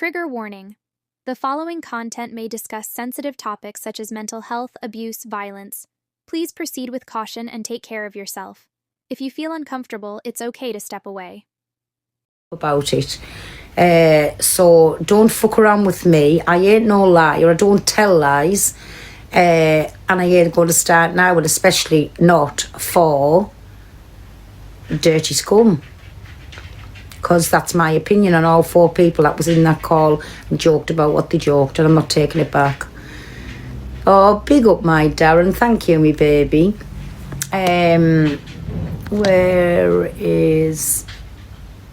Trigger warning. The following content may discuss sensitive topics such as mental health, abuse, violence. Please proceed with caution and take care of yourself. If you feel uncomfortable, it's okay to step away. About it. So don't fuck around with me. I ain't no liar. I don't tell lies. And I ain't going to start now, and especially not for dirty scum. Because that's my opinion on all four people that was in that call and joked about what they joked, and I'm not taking it back. Oh, big up my Darren. Thank you, me baby. Where is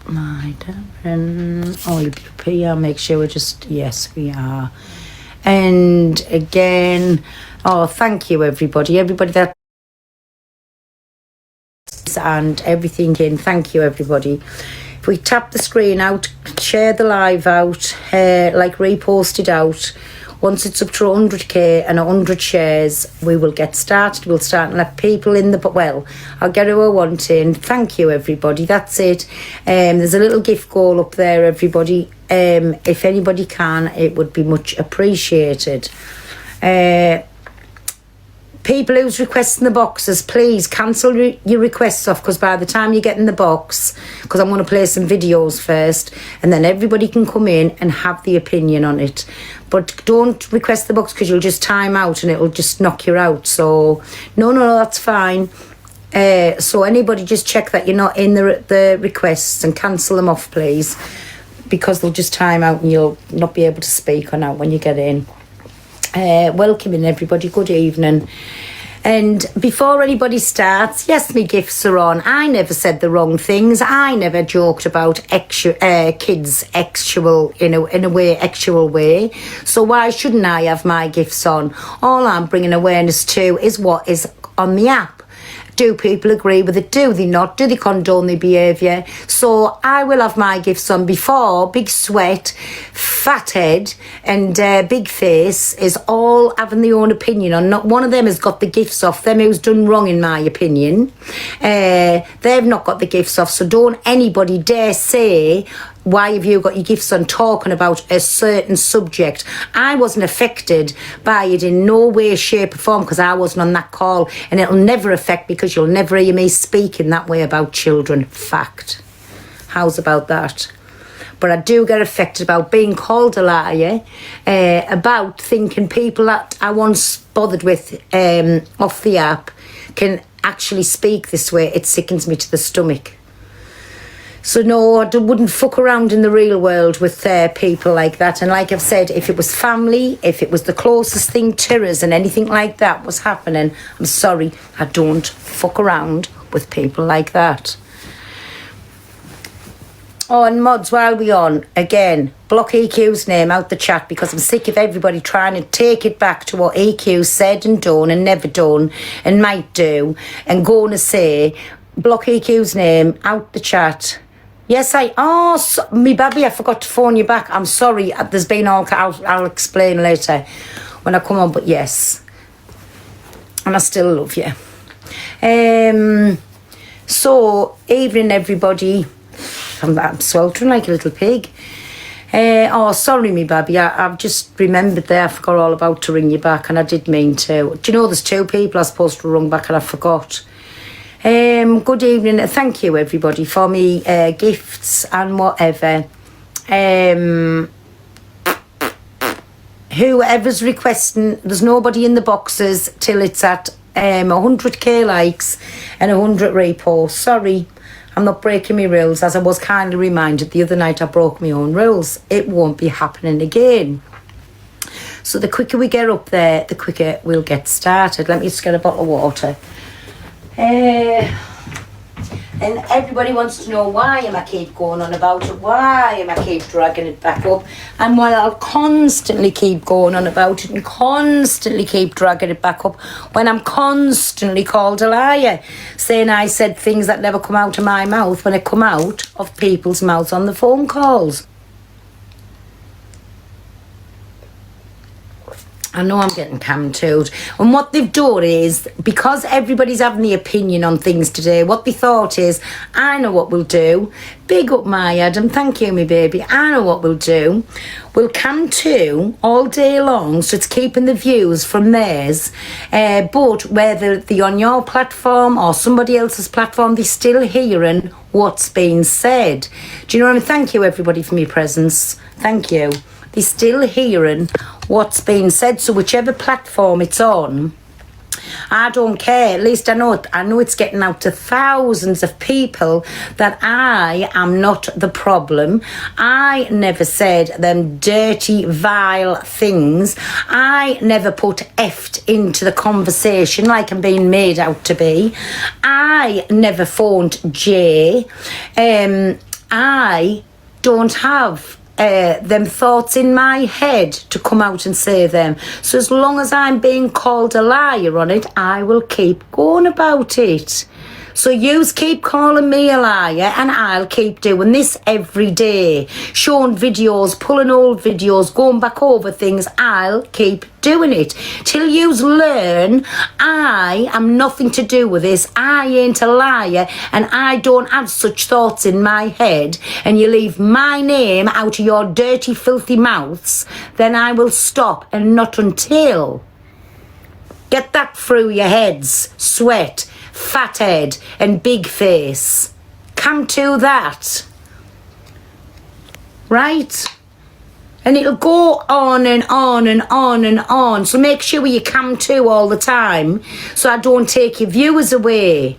my Darren? Oh, you'll be up here. Make sure we're just... Yes, we are. And again... Oh, thank you, everybody. Everybody that... And everything in. Thank you, everybody. If we tap the screen out, share the live out, repost it out. Once it's up to 100k and 100 shares, we will get started. We'll start and let people in the... Well, I'll get who I want in. Thank you, everybody. That's it. There's a little gift goal up there, everybody. If anybody can, it would be much appreciated. People who's requesting the boxes, please cancel your requests off, because by the time you get in the box, because I'm going to play some videos first, and then everybody can come in and have the opinion on it. But don't request the box, because you'll just time out and it'll just knock you out. So no, that's fine. So anybody just check that you're not in the requests and cancel them off, please, because they'll just time out and you'll not be able to speak on that when you get in. Welcoming everybody, good evening. And before anybody starts, yes, me gifts are on. I never said the wrong things. I never joked about kids actual in a actual way. So why shouldn't I have my gifts on? All I'm bringing awareness to is what is on the app. Do people agree with it? Do they not? Do they condone their behaviour? So I will have my gifts on before Big Sweat, Fat Head and Big Face is all having their own opinion on. Not one of them has got the gifts off. Them who's done wrong, in my opinion. They've not got the gifts off. So don't anybody dare say... Why have you got your gifts on talking about a certain subject? I wasn't affected by it in no way, shape or form, because I wasn't on that call, and it'll never affect me, because you'll never hear me speaking that way about children. Fact. How's about that? But I do get affected about being called a liar, about thinking people that I once bothered with off the app can actually speak this way. It sickens me to the stomach. So no, I wouldn't fuck around in the real world with people like that. And like I've said, if it was family, if it was the closest thing to us and anything like that was happening, I'm sorry, I don't fuck around with people like that. Oh, and mods, while we're on, again, block EQ's name out the chat, because I'm sick of everybody trying to take it back to what EQ said and done and never done and might do, and going to say, block EQ's name out the chat. Yes, me baby, I forgot to phone you back. I'm sorry. There's been I'll explain later when I come on, but yes. And I still love you. So, evening, everybody. I'm sweltering like a little pig. Sorry, me baby. I've just remembered there. I forgot all about to ring you back, and I did mean to. Do you know there's two people I was supposed to ring back and I forgot? Good evening. Thank you, everybody, for me gifts and whatever. Whoever's requesting, there's nobody in the boxes till it's at 100k likes and 100 reposts. Sorry, I'm not breaking my rules, as I was kindly reminded the other night I broke my own rules. It won't be happening again. So the quicker we get up there, the quicker we'll get started. Let me just get a bottle of water. And everybody wants to know why am I keep going on about it, why am I keep dragging it back up, and while I'll constantly keep going on about it and constantly keep dragging it back up when I'm constantly called a liar, saying I said things that never come out of my mouth when it come out of people's mouths on the phone calls. I know I'm getting cam-toed. And what they've done is, because everybody's having the opinion on things today, what they thought is, I know what we'll do. Big up my Adam, thank you, me baby. I know what we'll do. We'll cam-to all day long, so it's keeping the views from theirs. But whether they're on your platform or somebody else's platform, they're still hearing what's being said. Do you know what I mean? Thank you, everybody, for your presence. Thank you. They're still hearing what's being said, so whichever platform it's on, I don't care. At least I know it's getting out to thousands of people that I am not the problem. I never said them dirty, vile things. I never put effed into the conversation like I'm being made out to be. I never phoned Jay. I don't have them thoughts in my head to come out and say them. So as long as I'm being called a liar on it, I will keep going about it. So yous keep calling me a liar and I'll keep doing this every day. Showing videos, pulling old videos, going back over things. I'll keep doing it. Till yous learn I am nothing to do with this. I ain't a liar and I don't have such thoughts in my head, and you leave my name out of your dirty, filthy mouths, then I will stop, and not until. Get that through your heads, sweat, fat head and big face. Come to that. Right? And it'll go on and on and on and on. So make sure you come to all the time, so I don't take your viewers away.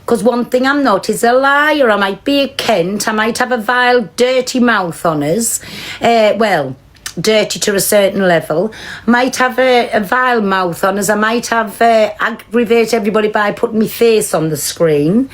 Because one thing I'm not is a liar. I might be a Kent. I might have a vile, dirty mouth on us. Well, dirty to a certain level. Might have a vile mouth on us. I might have aggravate everybody by putting my face on the screen.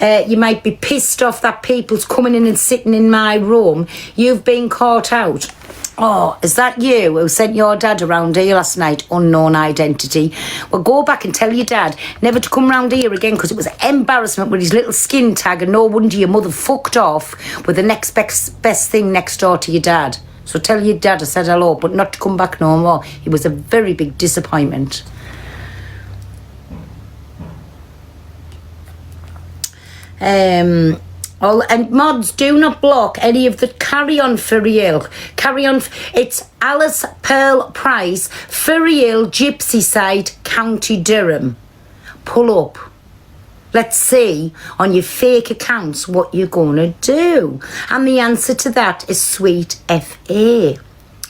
You might be pissed off that people's coming in and sitting in my room. You've been caught out. Oh, is that you who sent your dad around here last night? Unknown identity. Well, go back and tell your dad never to come round here again, because it was embarrassment with his little skin tag, and no wonder your mother fucked off with the next best thing next door to your dad. So tell your dad I said hello, but not to come back no more. It was a very big disappointment. And mods, do not block any of the Carry On for Real. Carry On. It's Alice Pearl Price, for Real, Gypsy Side, County Durham. Pull up. Let's see on your fake accounts what you're going to do. And the answer to that is Sweet FA.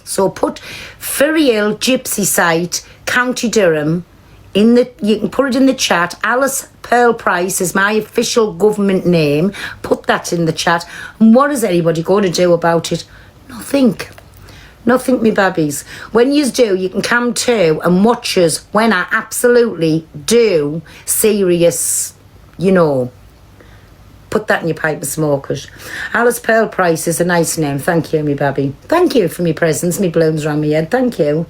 So put for Real, Gypsy Site, County Durham. You can put it in the chat. Alice Pearl Price is my official government name. Put that in the chat. And what is anybody going to do about it? Nothing. Nothing, me babbies. When you do, you can come to and watch us when I absolutely do serious, put that in your pipe and smoke it. Alice Pearl Price is a nice name. Thank you, me babby. Thank you for me presents, me blooms around me head. Thank you.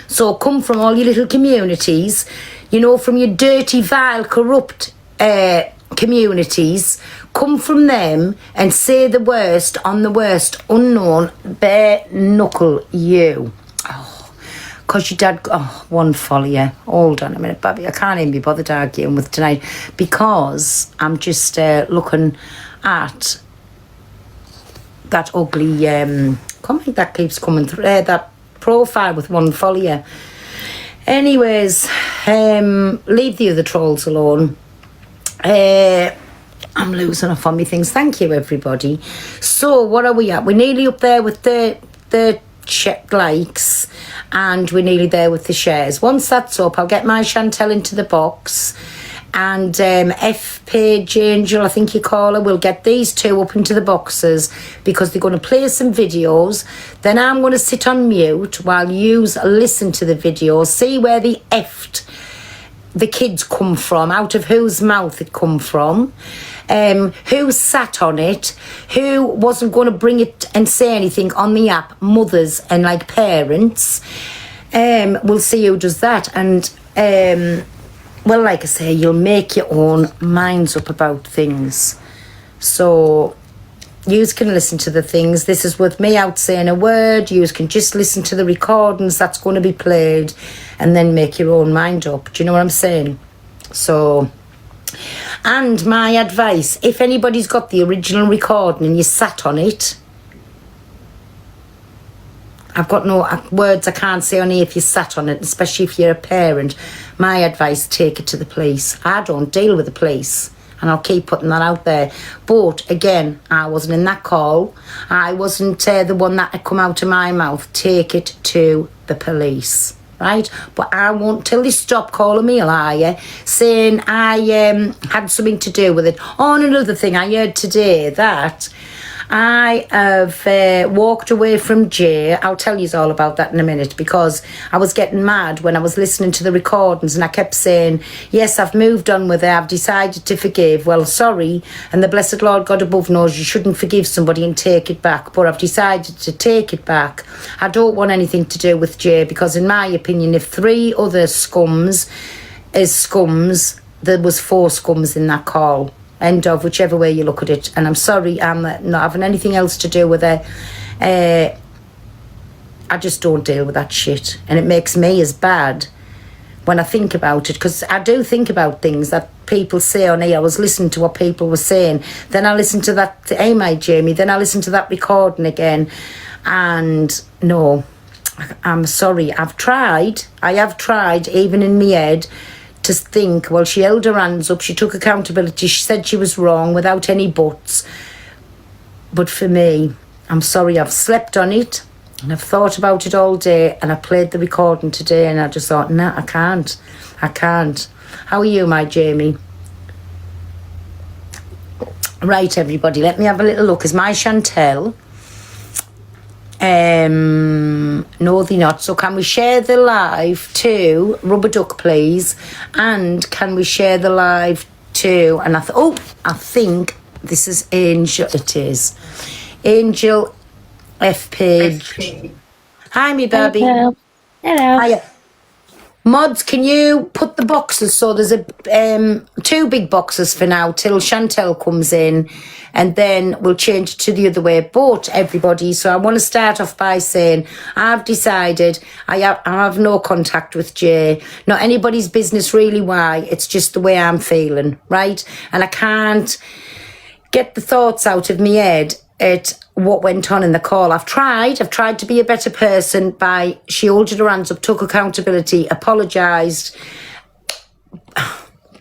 So come from all your little communities, from your dirty, vile, corrupt communities. Come from them and say the worst on the worst unknown bare knuckle you. Oh, because your dad... Oh, one folly. Hold on a minute, baby. I can't even be bothered arguing with tonight, because I'm just looking at that ugly... comment that keeps coming through. That profile with one folly. Anyways, leave the other trolls alone. I'm losing off on me things. Thank you, everybody. So what are we at? We're nearly up there with the likes, and we're nearly there with the shares. Once that's up, I'll get my Chantel into the box, and F Page Angel, I think you call her, will get these two up into the boxes, because they're going to play some videos. Then I'm going to sit on mute while you listen to the videos, see where the the kids come from, out of whose mouth it come from, who sat on it, who wasn't going to bring it and say anything on the app, mothers and parents. We'll see who does that. And well, like I say, you'll make your own minds up about things. So Yous can listen to the things. This is with me out saying a word. Yous can just listen to the recordings that's going to be played and then make your own mind up. Do you know what I'm saying? So, and my advice, if anybody's got the original recording and you sat on it, I've got no words I can't say on here if you sat on it, especially if you're a parent. My advice, take it to the police. I don't deal with the police, and I'll keep putting that out there. But again, I wasn't in that call. I wasn't the one that had come out of my mouth. Take it to the police, right? But I won't till they stop calling me a liar, saying I had something to do with it. Oh, and another thing I heard today that I have walked away from Jay. I'll tell you all about that in a minute, because I was getting mad when I was listening to the recordings and I kept saying, yes, I've moved on with it, I've decided to forgive. Well, sorry, and the blessed Lord God above knows you shouldn't forgive somebody and take it back, but I've decided to take it back. I don't want anything to do with Jay, because in my opinion, if 3 other scums is scums, there was 4 scums in that call. End of, whichever way you look at it. And I'm sorry, I'm not having anything else to do with it. I just don't deal with that shit, and it makes me as bad when I think about it, because I do think about things that people say on here. I was listening to what people were saying, then I listened to that Amy Jamie, then I listened to that recording again, and no, I'm sorry. I have tried even in my head to think, well, she held her hands up, she took accountability, she said she was wrong without any buts. But for me, I'm sorry, I've slept on it and I've thought about it all day, and I played the recording today and I just thought, nah, I can't. How are you, my Jamie? Right, everybody, let me have a little look. Is my Chantel? No, they're not. So can we share the live to Rubber Duck, please? And can we share the live to, and I think this is Angel. It is Angel F Page. Hi, me baby. Hello. Hiya. Mods, can you put the boxes, so there's a 2 big boxes for now till Chantel comes in, and then we'll change it to the other way. But everybody, so I want to start off by saying I've decided I have no contact with Jay. Not anybody's business really why, it's just the way I'm feeling, right? And I can't get the thoughts out of my head at what went on in the call. I've tried to be a better person by, she holded her hands up, took accountability, apologised,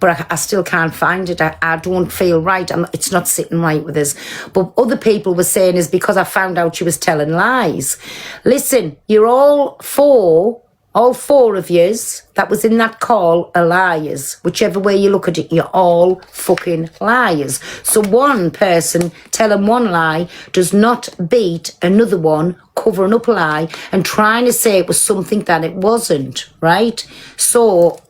but I still can't find it. I don't feel right. It's not sitting right with us. But other people were saying is because I found out she was telling lies. Listen, you're all four of yous that was in that call are liars. Whichever way you look at it, you're all fucking liars. So one person telling one lie does not beat another one covering up a lie and trying to say it was something that it wasn't, right? So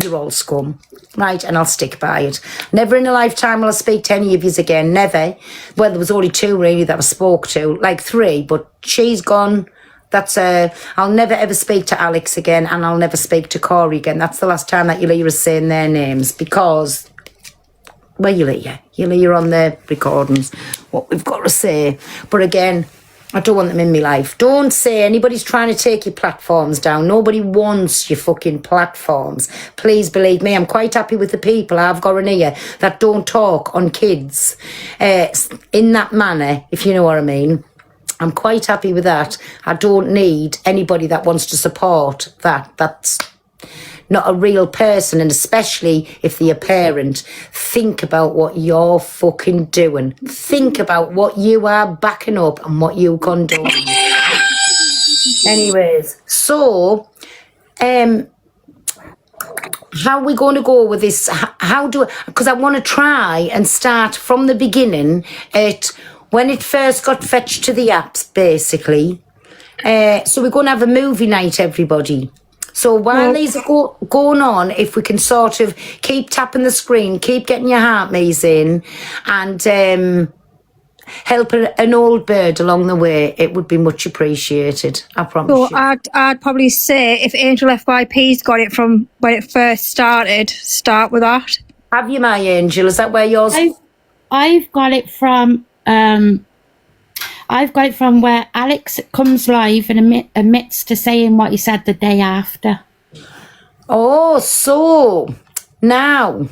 you're all scum, right? And I'll stick by it. Never in a lifetime will I speak to any of yous again, never. Well, there was only 2 really that I spoke to, like 3, but she's gone. That's I'll never ever speak to Alex again, and I'll never speak to Corey again. That's the last time that you'll hear us saying their names, because, well, you'll hear on the recordings what we've got to say. But again, I don't want them in my life. Don't say anybody's trying to take your platforms down. Nobody wants your fucking platforms. Please believe me, I'm quite happy with the people I've got in here that don't talk on kids in that manner, if you know what I mean. I'm quite happy with that. I don't need anybody that wants to support that. That's not a real person, and especially if they're a parent. Think about what you're fucking doing. Think about what you are backing up and what you condone. Anyways, so how are we going to go with this? Because I want to try and start from the beginning at when it first got fetched to the apps, basically. So we're going to have a movie night, everybody. So while these are going on, if we can sort of keep tapping the screen, keep getting your heart maze in, and help an old bird along the way, it would be much appreciated. I promise you. I'd probably say if Angel FYP's got it from when it first started, start with that. Have you, my angel? Is that where yours? I've got it from I've got it from where Alex comes live and admits to saying what he said the day after. Oh, so now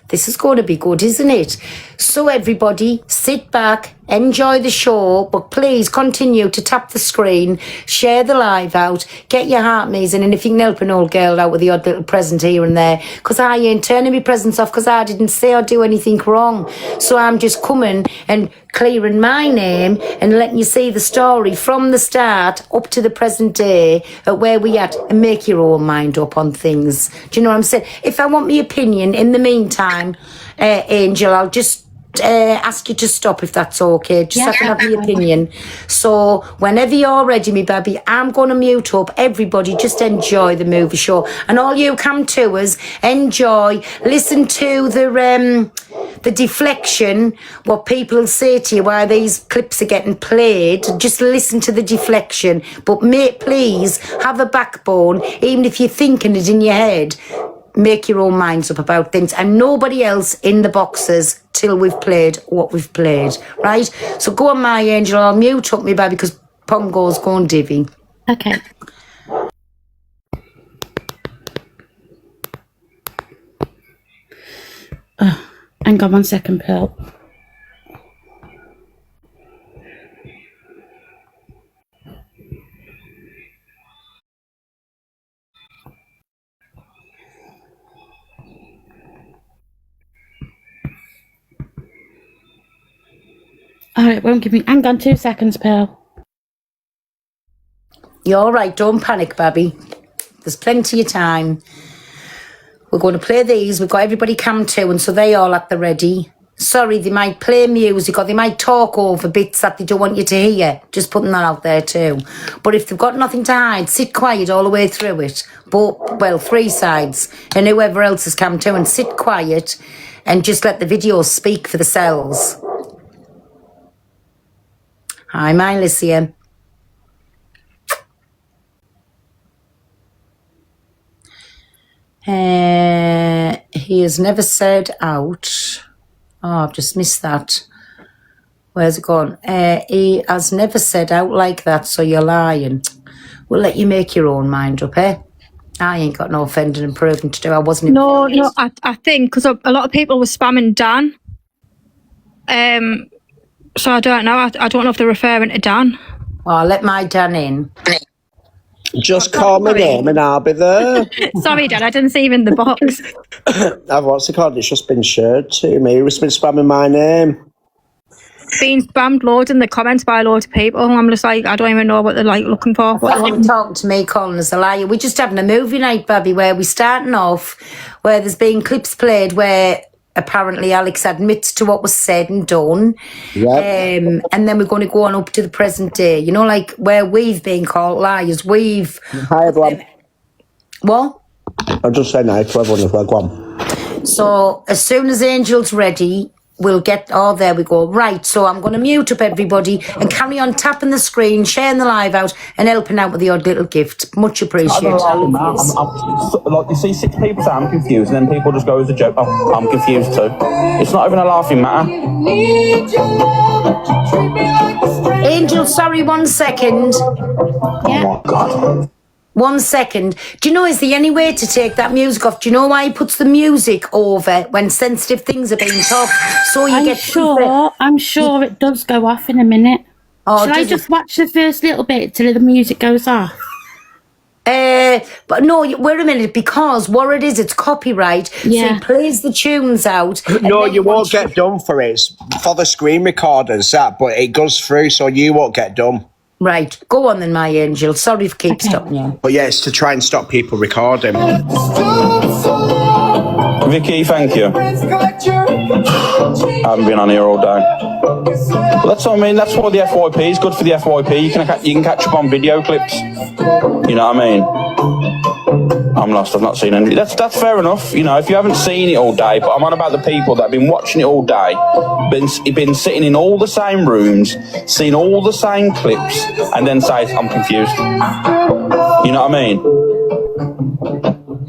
this is going to be good, isn't it? So everybody, sit back, enjoy the show, but please continue to tap the screen, share the live out, get your heart amazing, and if you can help an old girl out with the odd little present here and there, because I ain't turning my presents off because I didn't say or do anything wrong. So I'm just coming and clearing my name and letting you see the story from the start up to the present day at where we at, and make your own mind up on things. Do you know what I'm saying? If I want my opinion in the meantime, Angel, I'll just ask you to stop if that's okay, just so I can have my opinion. So whenever you're ready, me baby, I'm going to mute up. Everybody just enjoy the movie show, and all you come to us, enjoy, listen to the deflection, what people say to you while these clips are getting played. Just listen to the deflection, but mate, please have a backbone. Even if you're thinking it in your head, make your own minds up about things, and nobody else in the boxes till we've played what we've played, right? So go on, my angel, I'll mute up me baby because Pongo's going divvy. Okay. Hang on 1 second, Pearl. Oh, it won't give me... Hang on 2 seconds, Pearl. You're all right, don't panic, baby. There's plenty of time. We're going to play these. We've got everybody cam to, and so they all at the ready. Sorry, they might play music or they might talk over bits that they don't want you to hear. Just putting that out there too. But if they've got nothing to hide, sit quiet all the way through it. But, well, 3 sides and whoever else has come to, and sit quiet and just let the videos speak for themselves. Hi, my Lycia. He has never said out. Oh, I've just missed that. Where's it gone? He has never said out like that, so you're lying. We'll let you make your own mind up, eh? I ain't got no offending and proving to do. I wasn't. No, I think because a lot of people were spamming Dan. So I don't know. I don't know if they're referring to Dan. Oh, I'll let my Dan in. Just call my name and I'll be there. Sorry, Dan, I didn't see him in the box. What's it called? It's just been shared to me. Who's been spamming my name? Being spammed loads in the comments by loads of people. I'm just like, I don't even know what they're like looking for. What talking to me, calling us a liar. We're just having a movie night, baby, where we're starting off, where there's been clips played where apparently Alex admits to what was said and done. Yep. And then we're going to go on up to the present day. You know, like where we've been called liars. Hi, everyone. What? I'm just saying hi to everyone as well. Go on. So as soon as Angel's ready, we'll get... Oh, there we go. Right, so I'm going to mute up everybody and carry on tapping the screen, sharing the live out and helping out with the odd little gift. Much appreciated. I'm, like, you see 6 people say I'm confused, and then people just go as a joke, oh, I'm confused too. It's not even a laughing matter. Angel, sorry, 1 second. Yeah. Oh, my God. 1 second. Do you know, is there any way to take that music off? Do you know why he puts the music over when sensitive things are being talked? So you I'm sure it does go off in a minute. Oh, Shall I just watch the first little bit till the music goes off? But no, wait a minute, because what it is, it's copyright. Yeah. So he plays the tunes out. No, you won't get done for it. It's for the screen recorders, that, but it goes through, so you won't get done. Right, go on then, my angel. Sorry if I keep stopping you. But yeah, it's to try and stop people recording. Vicky, thank you. I haven't been on here all day. But that's what I mean. That's why the FYP is good for the FYP. You can catch up on video clips. You know what I mean? I'm lost. I've not seen any. That's fair enough. You know, if you haven't seen it all day, but I'm on about the people that have been watching it all day, been sitting in all the same rooms, seen all the same clips, and then say I'm confused. You know what I mean?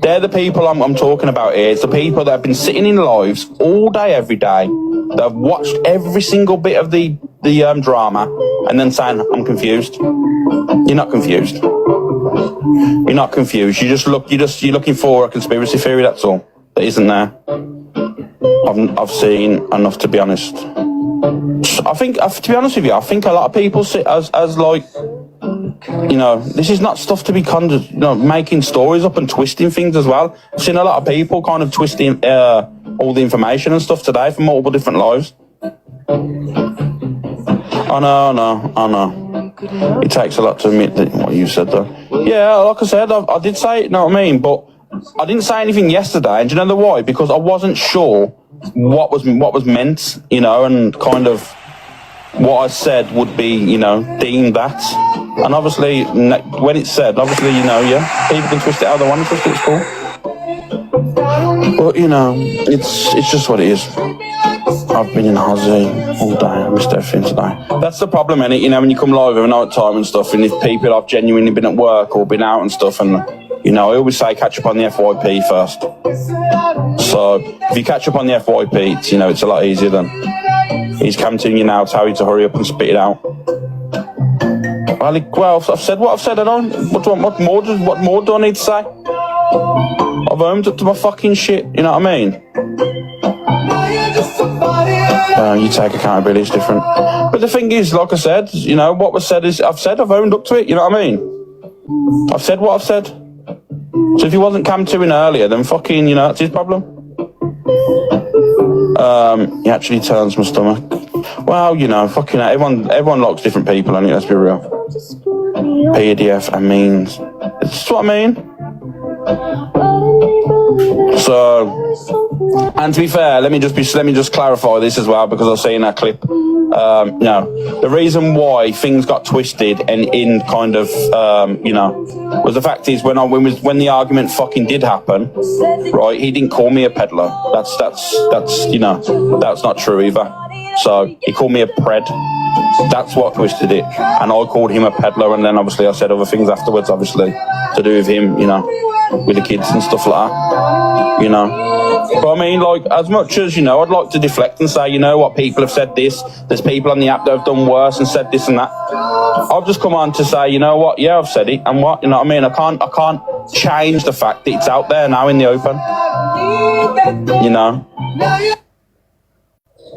They're the people I'm talking about here. It's the people that have been sitting in lives all day, every day, that have watched every single bit of the the drama and then saying, I'm confused. You're not confused. You're not confused. You're looking for a conspiracy theory, that's all. That isn't there. I've seen enough, to be honest. I think, to be honest with you, I think a lot of people see it as like, you know, this is not stuff to be making stories up and twisting things as well. I've seen a lot of people kind of twisting all the information and stuff today from multiple different lives. I know. It takes a lot to admit that what you said though. Yeah, like I said, I did say it, you know what I mean? But I didn't say anything yesterday, and do you know why? Because I wasn't sure what was meant, you know, and kind of what I said would be, you know, deemed that. And obviously, when it's said, obviously, you know, yeah, people can twist it how they want to twist it, it's cool. But, you know, it's just what it is. I've been in Aussie all day. I missed everything today. That's the problem, innit? You know, when you come live every night time and stuff, and if people have genuinely been at work or been out and stuff, and, you know, I always say catch up on the FYP first. So, if you catch up on the FYP, it's, you know, it's a lot easier than he's coming to you now, tell you to hurry up and spit it out. Well, I've said what I've said, I don't. What more do I need to say? I've owned up to my fucking shit, you know what I mean? You take accountability, it's different. But the thing is, like I said, you know, what was said is, I've owned up to it, you know what I mean? I've said what I've said. So if he wasn't come to in earlier, then fucking, you know, that's his problem. He actually turns my stomach. Well, you know, fucking everyone likes different people, and let's be real. PDF and means. It's what I mean. So, and to be fair, let me just clarify this as well, because I've seen that clip. You know, the reason why things got twisted and in kind of, you know, was the fact is when the argument fucking did happen, right? He didn't call me a peddler. That's you know, that's not true either. So he called me a pred. That's what twisted it, and I called him a peddler, and then obviously I said other things afterwards, obviously to do with him, you know, with the kids and stuff like that, you know. But I mean, like, as much as, you know, I'd like to deflect and say, you know what, people have said this, there's people on the app that have done worse and said this and that. I've just come on to say, you know what, yeah, I've said it, and what, you know what I mean? I can't change the fact that it's out there now in the open, you know.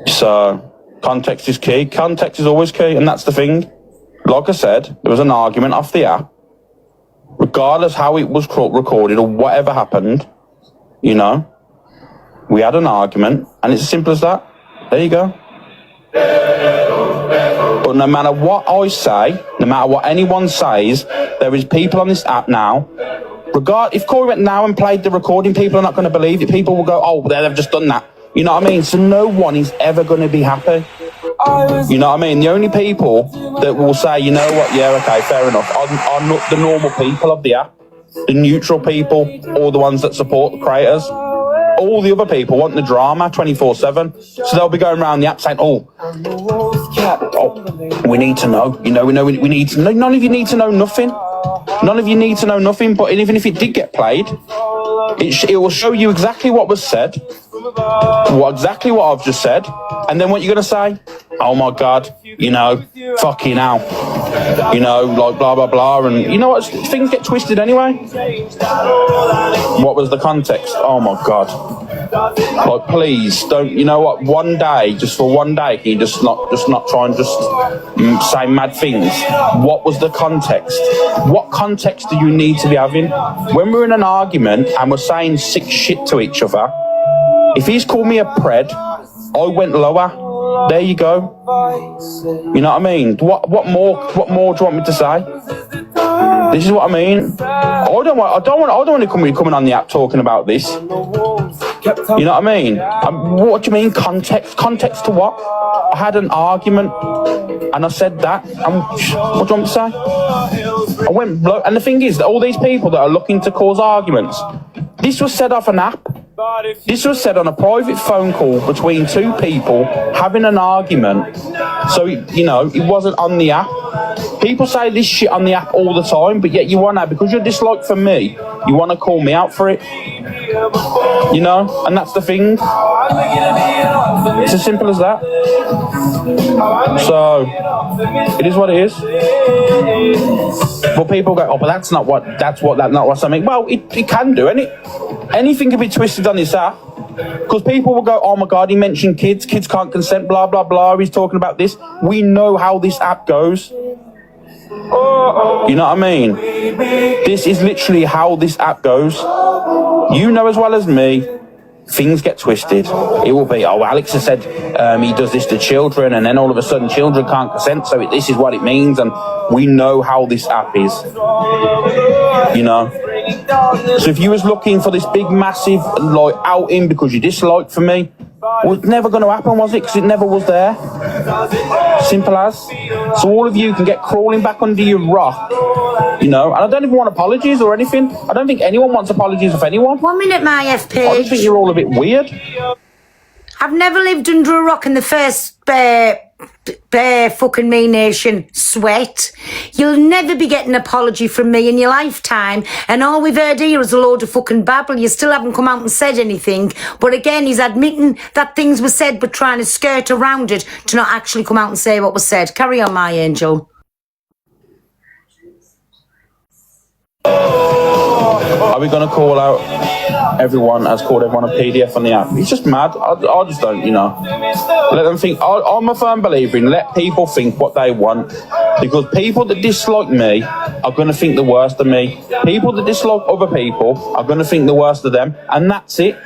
So context is key. Context is always key, and that's the thing. Like I said, there was an argument off the app. Regardless how it was recorded or whatever happened, you know, we had an argument, and it's as simple as that. There you go. But no matter what I say, no matter what anyone says, there is people on this app now. If Corey went now and played the recording, people are not going to believe it. People will go, oh, they've just done that. You know what I mean? So no one is ever going to be happy. You know what I mean? The only people that will say, you know what, yeah, okay, fair enough, are not the normal people of the app, the neutral people, or the ones that support the creators. All the other people want the drama 24/7. So they'll be going around the app saying, oh, we need to know. You know, we need to know. None of you need to know nothing. None of you need to know nothing. But even if it did get played, it will show you exactly what was said, exactly what I've just said, and then what you're going to say, oh my God, you know, fucking hell, you know, like blah, blah, blah, and you know what, things get twisted anyway. What was the context? Oh my God. Like, please, don't, you know what, one day, just for one day, can you just not try and just say mad things? What was the context? What context do you need to be having? When we're in an argument and we're saying sick shit to each other, if he's called me a pred, I went lower. There you go. You know what I mean? What more do you want me to say? This is what I mean. I don't want to coming on the app talking about this. You know what I mean? What do you mean context? Context to what? I had an argument and I said that. What do you want me to say? I went low, and the thing is that all these people that are looking to cause arguments, this was said off an app. This was said on a private phone call between two people having an argument. So, you know, it wasn't on the app. People say this shit on the app all the time, but yet you want to, because you're disliked for me, you want to call me out for it. You know, and that's the thing. It's as simple as that. So, it is what it is. But people go, oh, but that's not what something. Well, it can do, anything can be twisted on this app. Because people will go, oh my God, he mentioned kids can't consent, blah, blah, blah, he's talking about this. We know how this app goes. You know what I mean? This is literally how this app goes. You know as well as me, things get twisted. It will be, oh, Alex has said he does this to children, and then all of a sudden children can't consent, so this is what it means, and we know how this app is. You know? So if you was looking for this big, massive, like, outing because you disliked for me, well, it's never going to happen, was it? Because it never was there. Simple as. So all of you can get crawling back under your rock, you know, and I don't even want apologies or anything. I don't think anyone wants apologies of anyone. 1 minute, my FP. I just think you're all a bit weird. I've never lived under a rock in the first bare fucking me nation sweat. You'll never be getting an apology from me in your lifetime, and all we've heard here is a load of fucking babble. You still haven't come out and said anything, but again, he's admitting that things were said but trying to skirt around it to not actually come out and say what was said. Carry on, my angel. Are we going to call out everyone, as called everyone a PDF on the app? It's just mad. I just don't, you know. Let them think. I'm a firm believer in let people think what they want, because people that dislike me are going to think the worst of me. People that dislike other people are going to think the worst of them, and that's it.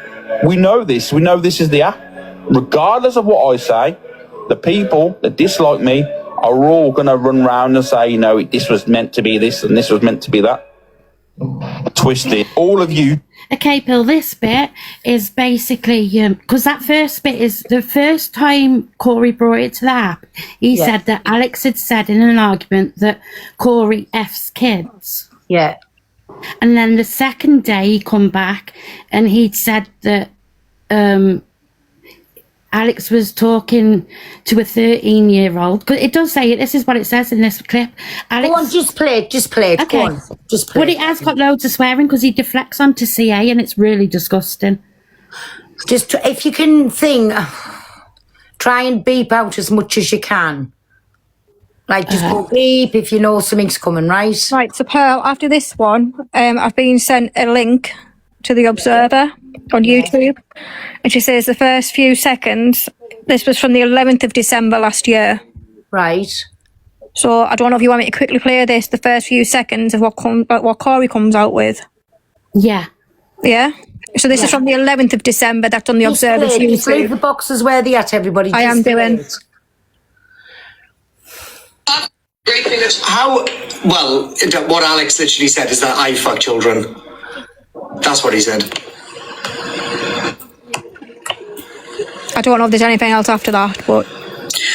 We know this. We know this is the app. Regardless of what I say, the people that dislike me are all going to run around and say, you know, this was meant to be this and this was meant to be that. Twisted. All of you. Okay, Bill, this bit is basically, because that first bit is the first time Corey brought it to the app. He said that Alex had said in an argument that Corey F's kids. Yeah. And then the second day he come back and he'd said that Alex was talking to a 13-year-old. Because it does say it. This is what it says in this clip. Alex, Go on, just play it. Okay. Go on, just play but it has got loads of swearing because he deflects onto CA and it's really disgusting. Just if you can try and beep out as much as you can. Like, just go beep if you know something's coming, right? Right, so Pearl, after this one, I've been sent a link to the Observer on YouTube, and she says the first few seconds, this was from the 11th of December last year. Right. So I don't know if you want me to quickly play this, the first few seconds of what Corey comes out with. Yeah. Yeah? So this is from the 11th of December, that's on the Observer's YouTube. Just leave the boxes where they're at, everybody. I am doing. Great thing is what Alex literally said is that I fuck children. That's what he said. I don't know if there's anything else after that, but...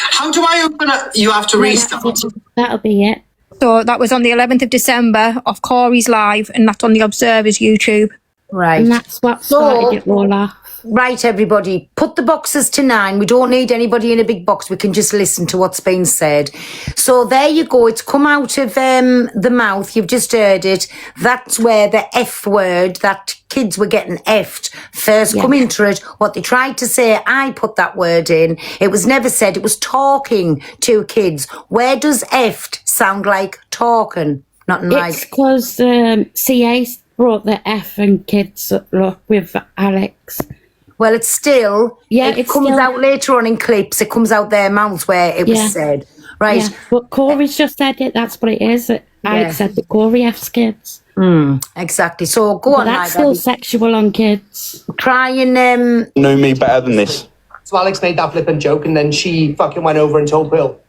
How do I open it? You have to restart. That'll be it. So that was on the 11th of December of Corey's Live, and that's on the Observer's YouTube. Right. And that's what started it all off. Right, everybody, put the boxes to 9. We don't need anybody in a big box. We can just listen to what's been said. So there you go. It's come out of the mouth. You've just heard it. That's where the F word, that kids were getting F'd, first come into it. What they tried to say, I put that word in. It was never said. It was talking to kids. Where does F'd sound like talking? Nothing like... It's because CA brought the F and kids up with Alex. Well, it's still, it comes still out later on in clips. It comes out their mouths where it was said. Right. Yeah. But Corey's just said it. That's what it is. Alex said that Corey F's kids. Exactly. So go on, that's still sexual on kids. Try and... Know me better than this. So Alex made that flippant joke and then she fucking went over and told Bill.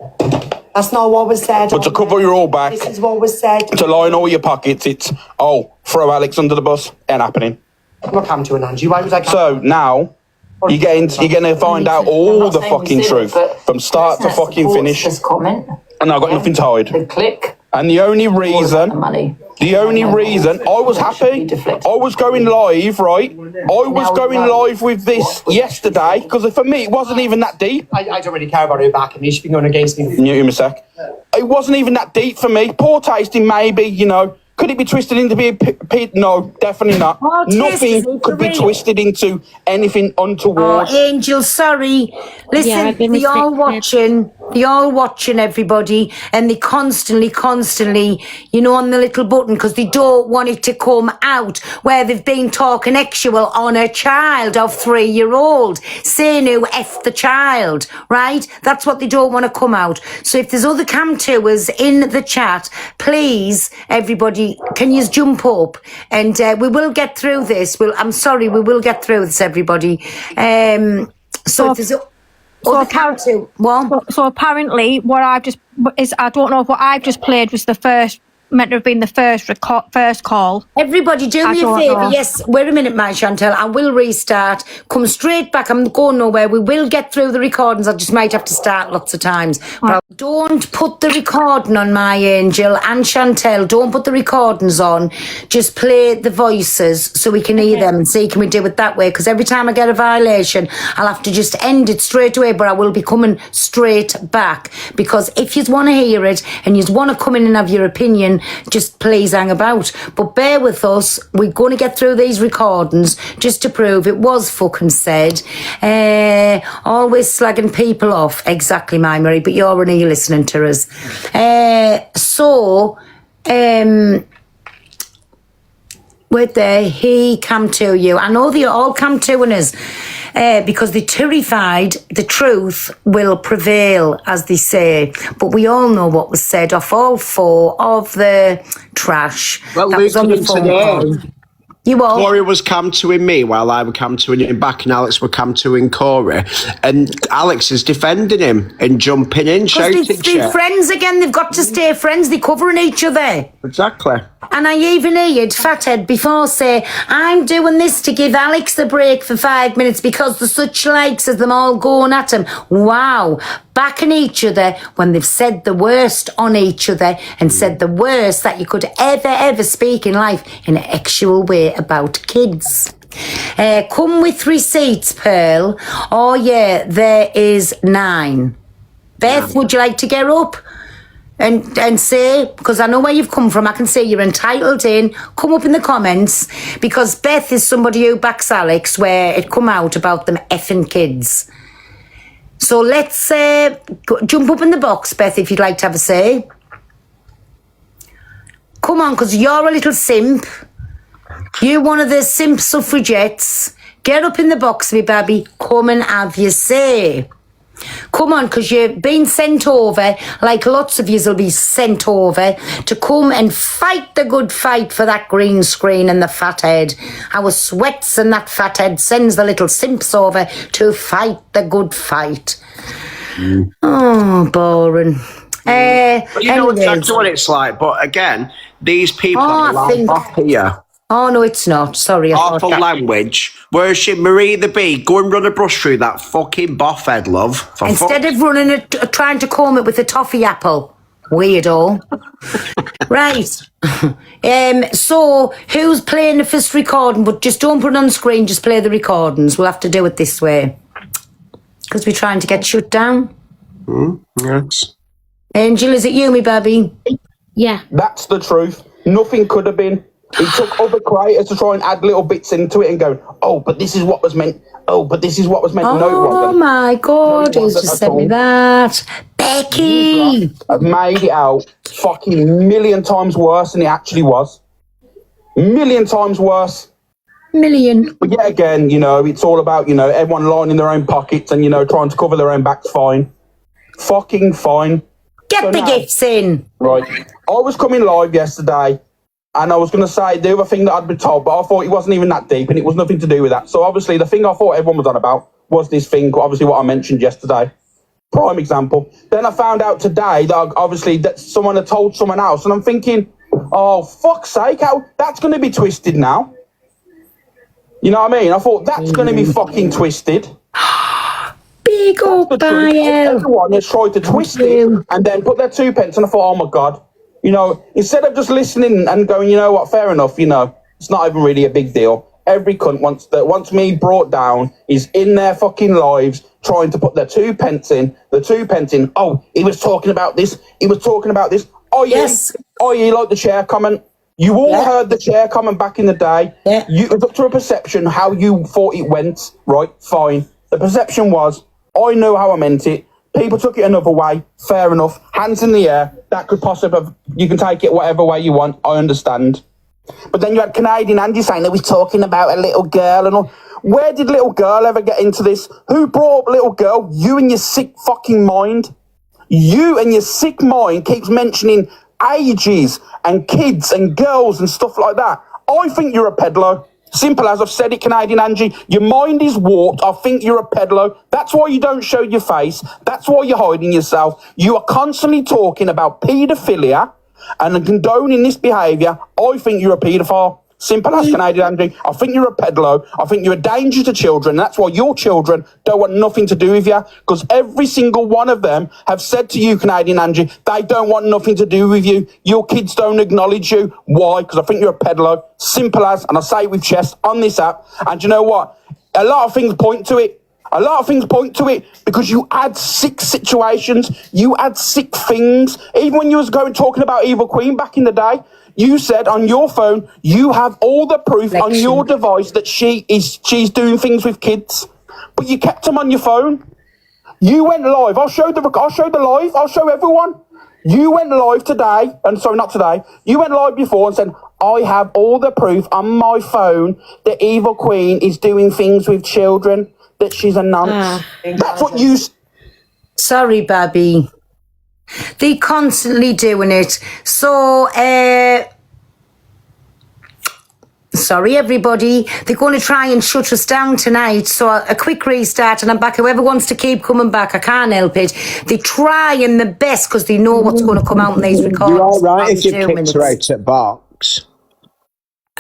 That's not what was said. But to cover your all back, this is what was said. To line all your pockets, it's, throw Alex under the bus. Ain't happening. I'm not coming to an Angie. Why was I... So now... You're going to find out all the fucking truth from start to fucking finish. Comment. And I've got nothing to hide. The click. And the only reason I was happy, I was going live, right? I was going live with this yesterday because for me it wasn't even that deep. I don't really care about her back. I she's been going against me. Mute him a sec. It wasn't even that deep for me. Poor tasting, maybe, you know. Could it be twisted into being no, definitely not. Oh, Nothing could be twisted into anything untoward. Oh, Angel, sorry. Listen, Yeah, I've been they all restricted. watching everybody, and they constantly, you know, on the little button, because they don't want it to come out where they've been talking actual on a child of 3-year-old, saying who F the child, right? That's what they don't want to come out. So if there's other cam tours in the chat, please, everybody, can you jump up? And we will get through this. I'm sorry, we will get through this, everybody. So if there's other cam tour, what? So apparently, what I've just is, I don't know if what I've just played was meant to have been the first call. Everybody, do me a don't favour. know. Yes, wait a minute, my Chantel. I will restart. Come straight back. I'm going nowhere. We will get through the recordings. I just might have to start lots of times. But don't put the recording on, my Angel and Chantel. Don't put the recordings on. Just play the voices so we can hear them and see can we do it that way. Because every time I get a violation, I'll have to just end it straight away. But I will be coming straight back. Because if you want to hear it and you want to come in and have your opinion, just please hang about. But bear with us. We're going to get through these recordings just to prove it was fucking said. Always slagging people off. Exactly, my Mary. But you're only listening to us. Wait there, he come to you. I know they all come to us because they're terrified the truth will prevail, as they say. But we all know what was said off all 4 of the trash. Well, that was on the Luke, phone today, call. You all? Corey was cam-toing me while I were cam-toing him back, and Alex were cam-toing Corey. And Alex is defending him and jumping in, shouting Because shit. they're friends again. They've got to stay friends. They're covering each other. Exactly. And I even heard Fathead before say, I'm doing this to give Alex a break for 5 minutes because there's such likes as them all going at him. Wow. Backing each other when they've said the worst on each other and said the worst that you could ever speak in life in an actual way about kids. Come with receipts, Pearl. Oh, yeah, there is 9. Beth, would you like to get up? And say, because I know where you've come from, I can say you're entitled in, come up in the comments, because Beth is somebody who backs Alex where it come out about them effing kids. So let's jump up in the box, Beth, if you'd like to have a say. Come on, because you're a little simp. You're one of the simp suffragettes. Get up in the box, me baby. Come and have your say. Come on, because you've been sent over, like lots of yous will be sent over, to come and fight the good fight for that green screen and the fathead. Our sweats and that fathead sends the little simps over to fight the good fight. Oh, boring. But you know anyways. exactly what it's like. But again, these people Oh, have I a think- laugh off here. Oh, no, it's not. Sorry. I thought Awful that- language. Where's she, Marie the Bee? Go and run a brush through that fucking boffhead, love. For Instead of running trying to comb it with a toffee apple. Weirdo. Right. So, who's playing the first recording? But just don't put it on screen, just play the recordings. We'll have to do it this way. Because we're trying to get shut down. Yes. Angel, is it you, me baby? Yeah. That's the truth. Nothing could have been. It took other creators to try and add little bits into it and go, oh, but this is what was meant. Oh, but this is what was meant. No, it Oh wasn't. my God, No, it who's wasn't just at sent me all. that? Becky! I've made it out fucking million times worse than it actually was. Million times worse. Million. But yet again, you know, it's all about, you know, everyone lining their own pockets and, you know, trying to cover their own backs. Fine. Fucking fine. Get So the now- gifts in. Right. I was coming live yesterday and I was going to say the other thing that I'd been told, but I thought it wasn't even that deep and it was nothing to do with that. So obviously the thing I thought everyone was on about was this thing, obviously what I mentioned yesterday. Prime example. Then I found out today that obviously that someone had told someone else and I'm thinking, oh, fuck's sake, how that's going to be twisted now. You know what I mean? I thought that's going to be fucking twisted. Big up, The truth. Biel. Everyone has tried to twist you. it and then put their 2 pence and I thought, oh my God. You know, instead of just listening and going, you know what, fair enough, you know, it's not even really a big deal. Every cunt wants me brought down is in their fucking lives trying to put their 2 pence in, the 2 pence in. Oh, he was talking about this. He was talking about this. Oh, yeah. Yes. Oh, yeah, like the chair comment. You all heard the chair comment back in the day. Yeah. You, it was up to a perception how you thought it went, right? Fine. The perception was, I knew how I meant it. People took it another way. Fair enough. Hands in the air. That could possibly have, you can take it whatever way you want. I understand. But then you had Canadian Angie saying that we're talking about a little girl and all. Where did little girl ever get into this? Who brought up little girl? You and your sick fucking mind. You and your sick mind keeps mentioning ages and kids and girls and stuff like that. I think you're a peddler. Simple as I've said it, Canadian Angie. Your mind is warped. I think you're a peddler. That's why you don't show your face. That's why you're hiding yourself. You are constantly talking about paedophilia and condoning this behaviour. I think you're a paedophile. Simple as, Canadian Angie. I think you're a peddler. I think you're a danger to children. That's why your children don't want nothing to do with you. Because every single one of them have said to you, Canadian Angie, they don't want nothing to do with you. Your kids don't acknowledge you. Why? Because I think you're a peddler. Simple as, and I say it with chest on this app. And you know what? A lot of things point to it. A lot of things point to it because you add sick situations, you add sick things. Even when you was talking about Evil Queen back in the day, you said on your phone you have all the proof on your device that she's doing things with kids, but you kept them on your phone. You went live. I'll show the live. I'll show everyone. You went live today, and sorry, not today. You went live before and said, I have all the proof on my phone that Evil Queen is doing things with children, that she's a nonce. That's what you... Sorry, Babby. They constantly doing it. So, sorry, everybody. They're going to try and shut us down tonight. So a quick restart and I'm back. Whoever wants to keep coming back, I can't help it. They're trying the best because they know what's going to come out in these recordings. You're all right if you kicked her out at box.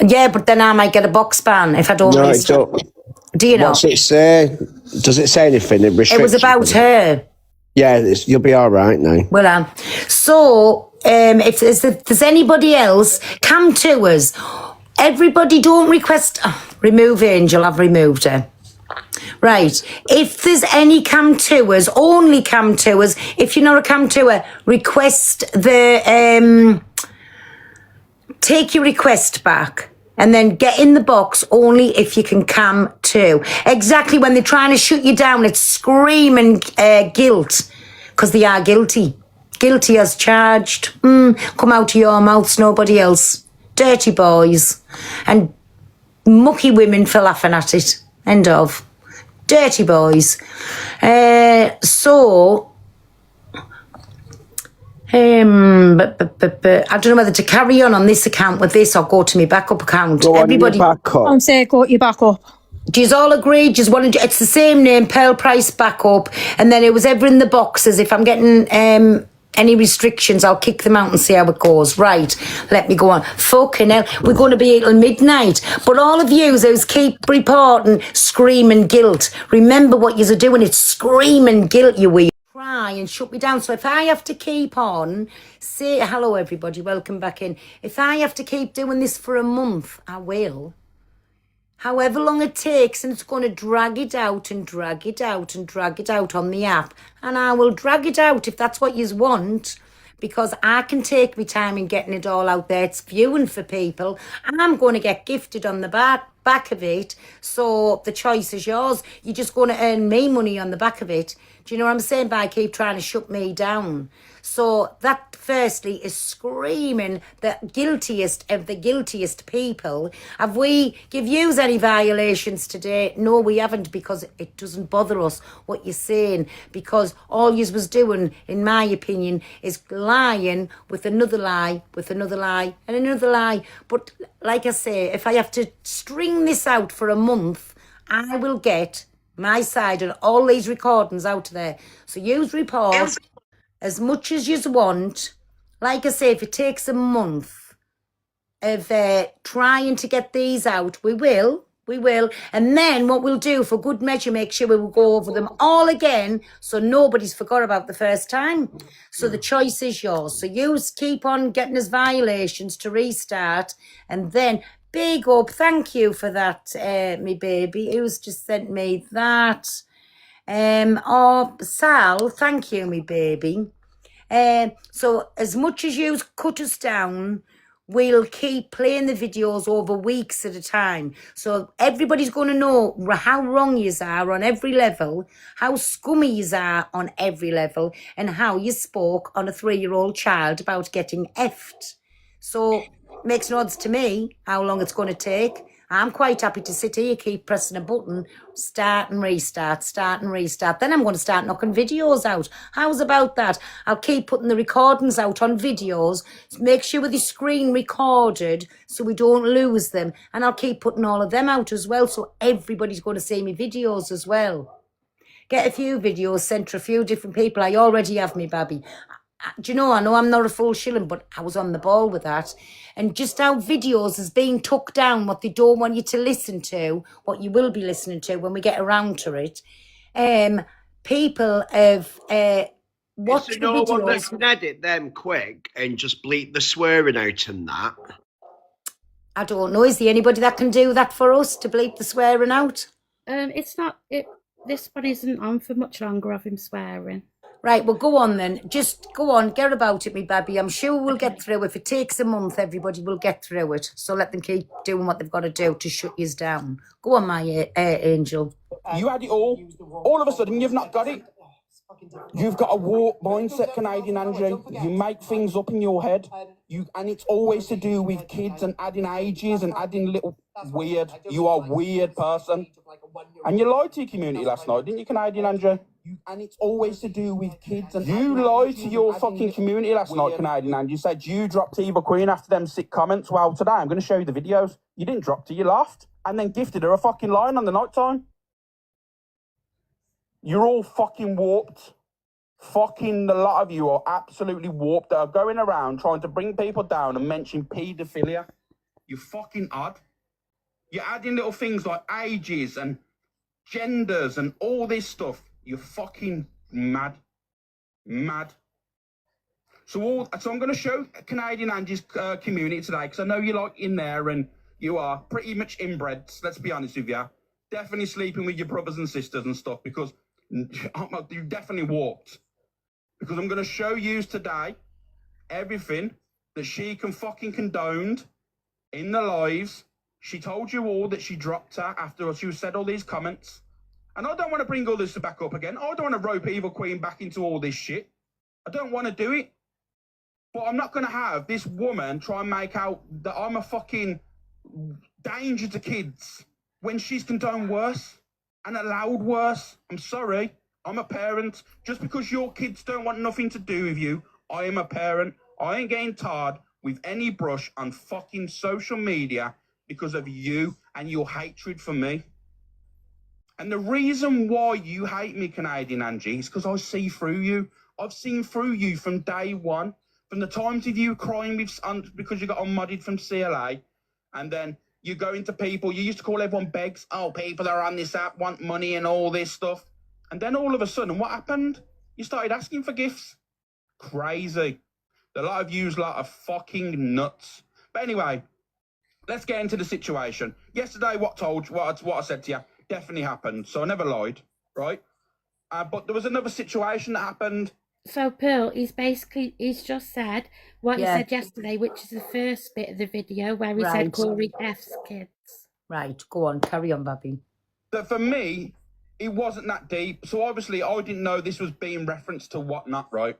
Yeah, but then I might get a box ban if I don't listen. Do you know? What's it say? Does it say anything? It was about her. Yeah, you'll be all right now. Well, so if there's anybody else, come to us. Everybody don't request... Oh, remove Angel, I've removed her. Right. If there's any come to us, only come to us. If you're not a come to her, request the... take your request back. And then get in the box only if you can come to. Exactly when they're trying to shut you down, it's screaming guilt. Because they are guilty. Guilty as charged. Come out of your mouths, nobody else. Dirty boys. And mucky women for laughing at it. End of. Dirty boys. I don't know whether to carry on this account with this or go to my backup account. Everybody, I'm saying go to your backup. Do you all agree? Just want to? It's the same name, Pearl Price Backup, and then it was ever in the boxes. If I'm getting any restrictions, I'll kick them out and see how it goes. Right, let me go on. Fucking hell, we're going to be till midnight. But all of you who's keep reporting, screaming guilt. Remember what you're doing. It's screaming guilt, you weird. Try and shut me down. So if I have to keep on, say hello everybody, welcome back in. If I have to keep doing this for a month, I will. However long it takes, and it's going to drag it out and drag it out and drag it out on the app. And I will drag it out if that's what you want, because I can take my time in getting it all out there. It's viewing for people. And I'm going to get gifted on the back of it. So the choice is yours. You're just going to earn me money on the back of it. Do you know what I'm saying? By keep trying to shut me down. So that firstly is screaming the guiltiest of the guiltiest people. Have we give yous any violations today? No, we haven't, because it doesn't bother us what you're saying, because all yous was doing, in my opinion, is lying with another lie, with another lie, and another lie. But like I say, if I have to string this out for a month, I will get my side and all these recordings out there. So use report as much as you want. Like I say, if it takes a month of trying to get these out, we will. And then what we'll do for good measure, make sure we will go over them all again so nobody's forgot about the first time. So the choice is yours. So you keep on getting us violations to restart, and then big up, thank you for that, me baby, who's just sent me that. Sal, thank you, me baby. So as much as you cut us down, we'll keep playing the videos over weeks at a time. So everybody's going to know how wrong you are on every level, how scummy you are on every level, and how you spoke on a 3-year-old child about getting effed. So makes no odds to me how long it's going to take. I'm quite happy to sit here, keep pressing a button, start and restart, start and restart. Then I'm going to start knocking videos out. How's about that? I'll keep putting the recordings out on videos. Make sure the screen recorded so we don't lose them. And I'll keep putting all of them out as well, so everybody's going to see me videos as well. Get a few videos sent to a few different people. I already have me, Babby. Do you know, I know I'm not a full shilling, but I was on the ball with that. And just how videos is being took down, what they don't want you to listen to, what you will be listening to when we get around to it. People have watched Is the there no one that videos. can edit them quick and just bleep the swearing out and that? I don't know. Is there anybody that can do that for us to bleep the swearing out? It's not. This one isn't on for much longer of him swearing. Right, well, go on then. Just go on, get about it, me baby. I'm sure we'll get through. If it takes a month, everybody will get through it. So let them keep doing what they've got to do to shut you down. Go on, my angel. You had it all. All of a sudden, you've not got it. You've got a warped mindset, Canadian Andrew. You make things up in your head. And it's always to do with kids and adding ages and adding little weird. You are a weird person. And you lied to your community last night, didn't you, Canadian Andrew? And it's always to do with kids. And you lied to your fucking community last night, Canadian Andrew. You said you dropped Eva Queen after them sick comments. Well, today I'm going to show you the videos. You didn't drop her, you laughed. And then gifted her a fucking line on the night time. You're all fucking warped. Fucking a lot of you are absolutely warped that are going around trying to bring people down and mention paedophilia. You're fucking odd. You're adding little things like ages and genders and all this stuff. You're fucking mad. Mad. So I'm going to show Canadian Angie's community today, because I know you're like in there and you are pretty much inbreds, let's be honest with you. Definitely sleeping with your brothers and sisters and stuff, because you're definitely warped. Because I'm going to show you today everything that she can fucking condoned in the lives. She told you all that she dropped her after she said all these comments. And I don't want to bring all this back up again. I don't want to rope Eva Queen back into all this shit. I don't want to do it. But I'm not going to have this woman try and make out that I'm a fucking danger to kids when she's condoned worse and allowed worse. I'm sorry. I'm a parent. Just because your kids don't want nothing to do with you, I am a parent. I ain't getting tarred with any brush on fucking social media because of you and your hatred for me. And the reason why you hate me, Canadian Angie, is because I see through you. I've seen through you from day one. From the times of you crying because you got unmodded from CLA, and then you go into people, you used to call everyone begs, oh, people that are on this app want money and all this stuff. And then all of a sudden, what happened? You started asking for gifts. Crazy. A lot of yous lot are fucking nuts. But anyway, let's get into the situation. Yesterday, what I said to you definitely happened. So I never lied, right? But there was another situation that happened. So Pearl, he's just said what he said yesterday, which is the first bit of the video where he said Corey F's kids. Right, go on, carry on, Babby. But for me, it wasn't that deep. So obviously I didn't know this was being referenced to whatnot, right?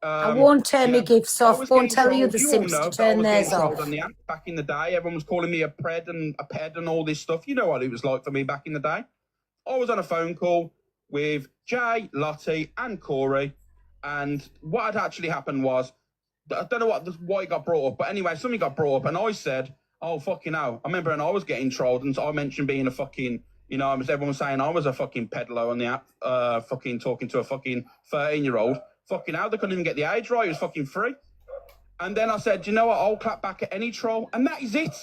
I won't turn my gifts off. Won't tell you the Sims to turn theirs off. On the app back in the day, everyone was calling me a pred and a ped and all this stuff. You know what it was like for me back in the day. I was on a phone call with Jay, Lottie, and Corey, and what had actually happened was, I don't know why it got brought up, but anyway, something got brought up, and I said, "Oh fucking hell!" I remember, and I was getting trolled, and so I mentioned being a fucking, everyone was saying I was a fucking peddler on the app, fucking talking to a fucking 13-year-old. Fucking hell, they couldn't even get the age right. It was fucking free. And then I said, you know what? I'll clap back at any troll. And that is it.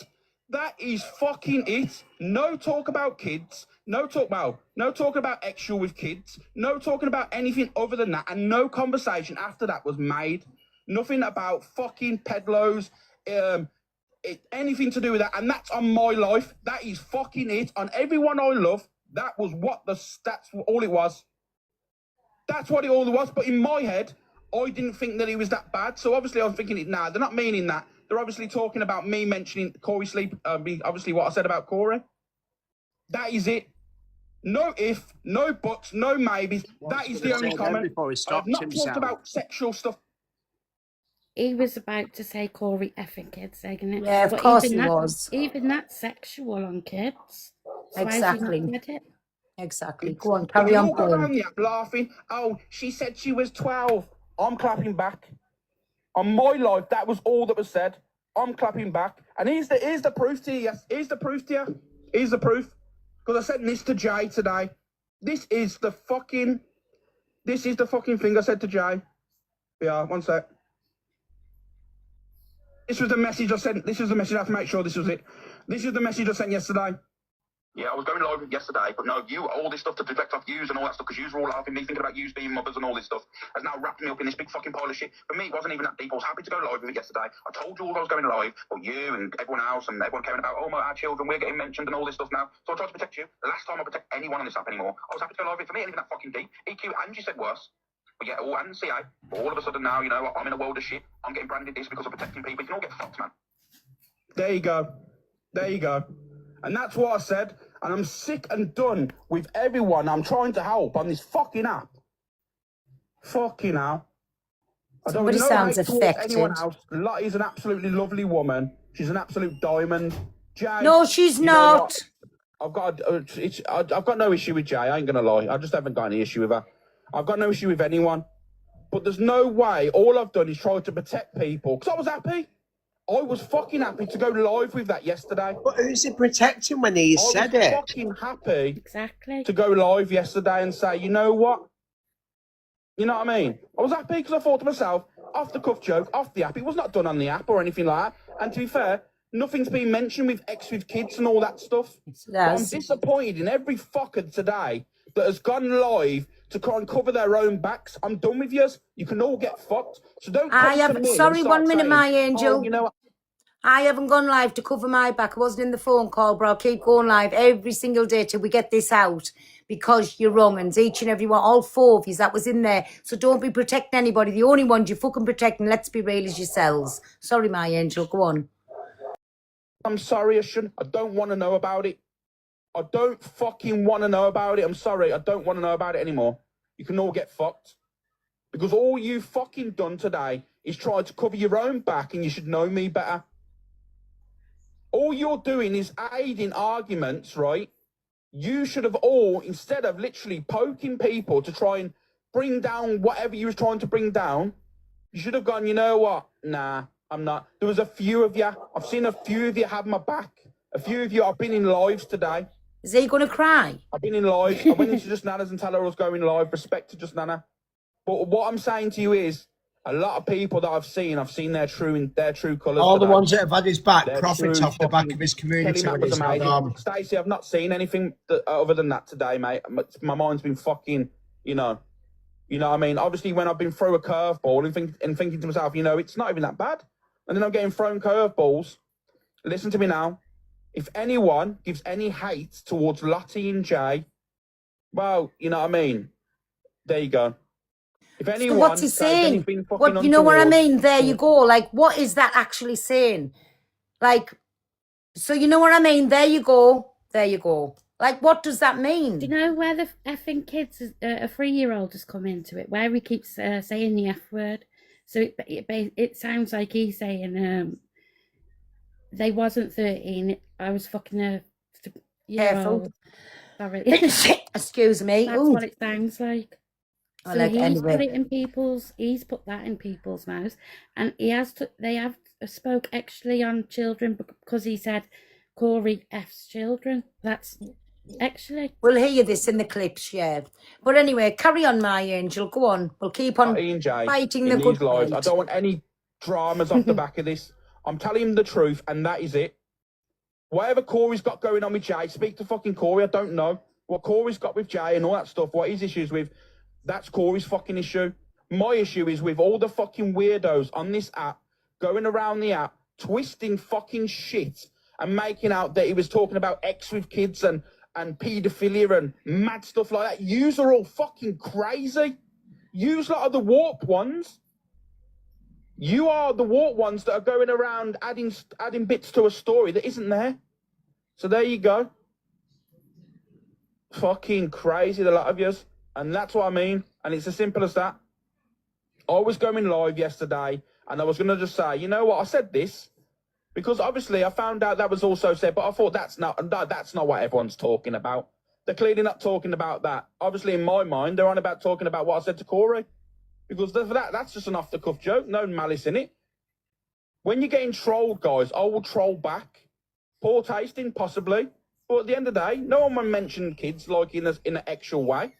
That is fucking it. No talk about kids. No talk about actual with kids. No talking about anything other than that. And no conversation after that was made. Nothing about fucking pedlos, anything to do with that. And that's on my life. That is fucking it. On everyone I love, that's all it was. That's what it all was. But in my head, I didn't think that it was that bad. So obviously I'm thinking, nah, they're not meaning that. They're obviously talking about me mentioning Corey sleep. Obviously, what I said about Corey. That is it. No if, no buts, no maybes. That is the only comment. Before he I have stopped not himself. talked about sexual stuff. He was about to say Corey effing kids, saying it. Yeah, of But course even he that, was. Even that's sexual on kids. So why has he Exactly. not said it? Exactly. Go on, But carry you on all go playing. around the app laughing. Oh, she said she was 12. I'm clapping back. On my life, that was all that was said. I'm clapping back. And here's the proof to you. Yes, here's the proof to you. Here's the proof. Because I sent this to Jay today. This is the fucking thing I said to Jay. Yeah, one sec. This was the message I sent. This is the message. I have to make sure this was it. This is the message I sent yesterday. Yeah, I was going live yesterday, but no, all this stuff to deflect off yous and all that stuff, because yous were all laughing me, thinking about yous being mothers and all this stuff, has now wrapped me up in this big fucking pile of shit. For me, it wasn't even that deep. I was happy to go live with it yesterday. I told you all I was going live, but you and everyone else and everyone caring about, our children, we're getting mentioned and all this stuff now. So I tried to protect you. The last time I protect anyone on this app anymore, I was happy to go live with it. For me, it ain't even that fucking deep. EQ, Angie said worse. But yeah, and CA, all of a sudden now, I'm in a world of shit. I'm getting branded this because of protecting people. You can all get fucked, man. There you go. There you go. And that's what I said. And I'm sick and done with everyone I'm trying to help on this fucking app. Fucking hell. I don't Somebody know sounds hate towards affected. anyone else. Lottie's an absolutely lovely woman. She's an absolute diamond. Jay, No, she's you know not. what? I've got no issue with Jay. I ain't gonna lie. I just haven't got any issue with her. I've got no issue with anyone. But there's no way. All I've done is try to protect people. Because I was happy. I was fucking happy to go live with that yesterday. But who's he protecting when he said I was it? fucking happy Exactly. to go live yesterday and say, you know what? You know what I mean? I was happy because I thought to myself, off the cuff joke, off the app. It was not done on the app or anything like that. And to be fair, nothing's been mentioned with with kids and all that stuff. But I'm disappointed in every fucker today that has gone live to try and cover their own backs. I'm done with yous. You can all get fucked. So don't. Sorry, 1 minute, my angel. Oh, you know what? I haven't gone live to cover my back. I wasn't in the phone call, but I'll keep going live every single day till we get this out, because you're wrong, and each and every one, all 4 of you that was in there. So don't be protecting anybody. The only ones you're fucking protecting, let's be real, is yourselves. Sorry, my angel. Go on. I'm sorry, I shouldn't. I don't want to know about it. I don't fucking want to know about it. I'm sorry. I don't want to know about it anymore. You can all get fucked. Because all you fucking done today is try to cover your own back, and you should know me better. All you're doing is aiding arguments, right? You should have all, instead of literally poking people to try and bring down whatever you was trying to bring down, you should have gone, you know what? Nah, I'm not. There was a few of you. I've seen a few of you have my back. A few of you, I've been in lives today. Is he going to cry? I've been in live. I went into Just Nana's and tell her I was going live. Respect to Just Nana. But what I'm saying to you is, a lot of people that I've seen their true colours. All the today. ones that have had his back, They're profits true off the back fucking- of his community. Kelly Mack was He's not, amazing. Stacey, I've not seen anything other than that today, mate. My mind's been fucking, you know what I mean? Obviously, when I've been through a curveball and thinking to myself, it's not even that bad. And then I'm getting thrown curveballs. Listen to me now. If anyone gives any hate towards Lottie and Jay, well, you know what I mean? There you go. If anyone So what's he says saying? anything fucking What, you know what I untoward- mean? There you go. Like, what is that actually saying? Like, so you know what I mean? There you go. There you go. Like, what does that mean? Do you know where the effing kids, a 3-year-old has come into it, where he keeps saying the F word? So it sounds like he's saying, they wasn't 13, I was fucking a year-old. Sorry. Excuse me. That's Ooh. what it sounds like. I So like he's anyway. put that in people's mouths, and they have spoke actually on children because he said Corey F's children. That's actually. We'll hear this in the clips, yeah. But anyway, carry on, my angel. Go on. We'll keep on Lottie and Jay fighting in the good these lives. I fight. don't want any dramas off the back of this. I'm telling him the truth, and that is it. Whatever Corey's got going on with Jay, speak to fucking Corey. I don't know what Corey's got with Jay and all that stuff. What his issues with, that's Corey's fucking issue. My issue is with all the fucking weirdos on this app going around the app, twisting fucking shit and making out that he was talking about X with kids and paedophilia and mad stuff like that. Yous are all fucking crazy. Yous lot are the warped ones. You are the warped ones that are going around adding bits to a story that isn't there. So there you go. Fucking crazy, the lot of yous. And that's what I mean. And it's as simple as that. I was going live yesterday and I was going to just say, you know what, I said this because obviously I found out that was also said, but I thought that's not what everyone's talking about. They're clearly not talking about that. Obviously, in my mind, they're on about talking about what I said to Corey. Because that's just an off-the-cuff joke. No malice in it. When you're getting trolled, guys, I will troll back. Poor tasting, possibly. But at the end of the day, no one mentioned kids like in an actual way.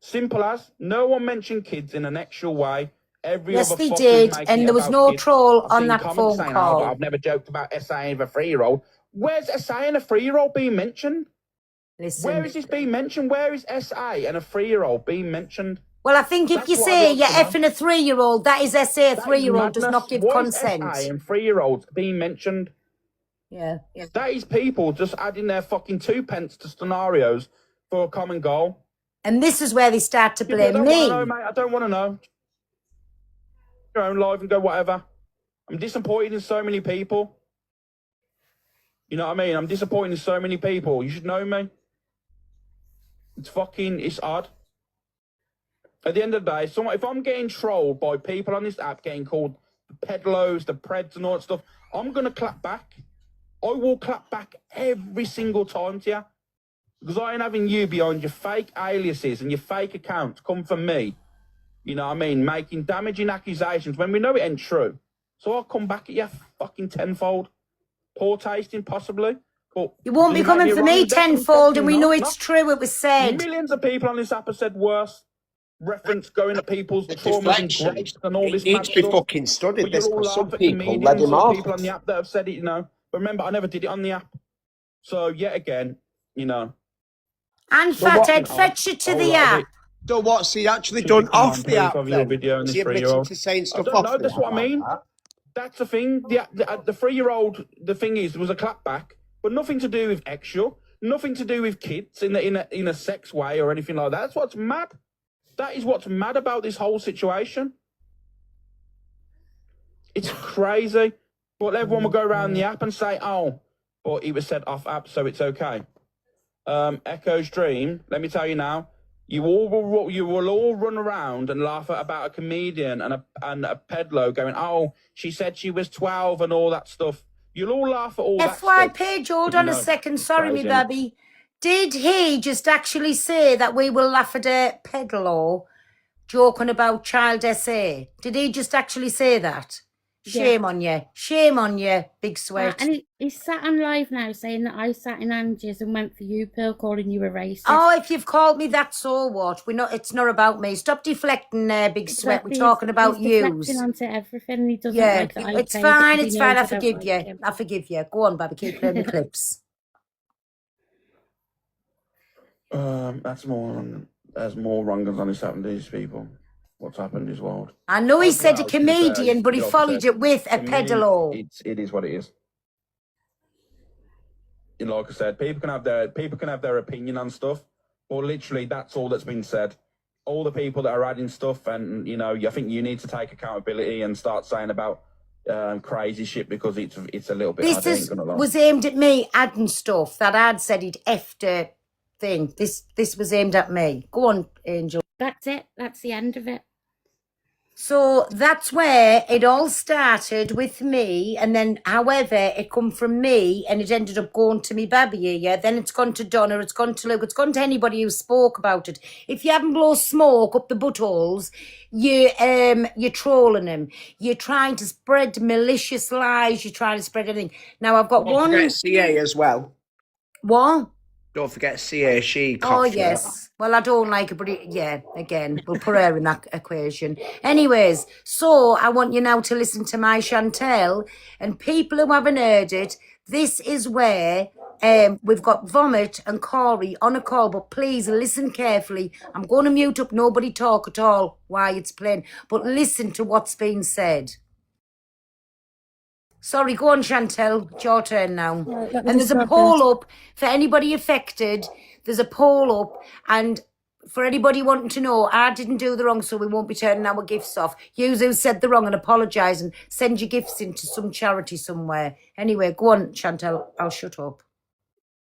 Simple as. No one mentioned kids in an actual way. Yes, they did. And there was no troll on that phone call. I've never joked about essaying a 3-year-old. Where's essaying a 3-year-old being mentioned? Listen. Where is this being mentioned? Where is SA and a 3-year-old being mentioned? Well, I think if you say you're effing a 3-year-old, that is SA. A 3-year-old does not give consent. Why is SA and 3-year-olds being mentioned? Yeah. That is people just adding their fucking 2 pence to scenarios for a common goal. And this is where they start to blame me. I don't want to know. Your own life and go whatever. I'm disappointed in so many people. You know what I mean? I'm disappointed in so many people. You should know me. It's odd. At the end of the day, if I'm getting trolled by people on this app getting called the pedlos, the preds and all that stuff, I'm going to clap back. I will clap back every single time to you. Because I ain't having you behind your fake aliases and your fake accounts come from me. You know what I mean? Making damaging accusations when we know it ain't true. So I'll come back at you fucking tenfold. Poor tasting, possibly. But you won't be coming for me tenfold, and we know it's true, it was said. Millions of people on this app have said worse. Reference going at people's trauma and grace and all this. It needs to be fucking studied. This for some people, let him off. People on the app that have said it, you know. But remember, I never did it on the app. So yet again, you know. And Fathead, fetch it to the app. So what's he actually done off the app? Of your video and is he admitting to saying stuff off? No, that's what I mean. That's the thing. The 3-year-old. The thing is, there was a clapback, but nothing to do with actual, nothing to do with kids in a sex way or anything like that. That's what's mad. That is what's mad about this whole situation. It's crazy. But everyone will go around the app and say, oh, but it was said off app, so it's okay. Echo's Dream, let me tell you now, you will all run around and laugh about a comedian and a pedlo going, oh, she said she was 12 and all that stuff. You'll all laugh at all that stuff. FYP, hold on a second. Sorry, me baby. Did he just actually say that we will laugh at a pedalo joking about child SA? Did he just actually say that? Shame on you. Shame on you, Big Sweat. And he's sat on live now saying that I sat in Angie's and went for you, Pearl, calling you a racist. Oh, if you've called me that, so what? It's not about me. Stop deflecting, Big Sweat. We're talking about you. He's deflecting onto everything. He doesn't like that. It's fine. It's fine. I forgive you. I forgive you. Go on, baby. Keep playing the clips. There's more wrongers on this happened to these people. What's happened is wild. I know he said a comedian, but he followed it with a pedalo. It is what it is. And like I said, people can have their opinion on stuff, but literally that's all that's been said. All the people that are adding stuff, and you know, I think you need to take accountability and start saying about crazy shit because it's a little bit. This was aimed at me adding stuff that I'd said he'd effed a thing. This was aimed at me. Go on, Angel. That's it. That's the end of it. So that's where it all started with me, and then however it come from me and it ended up going to me baby, yeah. Then it's gone to Donna, it's gone to Luke, it's gone to anybody who spoke about it. If you haven't blown smoke up the buttholes, you're trolling him. You're trying to spread malicious lies, you're trying to spread everything. Now I've got one. Don't forget CA as well. What? Don't forget CA, she. Oh, yes. Well, I don't like it, but again, we'll put her in that equation. Anyways, so I want you now to listen to my Chantel, and people who haven't heard it, this is where we've got Vomit and Corey on a call, but please listen carefully. I'm going to mute up, nobody talk at all while it's playing, but listen to what's being said. Sorry, go on, Chantel. It's your turn now. And there's a poll up for anybody affected. There's a poll up, and for anybody wanting to know, I didn't do the wrong, so we won't be turning our gifts off. You who said the wrong and apologise and send your gifts into some charity somewhere. Anyway, go on, Chantel. I'll shut up.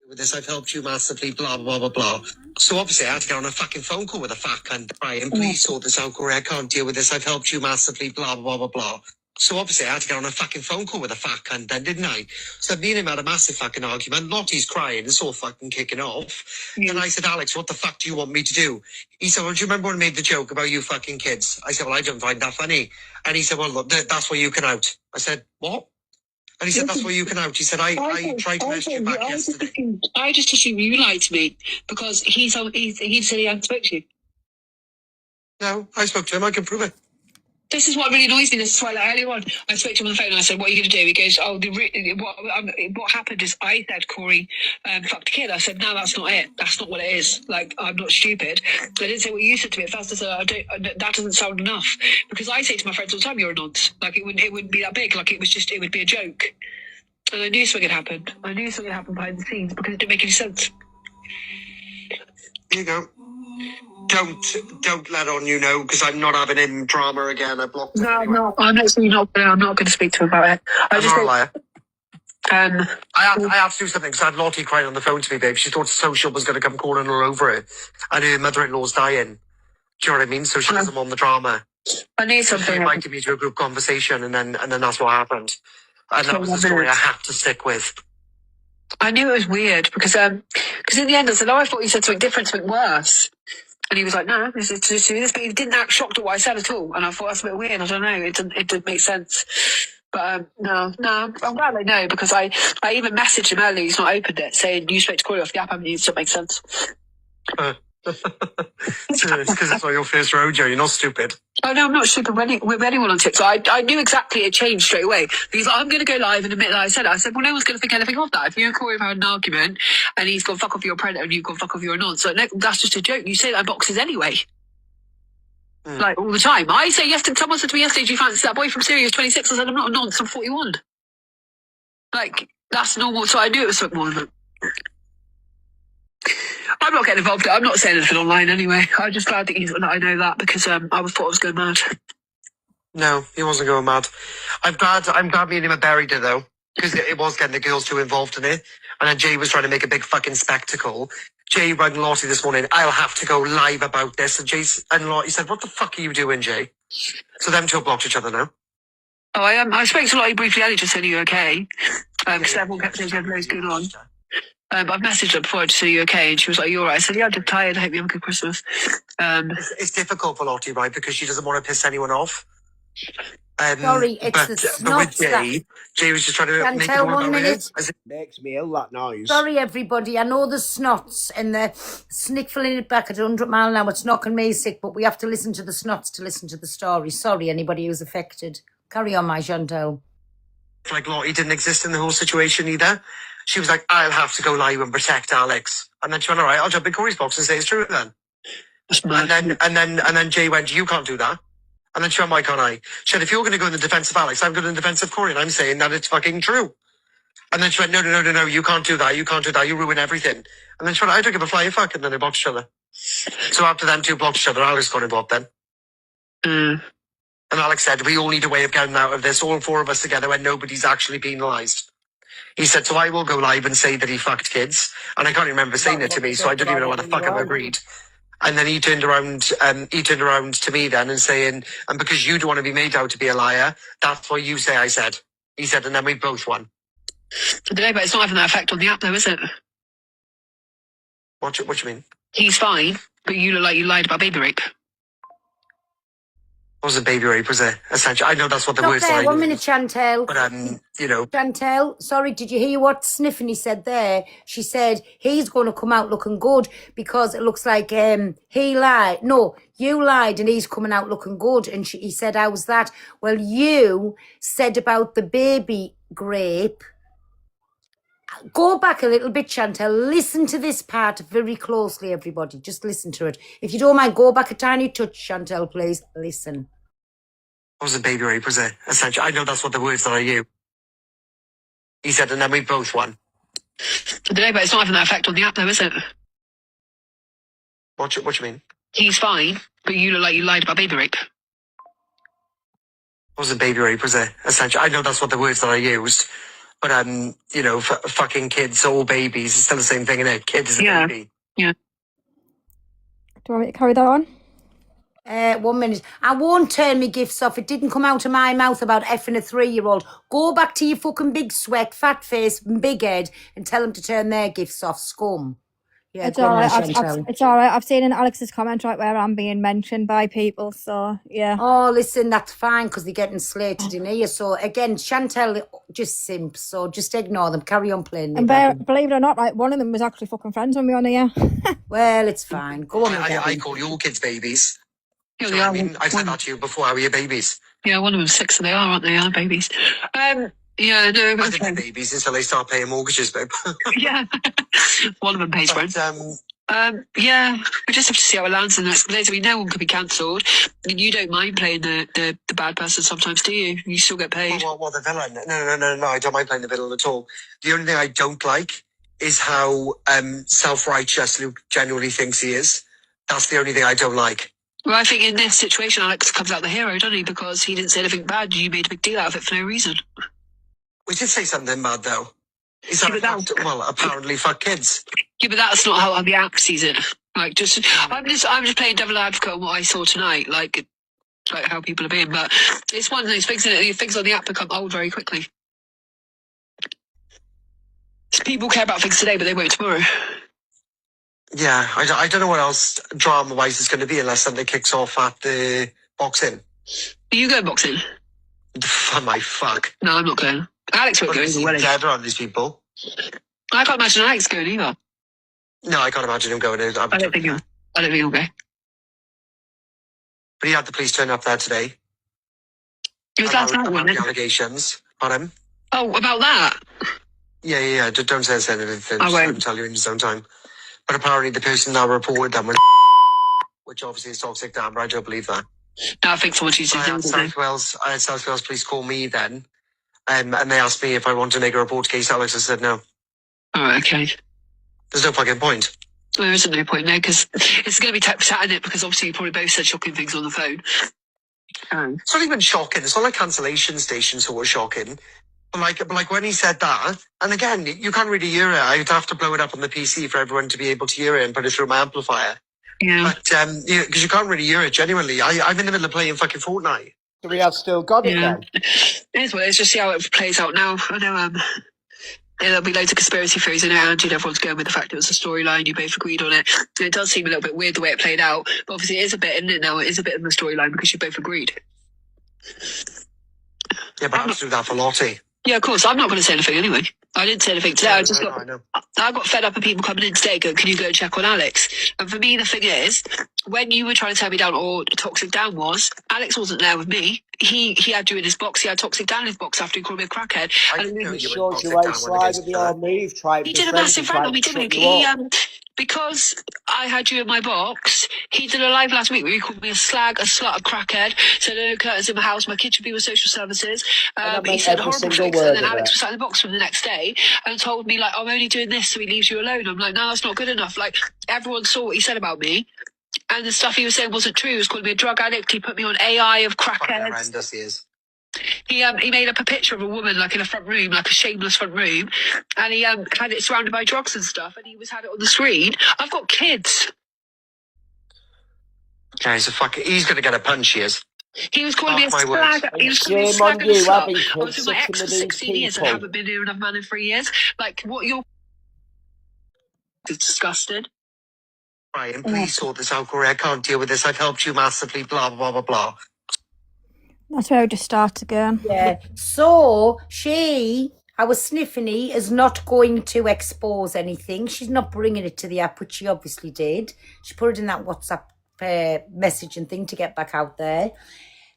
With this, I've helped you massively, blah, blah, blah, blah. So obviously I had to get on a fucking phone call with a fat cunt. Brian, please sort this out, Corey. I can't deal with this. I've helped you massively, blah, blah, blah, blah. So obviously I had to get on a fucking phone call with a fat cunt then, didn't I? So me and him had a massive fucking argument. Lottie's crying. It's all fucking kicking off. And I said, Alex, what the fuck do you want me to do? He said, well, do you remember when I made the joke about you fucking kids? I said, well, I don't find that funny. And he said, well, look, that's where you can out. I said, what? And he said, that's where you can out. He said, I tried to message you back yesterday. I just assumed you lied to me because he said he hadn't spoke to you. No, I spoke to him. I can prove it. This is what really annoys me. This is why, like, earlier on, I spoke to him on the phone and I said, what are you going to do? He goes, oh, what happened is I said Corey fucked a kid. I said, no, that's not it. That's not what it is. Like, I'm not stupid. I didn't say what you said to me. At first I said, that doesn't sound enough. Because I say to my friends all the time, you're a nonce. Like, it wouldn't be that big. Like, it would be a joke. And I knew something had happened. I knew something had happened behind the scenes because it didn't make any sense. Here you go. Don't let on, because I'm not having him drama again. I blocked him. No, I'm not going to speak to him about it. I'm not a liar. I had to do something because I had Lottie crying on the phone to me, babe. She thought social was going to come calling her over it. And her mother-in-law's dying. Do you know what I mean? So she doesn't want the drama. I need something. She invited me to a group conversation, and then that's what happened. And that was the story I had to stick with. I knew it was weird because in the end I said, I thought you said something different, something worse. And he was like, no, this is to do this, but he didn't act shocked at what I said at all. And I thought that's a bit weird. I don't know. It didn't make sense. But no, I'm glad I know because I even messaged him earlier. He's not opened it, saying you spoke to Corey off the app. Haven't you? It doesn't make sense. It's because it's not your first rodeo. You're not stupid. Oh no, I'm not stupid with anyone on TikTok. I knew exactly it changed straight away because I'm going to go live and admit that I said it. I said, well, no one's going to think anything of that. If you and Corey have had an argument and he's gone fuck off, you're a predator, and you've gone fuck off, you're a nonce. So no, that's just a joke. You say that in boxes anyway. Like all the time. I say yesterday, someone said to me yesterday, do you fancy that boy from Syria 26? I said, I'm not a nonce, I'm 41. Like, that's normal. So I knew it was something more than that. I'm not getting involved. I'm not saying anything online anyway. I'm just glad that I know that because I thought I was going mad. No, he wasn't going mad. I'm glad me and him had buried it though, because it was getting the girls too involved in it. And then Jay was trying to make a big fucking spectacle. Jay rang Lottie this morning, I'll have to go live about this. And Lottie said, what the fuck are you doing, Jay? So them two have blocked each other now. Oh, I spoke to Lottie briefly earlier, just said, are you okay? Because everyone kept saying she had loads going on. But I've messaged her before to say, are you okay? And she was like, you all right? I said, yeah, I'm just tired. I hope you have a good Christmas. It's difficult for Lottie, right? Because she doesn't want to piss anyone off. Sorry, it's the snots. Jay was just trying to make it one minute. It makes me ill, that noise. Sorry, everybody. I know the snots and the sniffling it back at 100 mile an hour. It's knocking me sick, but we have to listen to the snots to listen to the story. Sorry, anybody who's affected. Carry on, my Chantal. Like Lottie didn't exist in the whole situation either. She was like, I'll have to go live and protect Alex. And then she went, all right, I'll jump in Corey's box and say it's true then. And then Jay went, you can't do that. And then she went, why can't I? She said, if you're going to go in the defense of Alex, I'm going in the defense of Corey, and I'm saying that it's fucking true. And then she went, no, you can't do that, you ruin everything. And then she went, I don't give a flying fuck, and then they blocked each other. So after them two blocked each other, Alex got involved then. And Alex said, we all need a way of getting out of this, all four of us together, when nobody's actually penalised. He said, so I will go live and say that he fucked kids. And I can't remember saying it to me, so I don't even know what the fuck I've agreed. And then he turned around to me then and saying, and because you don't want to be made out to be a liar, that's what you say I said. He said, and then we both won. I don't know, but it's not having that effect on the app though, is it? What do you mean? He's fine, but you look like you lied about baby rape. It wasn't baby rape, was it? Essentially, I know that's what the words are. 1 minute, Chantal. But, Chantal, sorry, did you hear what Sniffany said there? She said he's going to come out looking good because it looks like he lied. No, you lied and he's coming out looking good. And he said, how's that? Well, you said about the baby grape. Go back a little bit, Chantal. Listen to this part very closely, everybody. Just listen to it. If you don't mind, go back a tiny touch, Chantal, please. Listen. It wasn't baby rape, was it? Essentially, I know that's what the words that I use. He said, and then we both won. I don't know, but it's not having that effect on the app though, is it? What do you mean? He's fine, but you look like you lied about baby rape. Wasn't baby rape, was it? Essentially, I know that's what the words that I used, but you know, fucking kids or babies is still the same thing, isn't it? Kid is a baby. Yeah. Do you want me to carry that on? 1 minute. I won't turn my gifts off. It didn't come out of my mouth about effing a 3-year-old. Go back to your fucking big sweat, fat face, and big head and tell them to turn their gifts off, scum. Yeah, It's go on all right. then, Chantal. It's all right. I've seen in Alex's comment right where I'm being mentioned by people. So yeah. Oh, listen, that's fine because they're getting slated in here. So again, Chantel just simps. So just ignore them. Carry on playing. And believe it or not, right, one of them was actually fucking friends with me on here. Well, it's fine. Go on. I call you all kids babies. Yeah, So, they I are. mean, I've said that to you before. How are your babies? Yeah, one of them's 6, so they are, aren't they? Are babies. Yeah, no. I think they're babies until they start paying mortgages, babe. Yeah. One of them pays rent. Yeah, we just have to see how it lands in the next couple of days. I mean, no one could be cancelled. And you don't mind playing the bad person sometimes, do you? You still get paid. Well, the villain. No, I don't mind playing the villain at all. The only thing I don't like is how self-righteous Luke genuinely thinks he is. That's the only thing I don't like. Well, I think in this situation, Alex comes out the hero, doesn't he? Because he didn't say anything bad. You made a big deal out of it for no reason. We did say something bad, though. Is that well, apparently fuck kids. Yeah, but that's not how the app sees it. Like, I'm just playing devil advocate on what I saw tonight, like how people are being. But it's one of those things, isn't it? Things on the app become old very quickly. People care about things today, but they won't tomorrow. Yeah, I don't know what else drama-wise is going to be unless something kicks off at the boxing. Are you going boxing? For my fuck. No, I'm not going. Alex won't go either way. Dead around these people. I can't imagine Alex going either. No, I can't imagine him going. I don't think he'll go. But he had the police turn up there today. It was last night, about wasn't the it? allegations on him. Oh, about that? Yeah. Don't say anything. I won't. I'll tell you in his own time. But apparently the person that reported them was which obviously is toxic Dan, but I don't believe that. No, I think someone used to I had South Wales police call me then, and they asked me if I wanted to make a report case. Alex, I said no. Oh, okay. There's no fucking point. There isn't no point, no, because it's going to be tit-for-tat, isn't it? Because obviously you probably both said shocking things on the phone. It's not even shocking. It's not like cancellation stations who were shocking. But like when he said that, and again, you can't really hear it. I'd have to blow it up on the PC for everyone to be able to hear it and put it through my amplifier. Yeah. But because you can't really hear it genuinely. I'm in the middle of playing fucking Fortnite. So we have still got it Yeah. then. It is what it is. Just see how it plays out now. I know there'll be loads of conspiracy theories in it, and everyone's going with the fact it was a storyline. You both agreed on it. And it does seem a little bit weird the way it played out, but obviously it is a bit, isn't it? Now it is a bit of a storyline because you both agreed. Yeah, but I have to do that for Lottie. Yeah, of course. I'm not going to say anything anyway. I didn't say anything today. I got fed up of people coming in today going, can you go and check on Alex? And for me, the thing is, when you were trying to tear me down, or Toxic Dan was, Alex wasn't there with me. He had you in his box. He had Toxic Dan in his box after he called me a crackhead. Short your way slide with the old move. He did a massive rant on me, didn't he? Because I had you in my box, he did a live last week where he called me a slag, a slut, a crackhead, said no curtains in my house, my kid should be with social services. He said horrible things, and then Alex was sat in the box from the next day and told me, like, I'm only doing this so he leaves you alone. I'm like, no, that's not good enough. Like, everyone saw what he said about me, and the stuff he was saying wasn't true. He was calling me a drug addict. He put me on AI of crackheads. Horrendous he is. He made up a picture of a woman, like in a front room, like a shameless front room, and he had it surrounded by drugs and stuff, and he had it on the screen. I've got kids. Yeah, he's going to get a punch, he is. He was calling me a slag. He was calling me a slag and a slut. I was with my ex for 16 years and haven't been here enough man in 3 years. Like, what you're... It's disgusting. Brian, please sort this out, Corey. I can't deal with this. I've helped you massively, blah, blah, blah, blah. That's where I just start again. Yeah. So our Sniffany, is not going to expose anything. She's not bringing it to the app, which she obviously did. She put it in that WhatsApp message and thing to get back out there.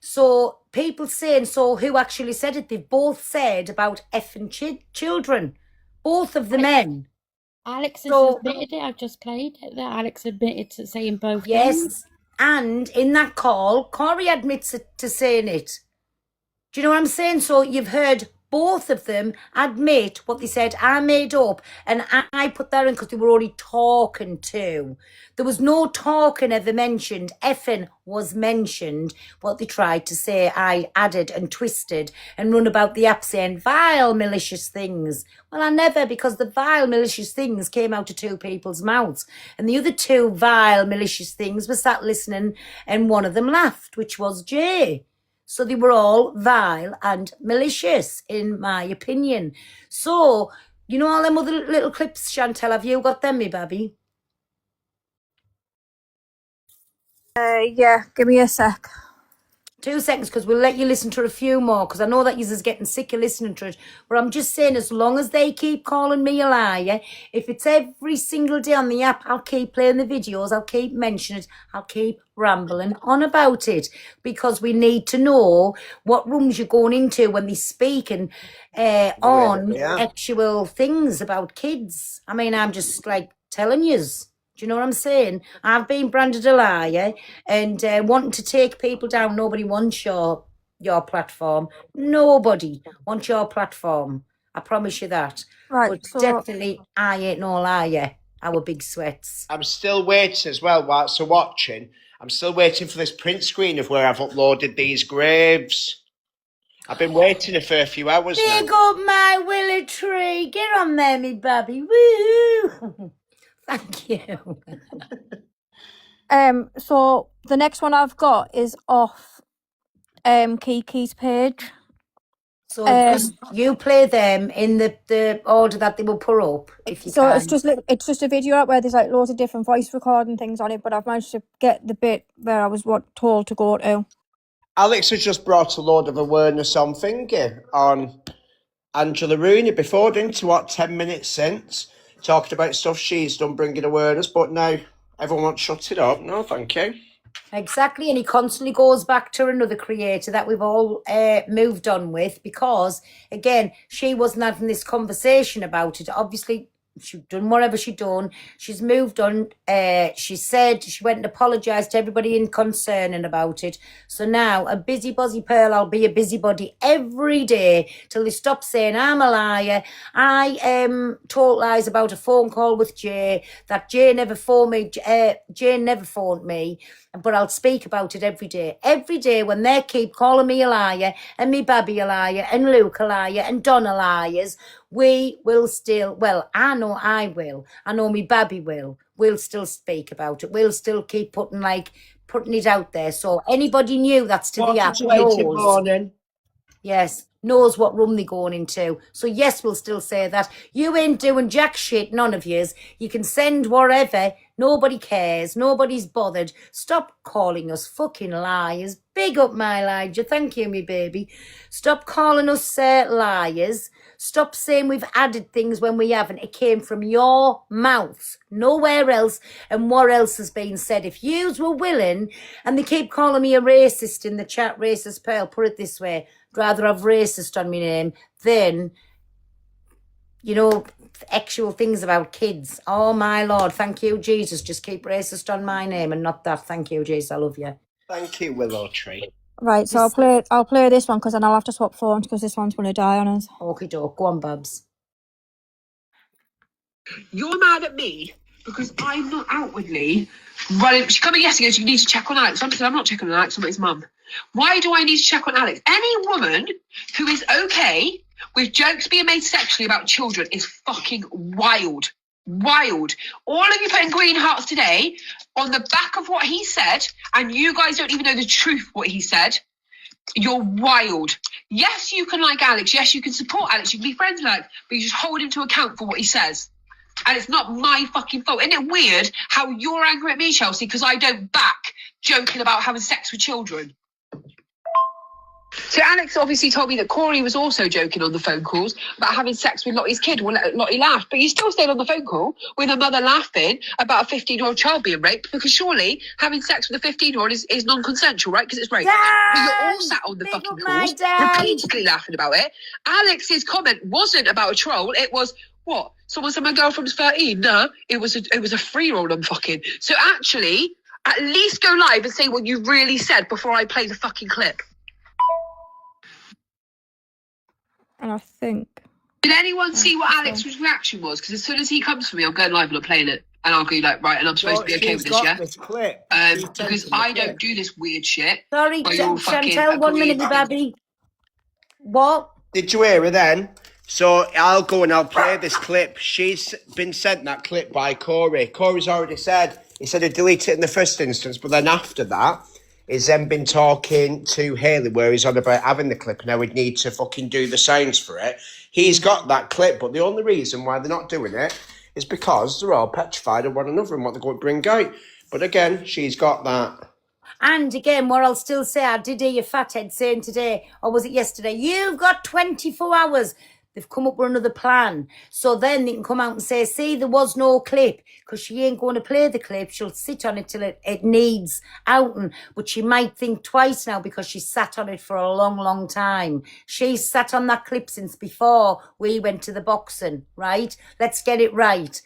So people saying, so who actually said it? They've both said about effing children. Both of the men. Alex has admitted it. I've just played it. That Alex admitted to saying both things. And in that call, Corey admits to saying it. Do you know what I'm saying? So you've heard both of them admit what they said I made up, and I put that in because they were already talking to. There was no talking ever mentioned. Effing was mentioned. What they tried to say, I added and twisted and run about the app saying vile, malicious things. Well, I never, because the vile, malicious things came out of two people's mouths. And the other two vile, malicious things were sat listening, and one of them laughed, which was Jay. So they were all vile and malicious, in my opinion. So, you know all them other little clips, Chantel, have you got them, me baby? Yeah, give me a sec. 2 seconds, because we'll let you listen to a few more, because I know that you're getting sick of listening to it. But I'm just saying, as long as they keep calling me a liar, if it's every single day on the app, I'll keep playing the videos, I'll keep mentioning it, I'll keep rambling on about it, because we need to know what rooms you're going into when they're speaking on actual things about kids. I mean, I'm just like telling yous. Do you know what I'm saying? I've been branded a liar and wanting to take people down. Nobody wants your platform. Nobody wants your platform. I promise you that. Right, But so definitely, I ain't no liar. Our big sweats. I'm still waiting as well, whilst I'm watching. I'm still waiting for this print screen of where I've uploaded these graves. I've been waiting for a few hours Big now. up my willow tree. Get on there, me baby. Woo! Thank you. so the next one I've got is off Kiki's page. So just you play them in the order that they will put up, if you So can. it's just a video out where there's like loads of different voice recording things on it, but I've managed to get the bit where I was told to go to. Alex has just brought a load of awareness on thingy on Angela Rooney before, didn't he? What, 10 minutes since? Talking about stuff she's done, bringing awareness, but now everyone wants to shut it up. No, thank you. Exactly, and he constantly goes back to another creator that we've all moved on with, because, again, she wasn't having this conversation about it. Obviously, she's done whatever she done. She's moved on. She said she went and apologised to everybody in concerning about it. So now, a busybody pearl, I'll be a busybody every day till they stop saying I'm a liar. I told lies about a phone call with Jay, that Jay never phoned me. Jay never phoned me. But I'll speak about it every day. Every day when they keep calling me a liar, and me Babby a liar, and Luke a liar, and Donna liars, we will still, well, I know I will. I know me Babby will. We'll still speak about it. We'll still keep putting it out there. So anybody new that's to the app knows. Yes, knows what room they're going into. So yes, we'll still say that. You ain't doing jack shit, none of yous. You can send wherever. Nobody cares. Nobody's bothered. Stop calling us fucking liars. Big up my Elijah. Thank you, me baby. Stop calling us liars. Stop saying we've added things when we haven't. It came from your mouth, nowhere else. And what else has been said? If yous were willing, and they keep calling me a racist in the chat, racist pearl, put it this way, I'd rather have racist on my name than, you know, actual things about kids. Oh my Lord, thank you, Jesus. Just keep racist on my name and not that. Thank you, Jesus. I love you. Thank you, Willow Tree. Right, so I'll play this one because then I'll have to swap phones because this one's going to die on us. Okie doke. Go on, Babs. You're mad at me because I'm not outwardly running. She came in yesterday and goes, you need to check on Alex. I said, I'm not checking on Alex, I'm his mum. Why do I need to check on Alex? Any woman who is okay with jokes being made sexually about children is fucking wild. Wild. All of you putting green hearts today on the back of what he said, and you guys don't even know the truth of what he said. You're wild. Yes, you can like Alex. Yes, you can support Alex. You can be friends with Alex, but you just hold him to account for what he says. And it's not my fucking fault. Isn't it weird how you're angry at me, Chelsea, because I don't back joking about having sex with children? So Alex obviously told me that Corey was also joking on the phone calls about having sex with Lottie's kid. Well, Lottie laughed, but you still stayed on the phone call with a mother laughing about a 15-year-old child being raped, because surely having sex with a 15-year-old is non-consensual, right? Because it's rape. But you're all sat on the fucking calls, repeatedly laughing about it. Alex's comment wasn't about a troll. It was, what? Someone said my girlfriend's 13? No, it was a 3-year-old I'm fucking. So actually, at least go live and say what you really said before I play the fucking clip. And I think... Did anyone see what Alex's reaction was? Because as soon as he comes for me, I'm going live and I'm playing it. And I'll go like, right, and I'm supposed to be okay with this, yeah? This clip. Because I don't do this weird shit. Sorry, where you're fucking Chantel, 1 minute, agreeing- baby. What? Did you hear her then? So I'll go and I'll play this clip. She's been sent that clip by Corey. Corey's already said, he said he'd delete it in the first instance, but then after that, he's then been talking to Haley where he's on about having the clip. Now we'd need to fucking do the sounds for it. He's got that clip, but the only reason why they're not doing it is because they're all petrified of one another and what they're going to bring out. But again, she's got that. And again, what I'll still say, I did hear your fathead saying today, or was it yesterday, you've got 24 hours. They've come up with another plan. So then they can come out and say, see, there was no clip, because she ain't going to play the clip. She'll sit on it till it needs outing. But she might think twice now because she sat on it for a long, long time. She's sat on that clip since before we went to the boxing, right? Let's get it right.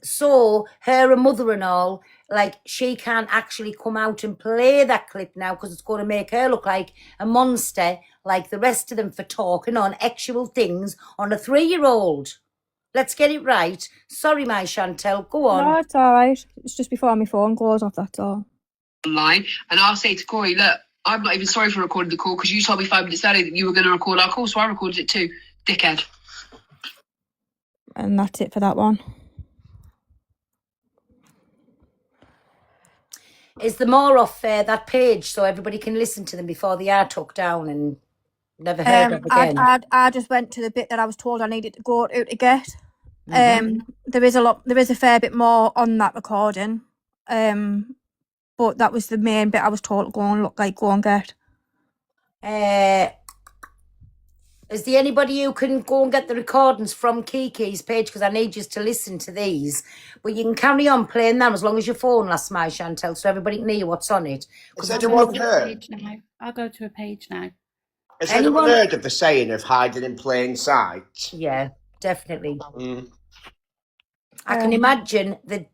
So her and mother and all, like, she can't actually come out and play that clip now because it's going to make her look like a monster, like the rest of them, for talking on actual things on a 3-year-old. Let's get it right. Sorry, my Chantel, go on. No, it's all right. It's just before my phone goes off, that's all. Online, and I'll say to Corey, look, I'm not even sorry for recording the call because you told me 5 minutes earlier that you were going to record our call, so I recorded it too. Dickhead. And that's it for that one. Is there more off that page so everybody can listen to them before they are took down and never heard of again? I just went to the bit that I was told I needed to go to get. There is a fair bit more on that recording. But that was the main bit I was told to go and get. Is there anybody who can go and get the recordings from Kiki's page? Because I need you to listen to these. But you can carry on playing them as long as your phone lasts, my Chantel, so everybody can hear what's on it. Has anyone heard? I'll go to a page now. Has anyone heard of the saying of hiding in plain sight? Yeah, definitely. Mm. I can imagine the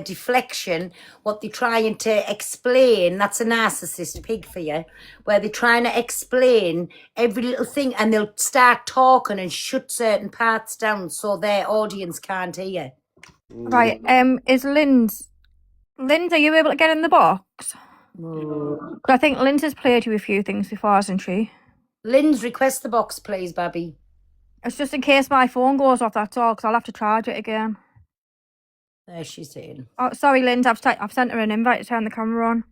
deflection, what they're trying to explain. That's a narcissist pig for you, where they're trying to explain every little thing and they'll start talking and shut certain parts down so their audience can't hear. Right, is Lynn's, are you able to get in the box? I think Lynn's has played you a few things before, hasn't she? Lynn's, request the box, please, Babby. It's just in case my phone goes off, that's all, because I'll have to charge it again. There she's in. Oh, sorry, Lynn's, I've sent her an invite to turn the camera on.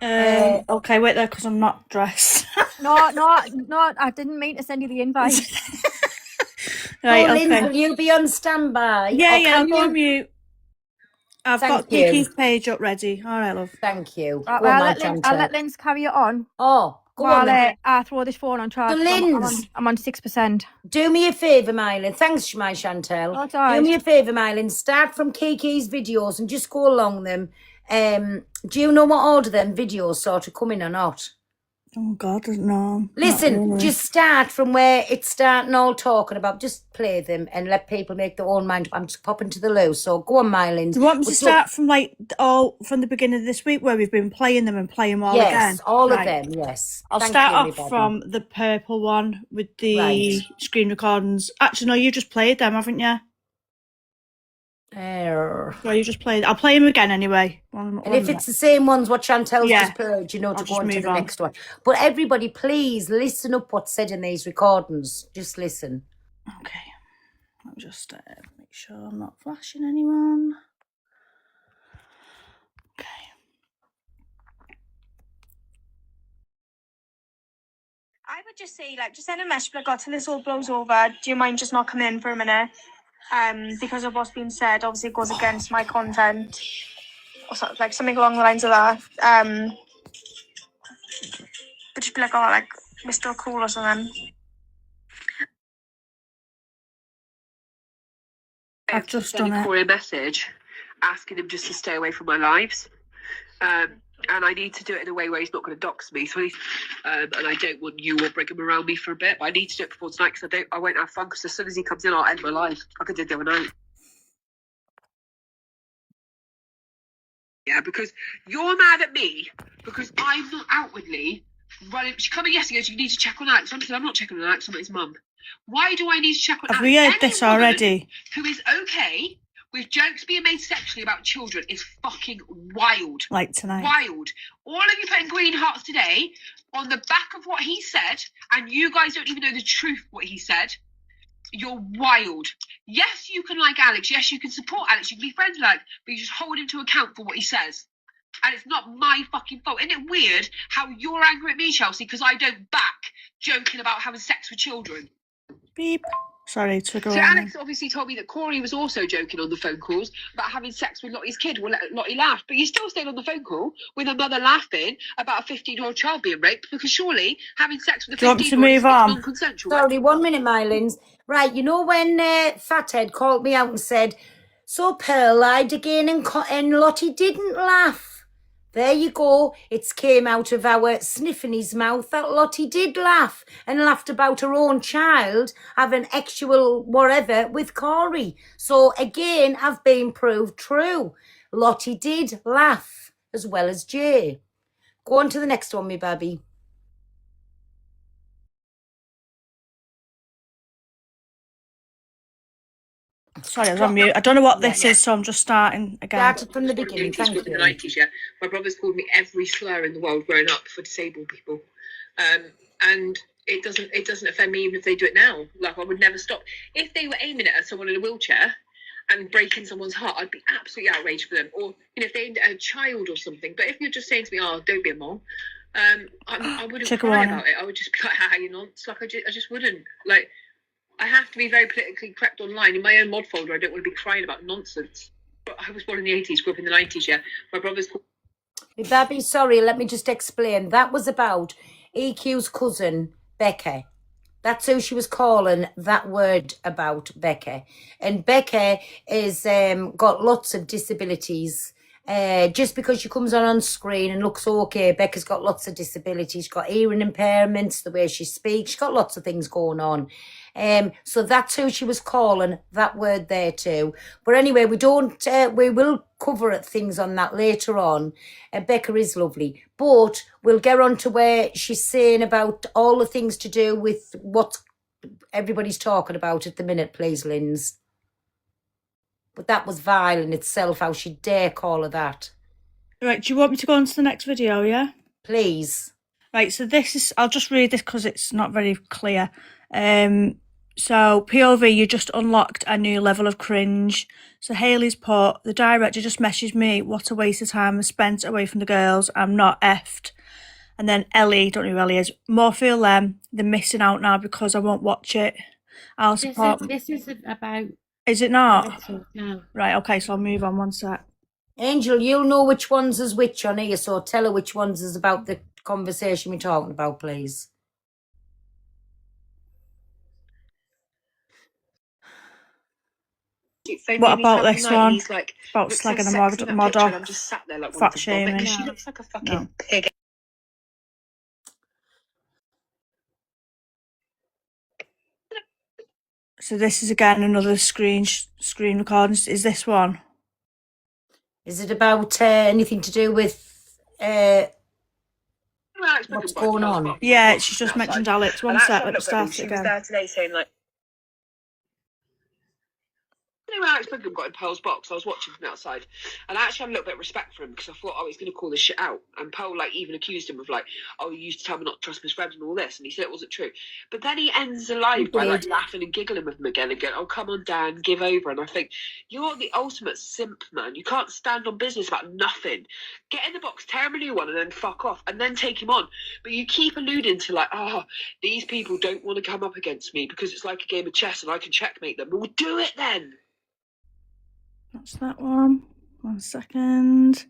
Okay, wait there, because I'm not dressed. No, I didn't mean to send you the invite. Right, Lynn, okay. will you be on standby? Yeah, I'll go on mute. I've Thank got Kiki's page up ready. All right, love. Thank you. Right, Go on, my I'll let Lynn's carry it on. Oh, go on. While I throw this phone on charge. So Lynn's, I'm on 6%. do me a favour, Mylin. Thanks, my Chantel. That's all right. Do me a favour, Mylin. Start from Kiki's videos and just go along them. Do you know what order them videos sort of come in or not? Oh, God, no. Listen, really. just start from where it's starting all talking about. Just play them and let people make their own mind. I'm just popping to the loo, so go on, Mylin. Do you want me to start from from the beginning of this week where we've been playing them and playing them all again? Yes, all of them, yes. I'll Thank start you, off everybody. from the purple one with the screen recordings. Actually, no, you just played them, haven't you? Well, you just played. I'll play them again anyway. And if it's the same ones what Chantel's Yeah. just played, you know, to I'll go just on to move the on. next one. But everybody, please listen up what's said in these recordings. Just listen. Okay. Let me just make sure I'm not flashing anyone. Okay. I would just say, like, just send a message like, God, till this all blows over, do you mind just not coming in for a minute? Because of what's been said, obviously it goes against my content. Or something, like something along the lines of that. But just be like, oh, like, Mr. Cool or something. I've just done it. Corey a message asking him just to stay away from my lives. And I need to do it in a way where he's not going to dox me. So and I don't want you or bring him around me for a bit. But I need to do it before tonight because I won't have fun. Because as soon as he comes in, I'll end my life like I did the other night. Yeah, because you're mad at me because I'm not outwardly running. She come in yesterday and goes, you need to check on Alex. I'm not checking on Alex. I'm at his mum. Why do I need to check on Have Alex? we heard Any this woman already? who is okay with jokes being made sexually about children is fucking wild. Like tonight. Wild. All of you putting green hearts today on the back of what he said, and you guys don't even know the truth of what he said. You're wild. Yes, you can like Alex. Yes, you can support Alex. You can be friends with Alex, but you just hold him to account for what he says. And it's not my fucking fault. Isn't it weird how you're angry at me, Chelsea, because I don't back joking about having sex with children? Beep. Sorry, trigger So warning. Alex obviously told me that Corey was also joking on the phone calls about having sex with Lottie's kid. Well, Lottie laughed, but you still stayed on the phone call with a mother laughing about a 15-year-old child being raped, because surely having sex with a Do you want me to 15-year-old move is on? non-consensual. Sorry, 1 minute, Mylins. Right, you know when Fathead called me out and said, so Pearl lied again and Lottie didn't laugh. There you go. It came out of our sniffing his mouth that Lottie did laugh and laughed about her own child having actual whatever with Corey. So again, I've been proved true. Lottie did laugh as well as Jay. Go on to the next one, me baby. Sorry, I was on mute. I don't know what this is, so I'm just starting again. Started from the beginning, thank In the you. 90s, yeah. My brothers called me every slur in the world growing up for disabled people. And it doesn't offend me even if they do it now. Like, I would never stop. If they were aiming it at someone in a wheelchair and breaking someone's heart, I'd be absolutely outraged for them. Or, you know, if they aimed at a child or something. But if you're just saying to me, oh, don't be a mole, I wouldn't cry about it. I would just be like, ha, you're nonce. Like, I just wouldn't. Like, I have to be very politically correct online. In my own mod folder, I don't want to be crying about nonsense. But I was born in the 80s, grew up in the 90s, yeah. My brother's called... Baby, sorry, let me just explain. That was about EQ's cousin, Becca. That's who she was calling that word about, Becca. And Becca is got lots of disabilities. Just because she comes on screen and looks okay, Becca's got lots of disabilities. She's got hearing impairments, the way she speaks. She's got lots of things going on. So that's who she was calling that word there too. But anyway, we will cover things on that later on. Becca is lovely. But we'll get on to where she's saying about all the things to do with what everybody's talking about at the minute, please, Linz. But that was vile in itself, how she dare call her that. Right, do you want me to go on to the next video, yeah? Please. Right, so this is, I'll just read this because it's not very clear. So POV, you just unlocked a new level of cringe. So Hayley's put, the director just messaged me, what a waste of time I spent away from the girls. I'm not effed. And then Ellie, don't know who Ellie is, more feel them, they're missing out now because I won't watch it. I'll support. This isn't about. Is it not? No. Right, okay, so I'll move on one sec. Angel, you'll know which ones is which on here, so tell her which ones is about the conversation we're talking about, please. What about this one? He's like, About looks so slagging sexy a in that mod picture, and off. I'm just sat there like Fat wanting to vomit, shaming. 'cause she looks like a fucking pig. So this is again another screen recording. Is this one? Is it about anything to do with what's going on? Yeah, she's just mentioned Alex. One sec, let's start it She was again. there today saying like, you know, when Alex Brigham got in Pearl's box, I was watching from outside, and I actually had a little bit of respect for him because I thought, oh, he's going to call this shit out. And Pearl like even accused him of like, oh, you used to tell me not to trust Miss Rebs and all this, and he said it wasn't true. But then he ends the live by like laughing and giggling with him again and going, oh, come on, Dan, give over. And I think you're the ultimate simp, man. You can't stand on business about nothing. Get in the box, tear him a new one, and then fuck off, and then take him on. But you keep alluding to like, oh, these people don't want to come up against me because it's like a game of chess and I can checkmate them. Well, do it then. That's that one. 1 second.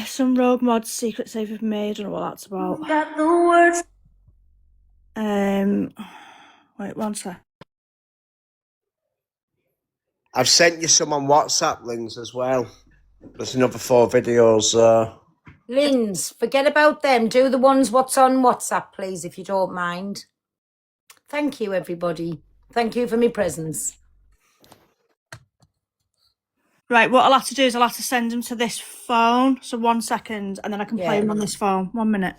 Some rogue mods secret save have made. I don't know what that's about. Got the words. Wait, 1 sec. I've sent you some on WhatsApp, Linz, as well. There's another 4 videos. Linz, forget about them. Do the ones what's on WhatsApp, please, if you don't mind. Thank you, everybody. Thank you for my presence. Right, what I'll have to do is I'll have to send them to this phone. So 1 second, and then I can play them on this phone. 1 minute.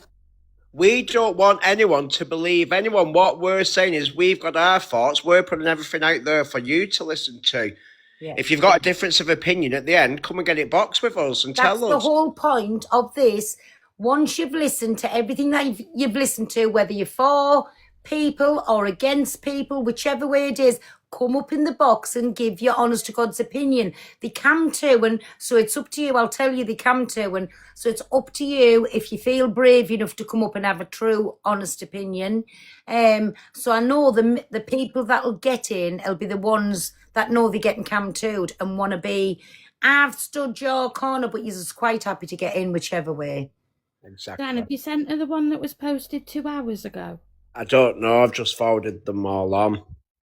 We don't want anyone to believe anyone. What we're saying is we've got our thoughts. We're putting everything out there for you to listen to. Yeah. If you've got a difference of opinion at the end, come and get it boxed with us and tell us. That's the whole point of this. Once you've listened to everything that you've listened to, whether you're for people or against people, whichever way it is, come up in the box and give your honest to God's opinion. They can too, and so it's up to you. I'll tell you they can too, and so it's up to you if you feel brave enough to come up and have a true, honest opinion. So I know the people that'll get in will be the ones that know they're getting cam-tooed and want to be, I've stood your corner, but you're just quite happy to get in whichever way. Exactly. Dan, have you sent her the one that was posted 2 hours ago? I don't know. I've just forwarded them all on.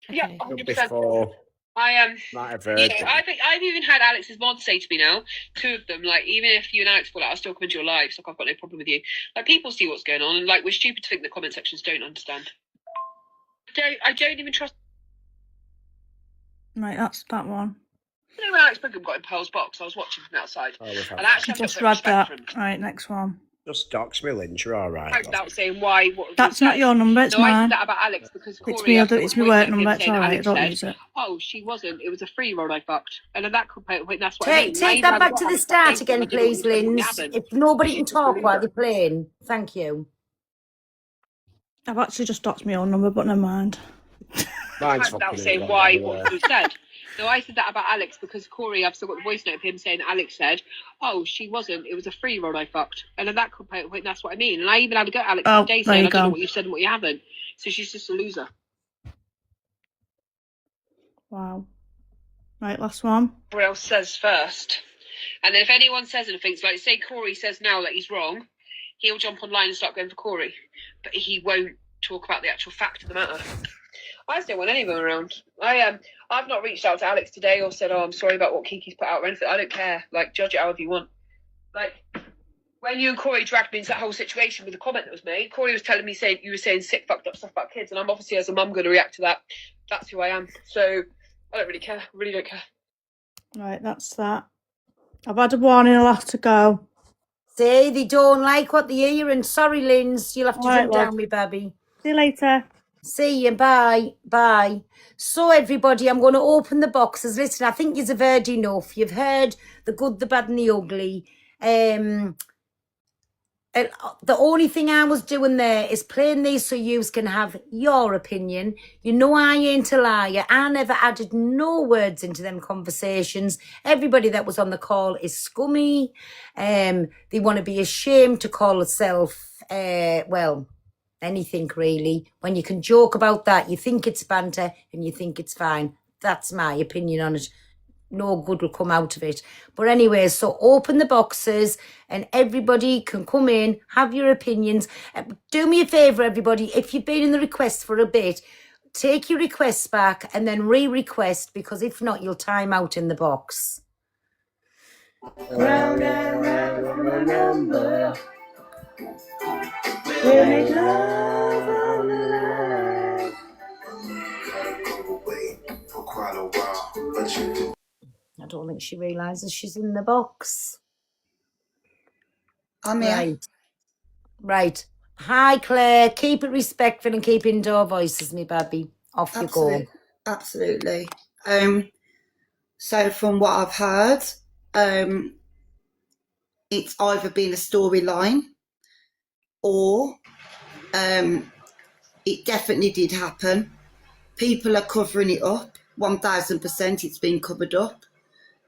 Yeah, Okay. 100%. Before I might have heard. Yeah, I think I've even had Alex's mod say to me now, 2 of them, like, even if you and Alex fall out, I'll still come into your lives. Like, I've got no problem with you. Like, people see what's going on, and like, we're stupid to think the comment sections don't understand. I don't even trust. Right, that's that one. You know, when Alex Brigham got in Pearl's box, I was watching from outside. Oh, we've had And actually, Just read that. Right, next one. Just dox me, Lynn. You're all right. Without saying why. What That's not your number, it's no, I mine. said that about Alex because Corey, It's me, I've got it's a my voice work note of him number, it's saying alright, I Alex don't said, use it. oh, she wasn't. It was a 3-year-old I fucked. And then that could pay, that's what I mean. Take that back to the start again, please, Linz. If nobody can talk while they're playing. Thank you. I've actually just doxed my own number, but never mind. Mine's without saying why, what you said. No, I said that about Alex because Corey, I've still got the voice note of him saying Alex said, oh, she wasn't. It was a 3-year-old I fucked. And then that could pay, that's what I mean. And I even had to go at Alex today saying, I don't know what you said and what you haven't. So she's just a loser. Wow. Right, last one. Whoever else says first. And then if anyone says anything, so like say Corey says now that he's wrong, he'll jump online and start going for Corey. But he won't talk about the actual fact of the matter. I just don't want anyone around. I've not reached out to Alex today or said, oh, I'm sorry about what Kiki's put out or anything. I don't care. Like, judge it however you want. Like, when you and Corey dragged me into that whole situation with the comment that was made, Corey was telling me, you were saying sick, fucked up stuff about kids, and I'm obviously, as a mum, going to react to that. That's who I am. So, I don't really care. I really don't care. Right, that's that. I've had a warning, I'll have to go. Say they don't like what they hear, and sorry, Linz, you'll have to jump down, me baby. See you later. See you, bye, bye. So everybody, I'm going to open the boxes. Listen, I think you've heard enough. You've heard the good, the bad and the ugly. The only thing I was doing there is playing these so you can have your opinion. You know I ain't a liar. I never added no words into them conversations. Everybody that was on the call is scummy. They want to be ashamed to call itself, anything really. When you can joke about that, you think it's banter and you think it's fine. That's my opinion on it. No good will come out of it. But anyway, so open the boxes and everybody can come in, have your opinions. Do me a favour, everybody. If you've been in the request for a bit, take your requests back and then re-request, because if not, you'll time out in the box. Round and round, remember. We'll make love on the line. For quite a while, but you. I don't think she realises she's in the box. I'm here. Right. Hi, Claire. Keep it respectful and keep indoor voices, me baby. Off you go. Absolutely. So from what I've heard, it's either been a storyline or it definitely did happen. People are covering it up. 1000% it's been covered up.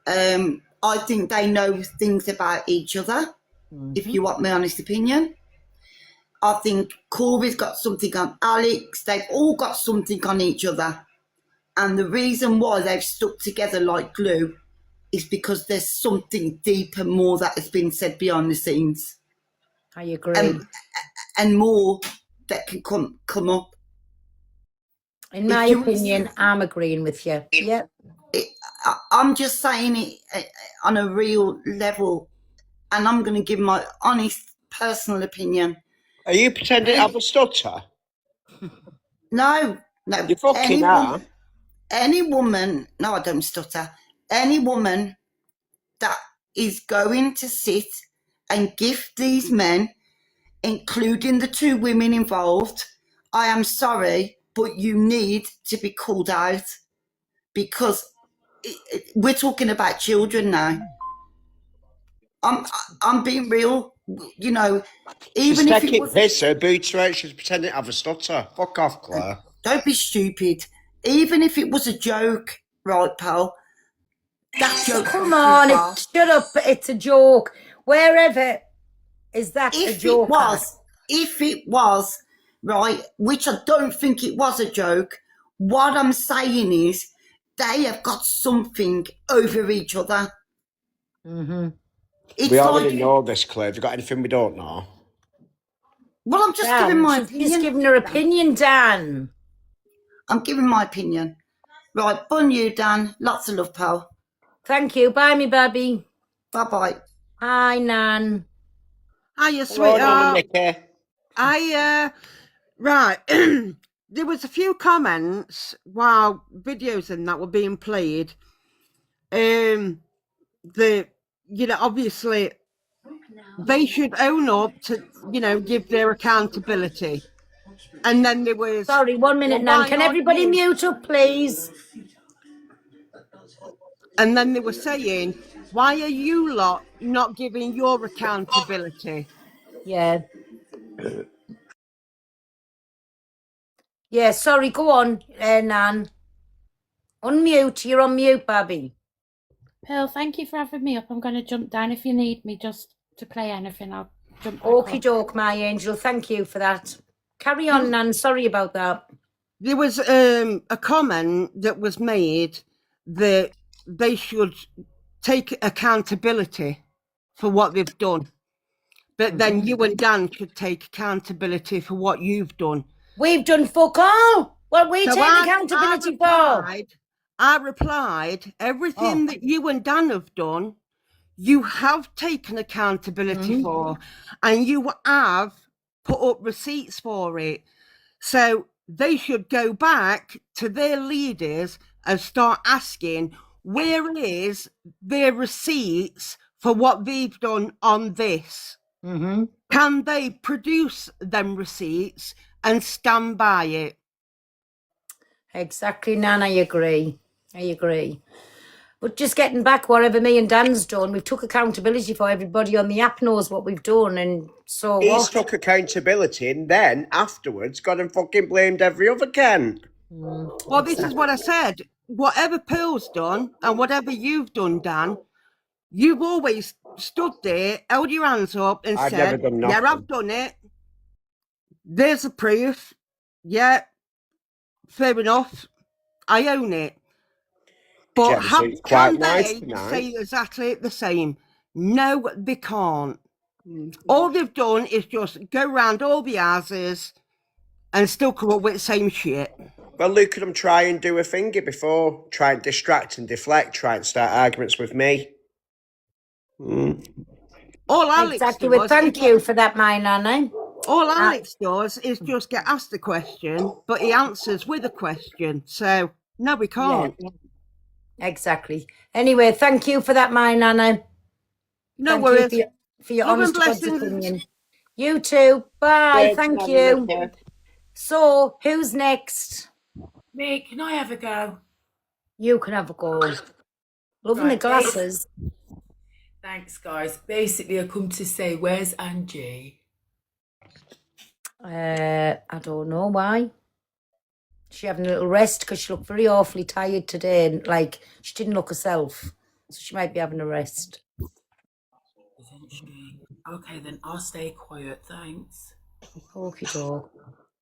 I think they know things about each other, if you want my honest opinion. I think Corey's got something on Alex. They've all got something on each other. And the reason why they've stuck together like glue is because there's something deeper, more that has been said behind the scenes. I agree. And more that can come up. In my opinion, I'm agreeing with you. Yep. I'm just saying it on a real level, and I'm going to give my honest, personal opinion. Are you pretending to have a stutter? No. You fucking are. Any woman, no, I don't stutter. Any woman that is going to sit and give these men including the two women involved, I am sorry, but you need to be called out because we're talking about children now. I'm being real, you know. She's Even if it taking was, piss, her boots are out, she's pretending to have a stutter. Fuck off, Claire. don't be stupid. Even if it was a joke, right, pal? That joke. Come on, shut up. It's a joke. Wherever is that a joke? If it was, right, which I don't think it was a joke, what I'm saying is they have got something over each other. Mm-hmm. We already know this, Claire. Have you got anything we don't know? Well, I'm just Dan, giving my she's opinion. just giving her opinion, Dan. I'm giving my opinion. Right, bun you, Dan. Lots of love, pal. Thank you. Bye, me baby. Bye-bye. Hi, Nan. Hiya, Hello, Nan and sweetheart. Nicky. Right. There was a few comments while videos and that were being played. Obviously, they should own up to, give their accountability. And then there was... Sorry, 1 minute, Nan. Can everybody mute up, please? And then they were saying, why are you lot not giving your accountability? Yeah. Yeah, sorry, go on, Nan. Unmute, you're on mute, Babby. Pearl, thank you for having me up. I'm going to jump down if you need me just to play anything. I'll jump back Okie up. doke, my angel. Thank you for that. Carry on, Nan. Sorry about that. There was a comment that was made that they should take accountability for what they've done. But then you and Dan should take accountability for what you've done. We've done fuck all. What we take accountability for? I replied, everything that you and Dan have done, you have taken accountability for, and you have put up receipts for it. So they should go back to their leaders and start asking, where is their receipts for what they've done on this? Can they produce them receipts and stand by it? Exactly, Nan. I agree. But just getting back, whatever me and Dan's done, we've took accountability for. Everybody on the app knows what we've done, and so He's took accountability and then afterwards got and fucking blamed every other Ken. Well, this is what I said. Whatever Pearl's done and whatever you've done, Dan, you've always stood there, held your hands up and I've said, never done yeah, nothing. I've done it. There's the proof. Yeah, fair enough. I own it. But can they say exactly the same? No, they can't. All they've done is just go around all the houses and still come up with the same shit. Well, look at them try and do a thingy before, try and distract and deflect, try and start arguments with me. All Alex exactly. does, Well, thank you for that, my Nana. All Alex does is just get asked a question, but he answers with a question. So, no, we can't. Yeah. Exactly. Anyway, thank you for that, my Nana. No worries. For your Love and honest God's blessings. opinion. You too. Bye. Good, Thank Nana, you. Nicky. So, who's next? Me, can I have a go? You can have a go. Loving the glasses. Thanks, guys. Basically, I come to say, where's Angie? I don't know why. She having a little rest because she looked very awfully tired today, and like she didn't look herself, so she might be having a rest. Isn't she? Okay, then I'll stay quiet. Thanks. Okie doke.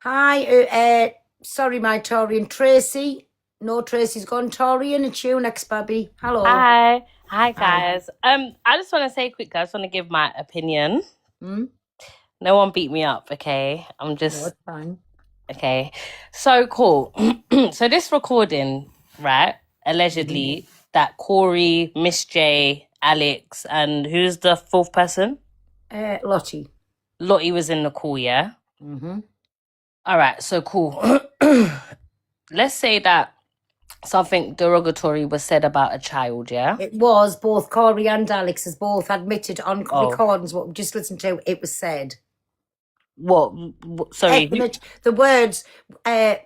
Hi, sorry, my Torian Tracy. No, Tracy's gone. Torian, it's you next, Babby. Hello. Hi guys. I just want to say quickly, I just want to give my opinion. No one beat me up, okay? I'm just No, it's fine. okay. So cool. So this recording, right? Allegedly, that Corey, Miss J, Alex, and who's the fourth person? Lottie. Lottie was in the call, yeah? All right, so cool. Let's say that something derogatory was said about a child, yeah? It was. Both Corey and Alex has both admitted on recordings what we just listened to. It was said. Sorry. The words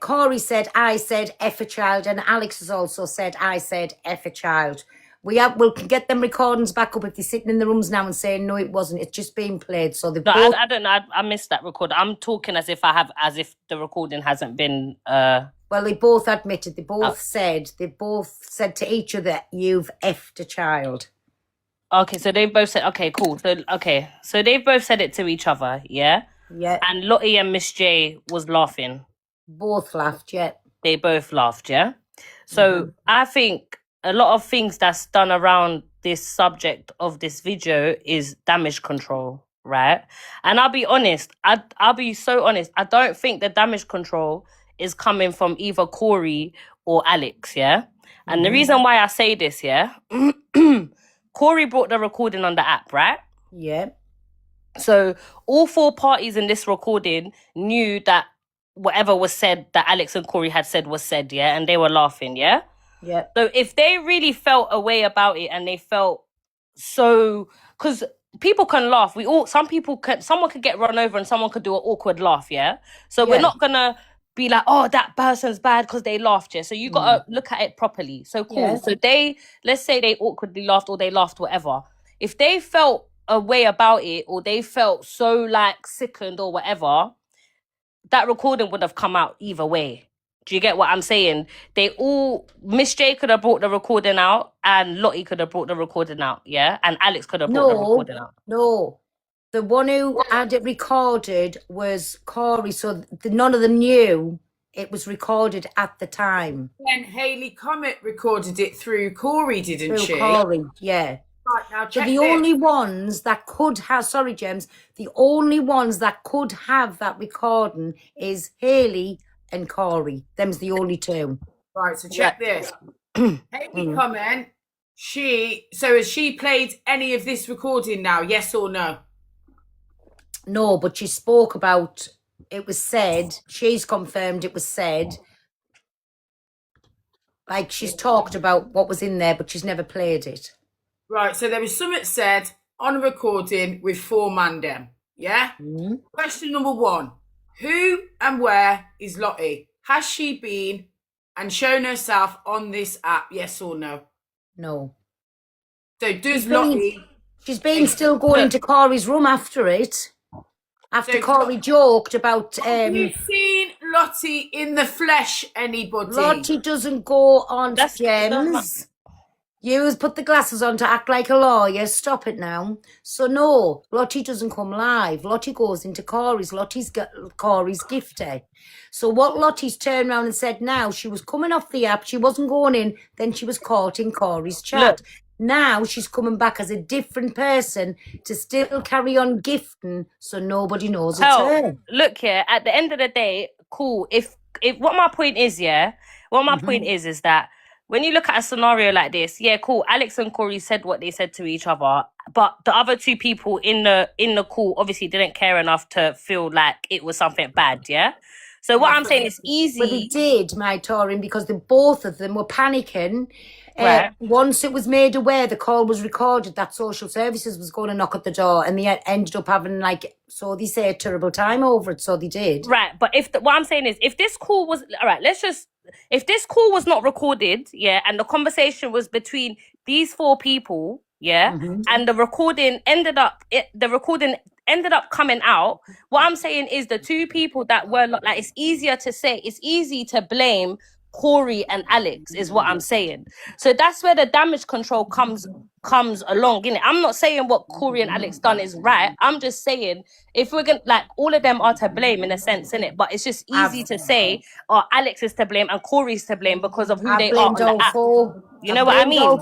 Corey said, I said, F a child, and Alex has also said, I said, F a child. We'll get them recordings back up if they're sitting in the rooms now and saying no, it wasn't. It's just being played. So they No, both. I don't know. I missed that record. I'm talking as if the recording hasn't been. Well, they both admitted. They both said to each other, "You've effed a child." Okay, so they both said. Okay, cool. So they both said it to each other. Yeah. Yeah. And Lottie and Miss J was laughing. Both laughed. Yeah. They both laughed. Yeah. So I think a lot of things that's done around this subject of this video is damage control, right? And I'll be honest, I'll be so honest, I don't think the damage control is coming from either Corey or Alex, yeah? And the reason why I say this, yeah, Corey brought the recording on the app, right? Yeah. So all 4 parties in this recording knew that whatever was said that Alex and Corey had said was said, yeah? And they were laughing, yeah? Yeah. So if they really felt a way about it and they felt so, because people can laugh. Someone could get run over and someone could do an awkward laugh, yeah? So we're not gonna be like, oh, that person's bad because they laughed, yeah? So you gotta look at it properly. So cool. Yeah. So let's say they awkwardly laughed or they laughed, whatever. If they felt a way about it or they felt so like sickened or whatever, that recording would have come out either way. Do you get what I'm saying? Miss J could have brought the recording out and Lottie could have brought the recording out, yeah? And Alex could have brought the recording out. No. The one who had it recorded was Corey, so none of them knew it was recorded at the time. Then Hayley Comet recorded it through Corey, didn't she? Through Corey, yeah. Right, now So check the this. only ones that could have, sorry, James, the only ones that could have that recording is Hayley and Corey. Them's the only 2. Right, so check this. Hayley Comet, has she played any of this recording now, yes or no? No, but she spoke about, it was said, she's confirmed it was said, like she's talked about what was in there, but she's never played it. Right, so there was something said on a recording with 4 man them, yeah? Question number 1. Who and where is Lottie? Has she been and shown herself on this app, yes or no? No. So does Lottie... She's been still going to Corey's room after it. After Corey joked about... have you seen Lottie in the flesh, anybody? Lottie doesn't go on James. You put the glasses on to act like a lawyer. Stop it now. So no, Lottie doesn't come live. Lottie goes into Corey's. Lottie's got Corey's gifter. So what Lottie's turned around and said now, she was coming off the app. She wasn't going in. Then she was caught in Corey's chat. Now she's coming back as a different person to still carry on gifting, so nobody knows it's her. Look here, at the end of the day, cool. If what my point is, yeah, point is that when you look at a scenario like this, yeah, cool. Alex and Corey said what they said to each other, but the other 2 people in the call obviously didn't care enough to feel like it was something bad, yeah? So what I'm saying is easy. But they did, my Torin, because both of them were panicking. Right. Once it was made aware the call was recorded, that social services was going to knock at the door, and they ended up having, so they say, a terrible time over it, so they did. Right, but what I'm saying is, if this call was, all right, if this call was not recorded, yeah, and the conversation was between these 4 people, yeah, and the recording ended up coming out, what I'm saying is the 2 people that were, it's easy to blame Corey and Alex is what I'm saying. So that's where the damage control comes along, innit? I'm not saying what Corey and Alex done is right. I'm just saying if we're gonna all of them are to blame in a sense, innit? But it's just easy to say, oh, Alex is to blame and Corey's to blame because of who they are on the app. You know what I mean?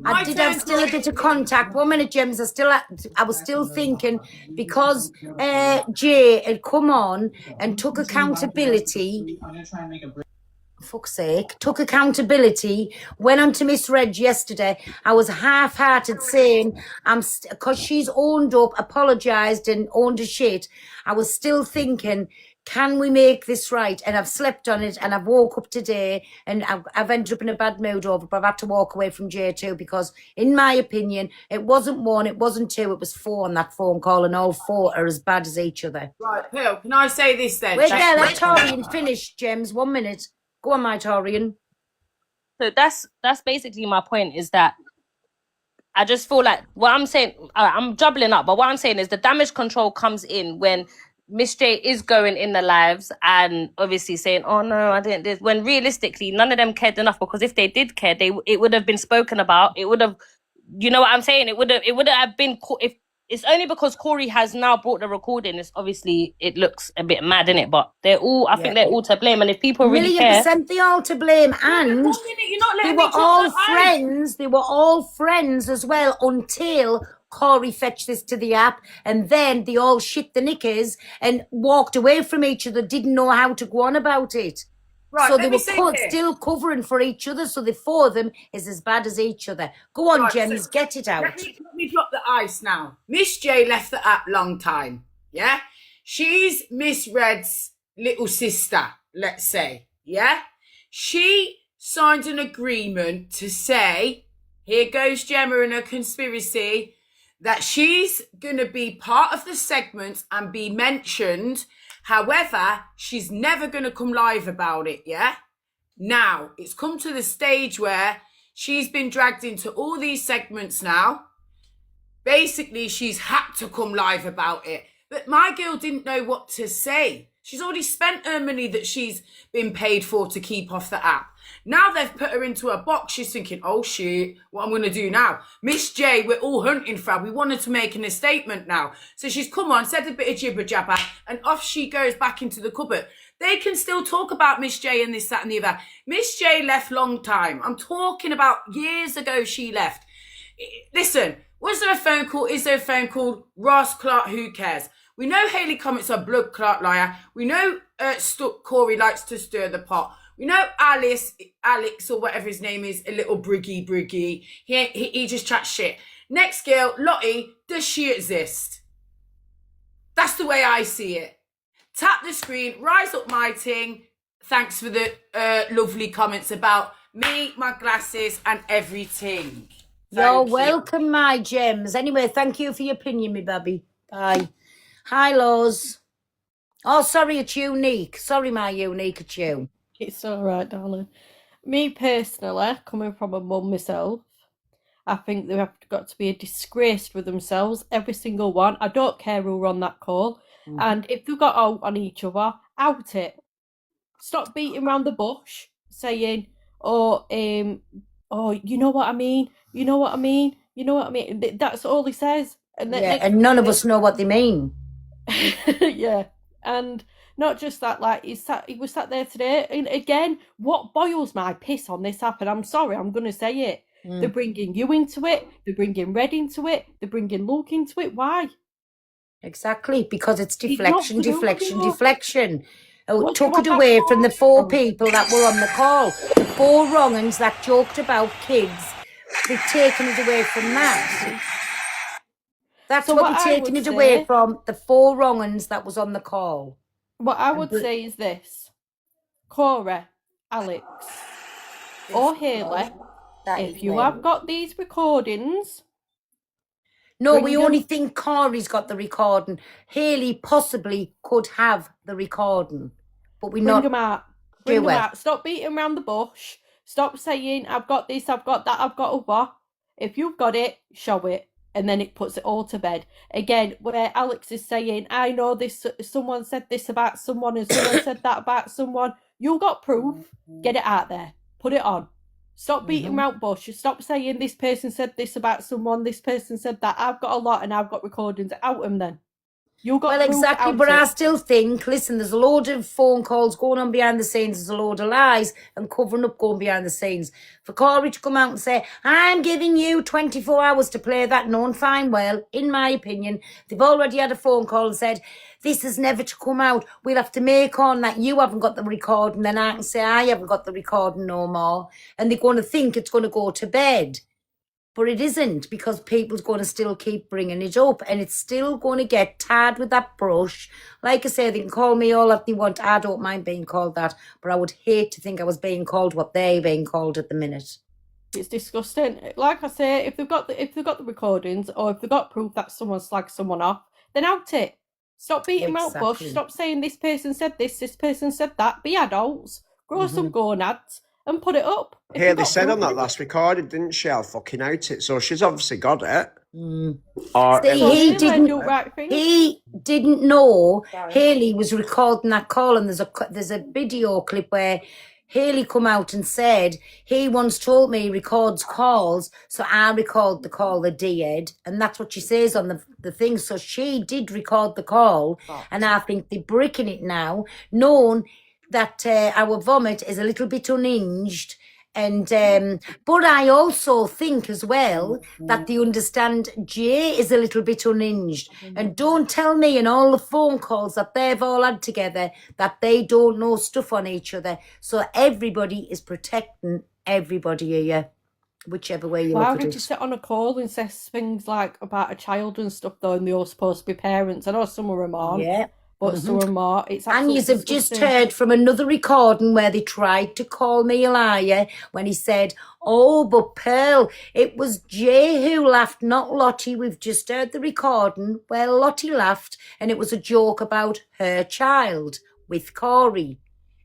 I did have still a bit of contact. 1 minute, James. I was still thinking because Jay had come on and took accountability. Fuck's sake, took accountability, went on to Miss Reg yesterday. I was half-hearted saying, because she's owned up, apologised and owned a shit, I was still thinking, can we make this right? And I've slept on it, and I've woke up today, and I've ended up in a bad mood over it, but I've had to walk away from J2 because, in my opinion, it wasn't 1, it wasn't 2, it was 4 on that phone call, and all 4 are as bad as each other. Right, Pearl, can I say this then? Wait there, let Torian finish, James. 1 minute. Go on, my Torian. So that's basically my point, is that I just feel like what I'm saying, I'm doubling up, but what I'm saying is the damage control comes in when Miss J is going in the lives and obviously saying, oh no, I didn't this, when realistically none of them cared enough, because if they did care, it would have been spoken about. It would have, you know what I'm saying? It would have been, if it's only because Corey has now brought the recording, it's obviously, it looks a bit mad, innit? But they're all, I think they're all to blame. And if people really care... 1,000,000% they all to blame. And they were all friends. They were all friends as well until Corey fetched this to the app. And then they all shit the knickers and walked away from each other, didn't know how to go on about it. Right, so they were still covering for each other. So the 4 of them is as bad as each other. Go on, James, get it out. Let me drop the ice now. Miss J left the app long time. Yeah? She's Miss Red's little sister, let's say. Yeah? She signed an agreement to say, here goes Gemma and her conspiracy, that she's going to be part of the segment and be mentioned. However, she's never going to come live about it, yeah? Now, it's come to the stage where she's been dragged into all these segments now. Basically, she's had to come live about it. But my girl didn't know what to say. She's already spent her money that she's been paid for to keep off the app. Now they've put her into a box. She's thinking, oh shit, what I'm going to do now? Miss J, we're all hunting for her. We wanted to make a statement now. So she's come on, said a bit of jibber jabber, and off she goes back into the cupboard. They can still talk about Miss J and this, that and the other. Miss J left long time. I'm talking about years ago she left. Listen, was there a phone call? Is there a phone call? Ross Clark, who cares? We know Hayley Comets are blood clot liar. We know Corey likes to stir the pot. We know Alex or whatever his name is, a little briggy. He just chats shit. Next girl, Lottie, does she exist? That's the way I see it. Tap the screen, rise up my ting. Thanks for the lovely comments about me, my glasses and everything. You're welcome, my gems. Anyway, thank you for your opinion, me baby. Bye. Hi, Loz. Oh, sorry, it's Unique. Sorry, my Unique, it's you. It's all right, darling. Me personally, coming from a mum myself, I think they have got to be disgraced with themselves, every single one. I don't care who were on that call. And if they got out on each other, out it. Stop beating around the bush, saying, oh, you know what I mean? You know what I mean? You know what I mean? That's all he says. And and none of us know what they mean. Yeah. And not just that, like, he was sat there today, and again, what boils my piss on this app, and I'm sorry, I'm going to say it, they're bringing you into it, they're bringing Red into it, they're bringing Luke into it. Why? Exactly, because it's deflection. Oh, took it away from the 4 people that were on the call. The 4 wrong-uns that joked about kids, they've taken it away from that. That's what they're taking it away from, the 4 wrong-uns that was on the call. What I would say is this. Corey, Alex, or Hayley, if you have got these recordings... No, we only think Corey's got the recording. Hayley possibly could have the recording. But we're not... Bring them out. Bring them out. Stop beating around the bush. Stop saying, I've got this, I've got that, I've got over. If you've got it, show it. And then it puts it all to bed. Again, where Alex is saying, I know this, someone said this about someone and someone said that about someone. You got proof. Get it out there. Put it on. Stop beating around bush. Stop saying this person said this about someone, this person said that. I've got a lot and I've got recordings. Out them then. You got well, exactly, but I still think, listen, there's a load of phone calls going on behind the scenes, there's a load of lies and covering up going behind the scenes. For Corey to come out and say, I'm giving you 24 hours to play that, known fine well, in my opinion, they've already had a phone call and said, this is never to come out. We'll have to make on that you haven't got the recording, then I can say I haven't got the recording no more. And they're going to think it's going to go to bed. But it isn't, because people's going to still keep bringing it up, and it's still going to get tarred with that brush. Like I say, they can call me all that they want. I don't mind being called that, but I would hate to think I was being called what they're being called at the minute. It's disgusting. Like I say, if they've got the recordings, or if they've got proof that someone slagged someone off, then out it. Stop beating around the bush. Stop saying this person said this person said that. Be adults. Grow some gonads and put it up. Here they said on that last recording, didn't she? I'll fucking out it. So she's obviously got it. Or See, he didn't know Haley was recording that call, and there's a video clip where Haley come out and said he once told me he records calls, so I record the call they did, and that's what she says on the thing. So she did record the call, and I think they're bricking it now, knowing that our vomit is a little bit unhinged. And but I also think as well that they understand Jay is a little bit unhinged. And don't tell me in all the phone calls that they've all had together that they don't know stuff on each other. So everybody is protecting everybody here, whichever way you look at it. Why would you sit on a call and say things like about a child and stuff though, and they're all supposed to be parents? I know some of them aren't. Yeah. But some of them are. It's And you absolutely have just disgusting. heard from another recording where they tried to call me a liar when he said, oh, but Pearl, it was Jay who laughed, not Lottie. We've just heard the recording where Lottie laughed, and it was a joke about her child with Corey,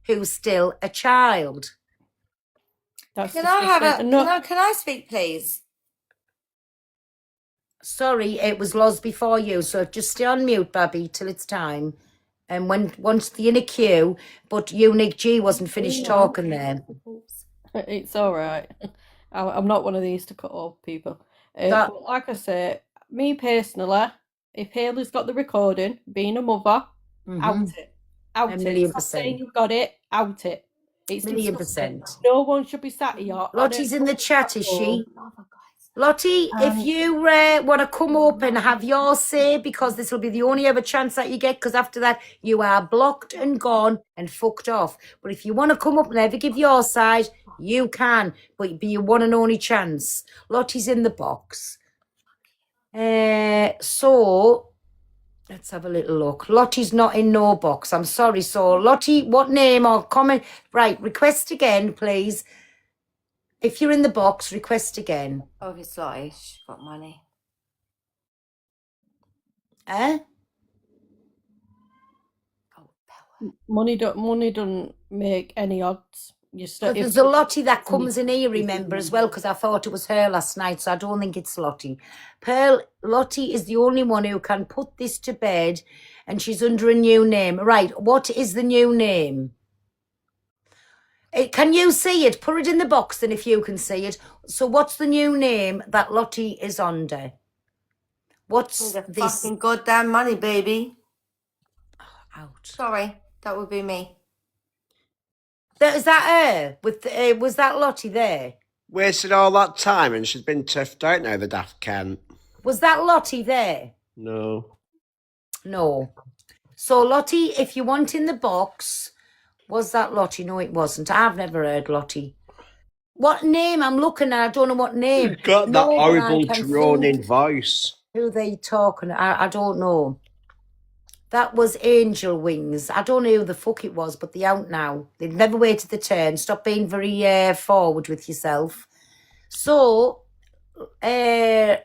who's still a child. That's Can I have disgusting. can I speak, please? Sorry, it was Loz before you, so just stay on mute, Babby, till it's time. And once you're in a queue, but Unique G wasn't finished talking there. It's all right. I'm not one of these to cut off people. But like I say, me personally, if Haley's got the recording, being a mother, out it. Out it. 1,000,000%. Stop saying you've got it, out it. It's 1,000,000%. No one should be sat here. Lottie's in the chat, is she? Lottie, if you want to come up and have your say, because this will be the only ever chance that you get, because after that you are blocked and gone and fucked off. But if you want to come up and ever give your side, you can, but it'll be your one and only chance. Lottie's in the box. So let's have a little look. Lottie's not in no box. I'm sorry. So Lottie, what name or comment? Right, request again, please. If you're in the box, request again. Oh, if it's Lottie, she's got money. Money don't make any odds. There's a Lottie that comes in here, remember, as well, because I thought it was her last night, so I don't think it's Lottie. Lottie is the only one who can put this to bed, and she's under a new name. Right, what is the new name? Can you see it? Put it in the box then if you can see it. So what's the new name that Lottie is under? What's The this? fucking goddamn money, baby. Out. Sorry, that would be me. Is that her? Was that Lottie there? wasted all that time and she's been tiffed out now, the daft Kent. Was that Lottie there? No. No. So Lottie, if you want in the box, was that Lottie? No, it wasn't. I've never heard Lottie. What name? I'm looking at. I don't know what name. You've got that No one horrible can droning think voice. Who they talking? I don't know. That was Angel Wings. I don't know who the fuck it was, but they're out now. They've never waited the turn. Stop being very forward with yourself. So, who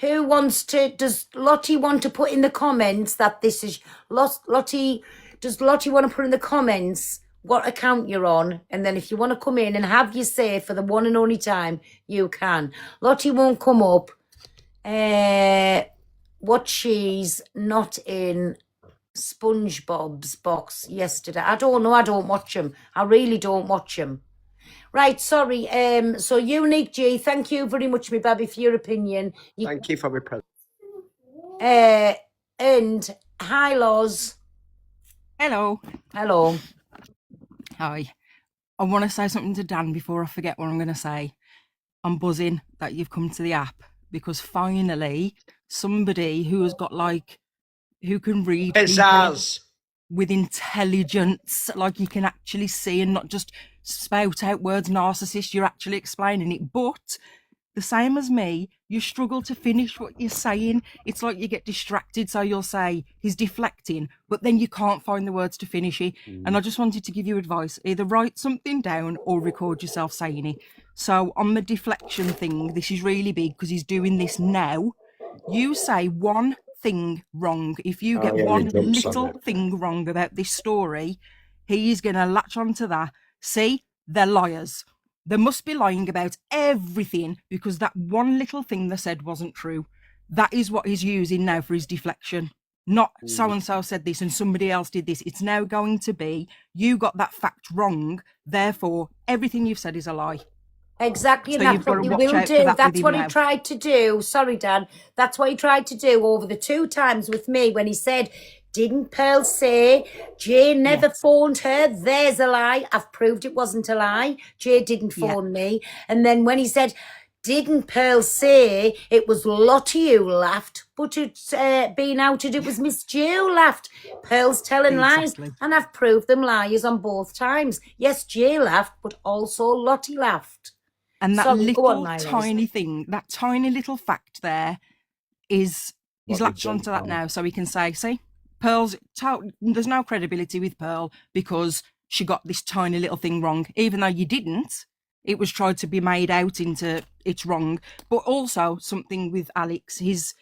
wants to? Does Lottie want to put in the comments that this is Lottie? Does Lottie want to put in the comments what account you're on? And then if you want to come in and have your say for the one and only time, you can. Lottie won't come up. What she's not in SpongeBob's box yesterday. I don't know. I don't watch them. I really don't watch them. Right, sorry. So Unique G, thank you very much, my baby, for your opinion. Thank you for my present. And hi, Loz. Hello. Hello. Hi. I want to say something to Dan before I forget what I'm going to say. I'm buzzing that you've come to the app because finally somebody who has got who can read with intelligence, like you can actually see and not just spout out words narcissist, you're actually explaining it. But the same as me, you struggle to finish what you're saying. It's like you get distracted, so you'll say he's deflecting, but then you can't find the words to finish it. And I just wanted to give you advice: either write something down or record yourself saying it. So on the deflection thing, this is really big because he's doing this now. You say one thing wrong. If you get one little thing wrong about this story, he's going to latch onto that. See, they're liars. They must be lying about everything because that one little thing they said wasn't true. That is what he's using now for his deflection. Not so-and-so said this and somebody else did this. It's now going to be, you got that fact wrong, therefore everything you've said is a lie. Exactly, So and you've that's got what to he watch will out for do. that That's with what him he now. tried to do. Sorry, Dan. That's what he tried to do over the 2 times with me when he said, didn't Pearl say Jay never phoned her? There's a lie. I've proved it wasn't a lie. Jay didn't phone me. And then when he said, didn't Pearl say it was Lottie who laughed, but it's been outed it was Miss Jay who laughed? Pearl's telling lies, and I've proved them liars on both times. Yes, Jay laughed, but also Lottie laughed. And that Sorry, go on, little Milos. tiny thing, that tiny little fact there is, he's What latched we've onto done, that Pearl. now, so he can say, see, there's no credibility with Pearl because she got this tiny little thing wrong, even though you didn't. It was tried to be made out into it's wrong. But also something with Alex, his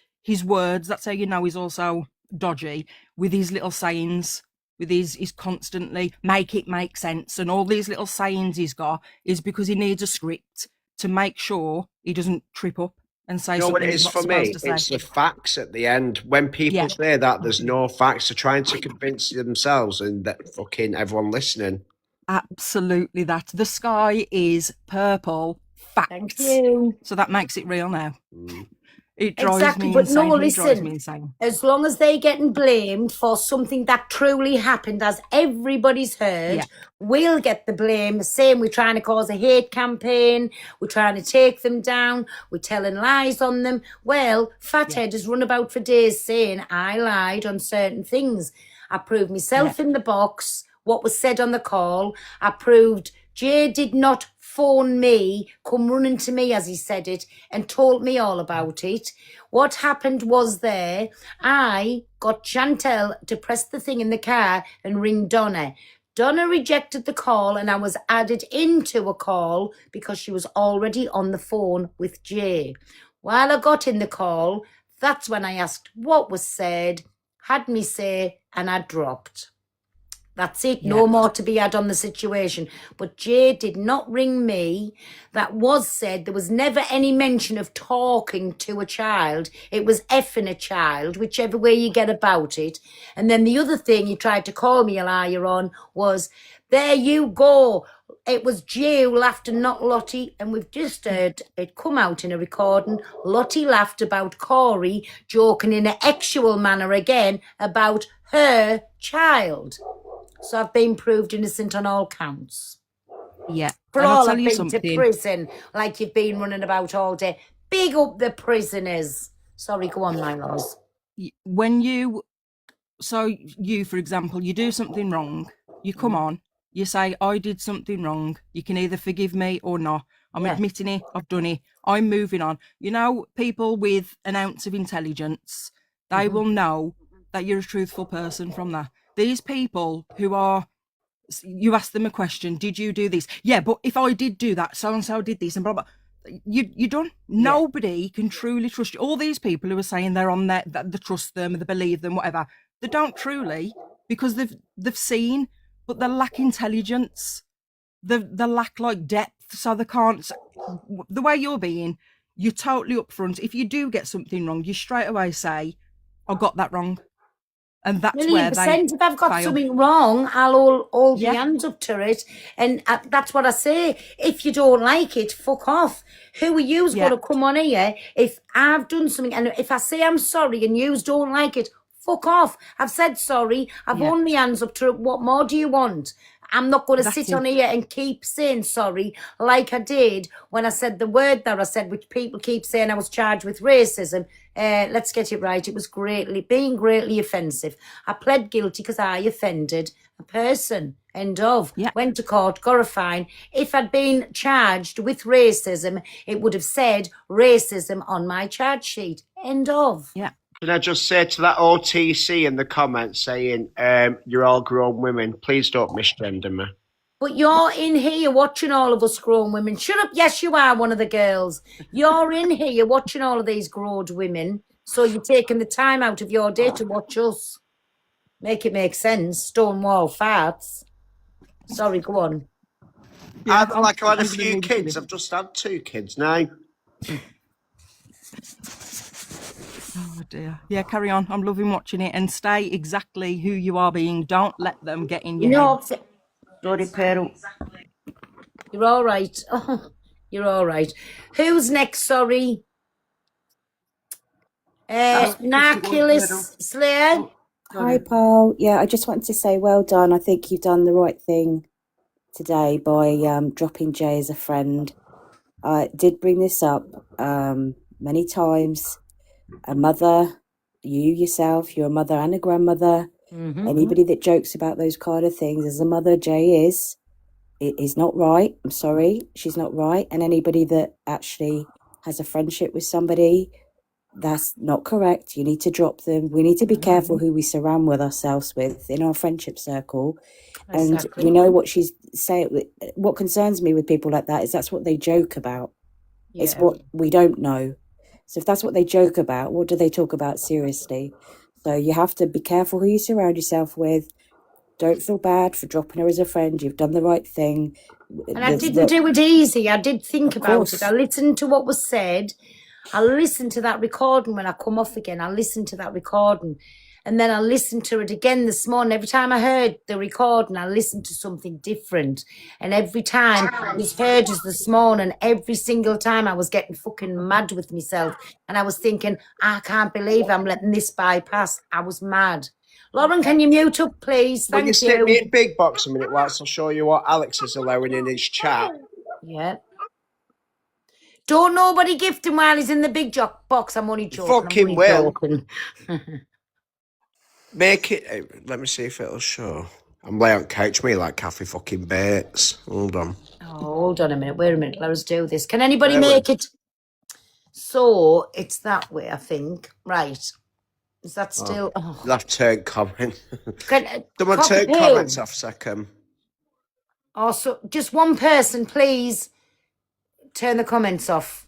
words, that's how you know he's also dodgy, with his little sayings, with his constantly make it make sense, and all these little sayings he's got is because he needs a script to make sure he doesn't trip up and say You know what something it he's is not for supposed me? to say. It's the facts at the end. When people say that there's no facts, they're trying to convince themselves and that fucking everyone listening. Absolutely that. The sky is purple. Facts. Thank you. So that makes it real now. It drives Exactly, me but insane. no, He drives me listen. insane. As long as they're getting blamed for something that truly happened, as everybody's heard, Yeah. we'll get the blame. Same, we're trying to cause a hate campaign. We're trying to take them down. We're telling lies on them. Well, Fathead has run about for days saying I lied on certain things. I proved myself in the box, what was said on the call. I proved Jay did not phone me, come running to me as he said it, and told me all about it. What happened was I got Chantel to press the thing in the car and ring Donna. Donna rejected the call and I was added into a call because she was already on the phone with Jay. While I got in the call, that's when I asked what was said, had me say, and I dropped. That's it. No more to be had on the situation. But Jay did not ring me. That was said. There was never any mention of talking to a child. It was effing a child, whichever way you get about it. And then the other thing you tried to call me a liar on was, there you go. It was Jay who laughed and not Lottie. And we've just heard it come out in a recording. Lottie laughed about Corey joking in an actual manner again about her child. So I've been proved innocent on all counts. Yeah. For And I'll all tell I've you been something. to prison, like you've been running about all day. Big up the prisoners. Sorry, go on, Milos. When you, for example, you do something wrong, you come on, you say, I did something wrong. You can either forgive me or not. I'm admitting it. I've done it. I'm moving on. You know, people with an ounce of intelligence, they will know that you're a truthful person from that. These people who are, you ask them a question, did you do this? Yeah, but if I did do that, so-and-so did this and blah, blah. You're done. Nobody can truly trust you. All these people who are saying they're on there, that they trust them, they believe them, whatever, they don't truly, because they've seen, but they lack intelligence. They lack like depth, so they can't. The way you're being, you're totally upfront. If you do get something wrong, you straight away say, I got that wrong. And that's where they 1,000,000%. If I've got fail. something wrong, I'll hold my hands up to it. And that's what I say. If you don't like it, fuck off. Who are yous going to come on here if I've done something and if I say I'm sorry and yous don't like it, fuck off. I've said sorry. I've held my hands up to it. What more do you want? I'm not going to sit on here and keep saying sorry like I did when I said the word that I said, which people keep saying I was charged with racism. Let's get it right. It was greatly offensive. I pled guilty because I offended a person. End of. Yeah. Went to court, got a fine. If I'd been charged with racism, it would have said racism on my charge sheet. End of. Yeah. Can I just say to that OTC in the comments saying, you're all grown women, please don't misgender me. But you're in here watching all of us grown women. Shut up. Yes, you are one of the girls. You're in here watching all of these grown women. So you're taking the time out of your day to watch us. Make it make sense. Stonewall farts. Sorry, go on. Yeah, I've had a few kids. I've just had 2 kids now. Oh dear. Yeah, carry on. I'm loving watching it, and stay exactly who you are being. Don't let them get in your head. You're all right. Oh, you're all right. Who's next? Sorry. Narculus Slayer. Hi, Paul. Yeah, I just wanted to say well done. I think you've done the right thing today by dropping Jay as a friend. I did bring this up many times. A mother, you yourself, you're a mother and a grandmother. Anybody that jokes about those kind of things as a mother, Jay it is not right. I'm sorry, she's not right. And anybody that actually has a friendship with somebody, that's not correct. You need to drop them. We need to be careful who we surround with ourselves with in our friendship circle. Exactly. And you know what she's saying. What concerns me with people like that is that's what they joke about. It's what we don't know. So if that's what they joke about, what do they talk about seriously? So you have to be careful who you surround yourself with. Don't feel bad for dropping her as a friend. You've done the right thing. And I didn't do it easy. I did think about it. I listened to what was said. I listened to that recording when I come off again. I listened to that recording. And then I listened to it again this morning. Every time I heard the recording, I listened to something different. And every time it was heard as this morning, every single time I was getting fucking mad with myself. And I was thinking, I can't believe I'm letting this bypass. I was mad. Lauren, can you mute up, please? Will Thank you stick you. me in Big Box a minute whilst I'll show you what Alex is allowing in his chat? Yeah. Don't nobody gift him while he's in the big box. I'm only joking. Fucking will. Make it. Let me see if it'll show. I'm laying on couch me like Kathy fucking Bates. Hold on. Oh, hold on a minute. Wait a minute. Let us do this. Can anybody make it so it's that way, I think. Right. Is that still... Oh. You'll have to turn comment. Someone Cockapoo. turn comments off a second. Also, just one person, please. Turn the comments off.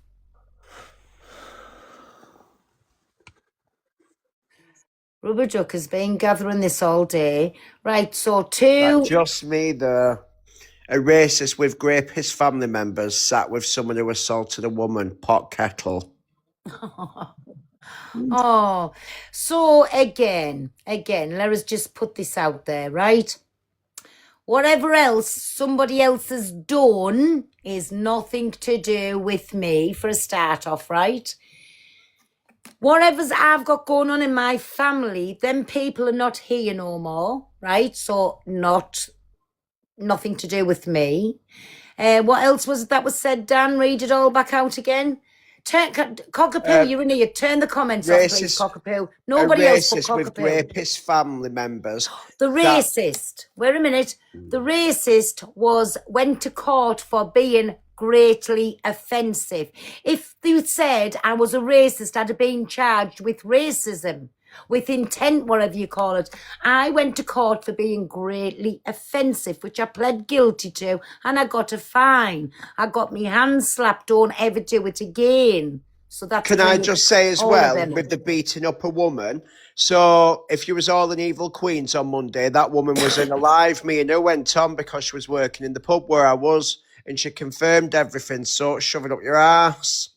Rubber Duck has been gathering this all day. Right, so two... Just me, a racist with rapist family members sat with someone who assaulted a woman, pot kettle. Oh, so again, let us just put this out there, right? Whatever else somebody else has done is nothing to do with me for a start off, right? Whatever's I've got going on in my family, them people are not here no more, right? So nothing to do with me. What else was it that was said, Dan? Read it all back out again. Cockapoo, you're in here. Turn the comments off, please, Cockapoo. Nobody else put Cockapoo. With rapist family members. The racist. Wait a minute. The racist went to court for being greatly offensive. If you said I was a racist, I'd have been charged with racism, with intent, whatever you call it. I went to court for being greatly offensive, which I pled guilty to, and I got a fine. I got me hand slapped. Don't ever do it again. So that's... Can I just say as well, with the beating up a woman, so if you was all in Evil Queens on Monday, that woman was in a live. Me and her went on because she was working in the pub where I was, and she confirmed everything, so shove it up your ass.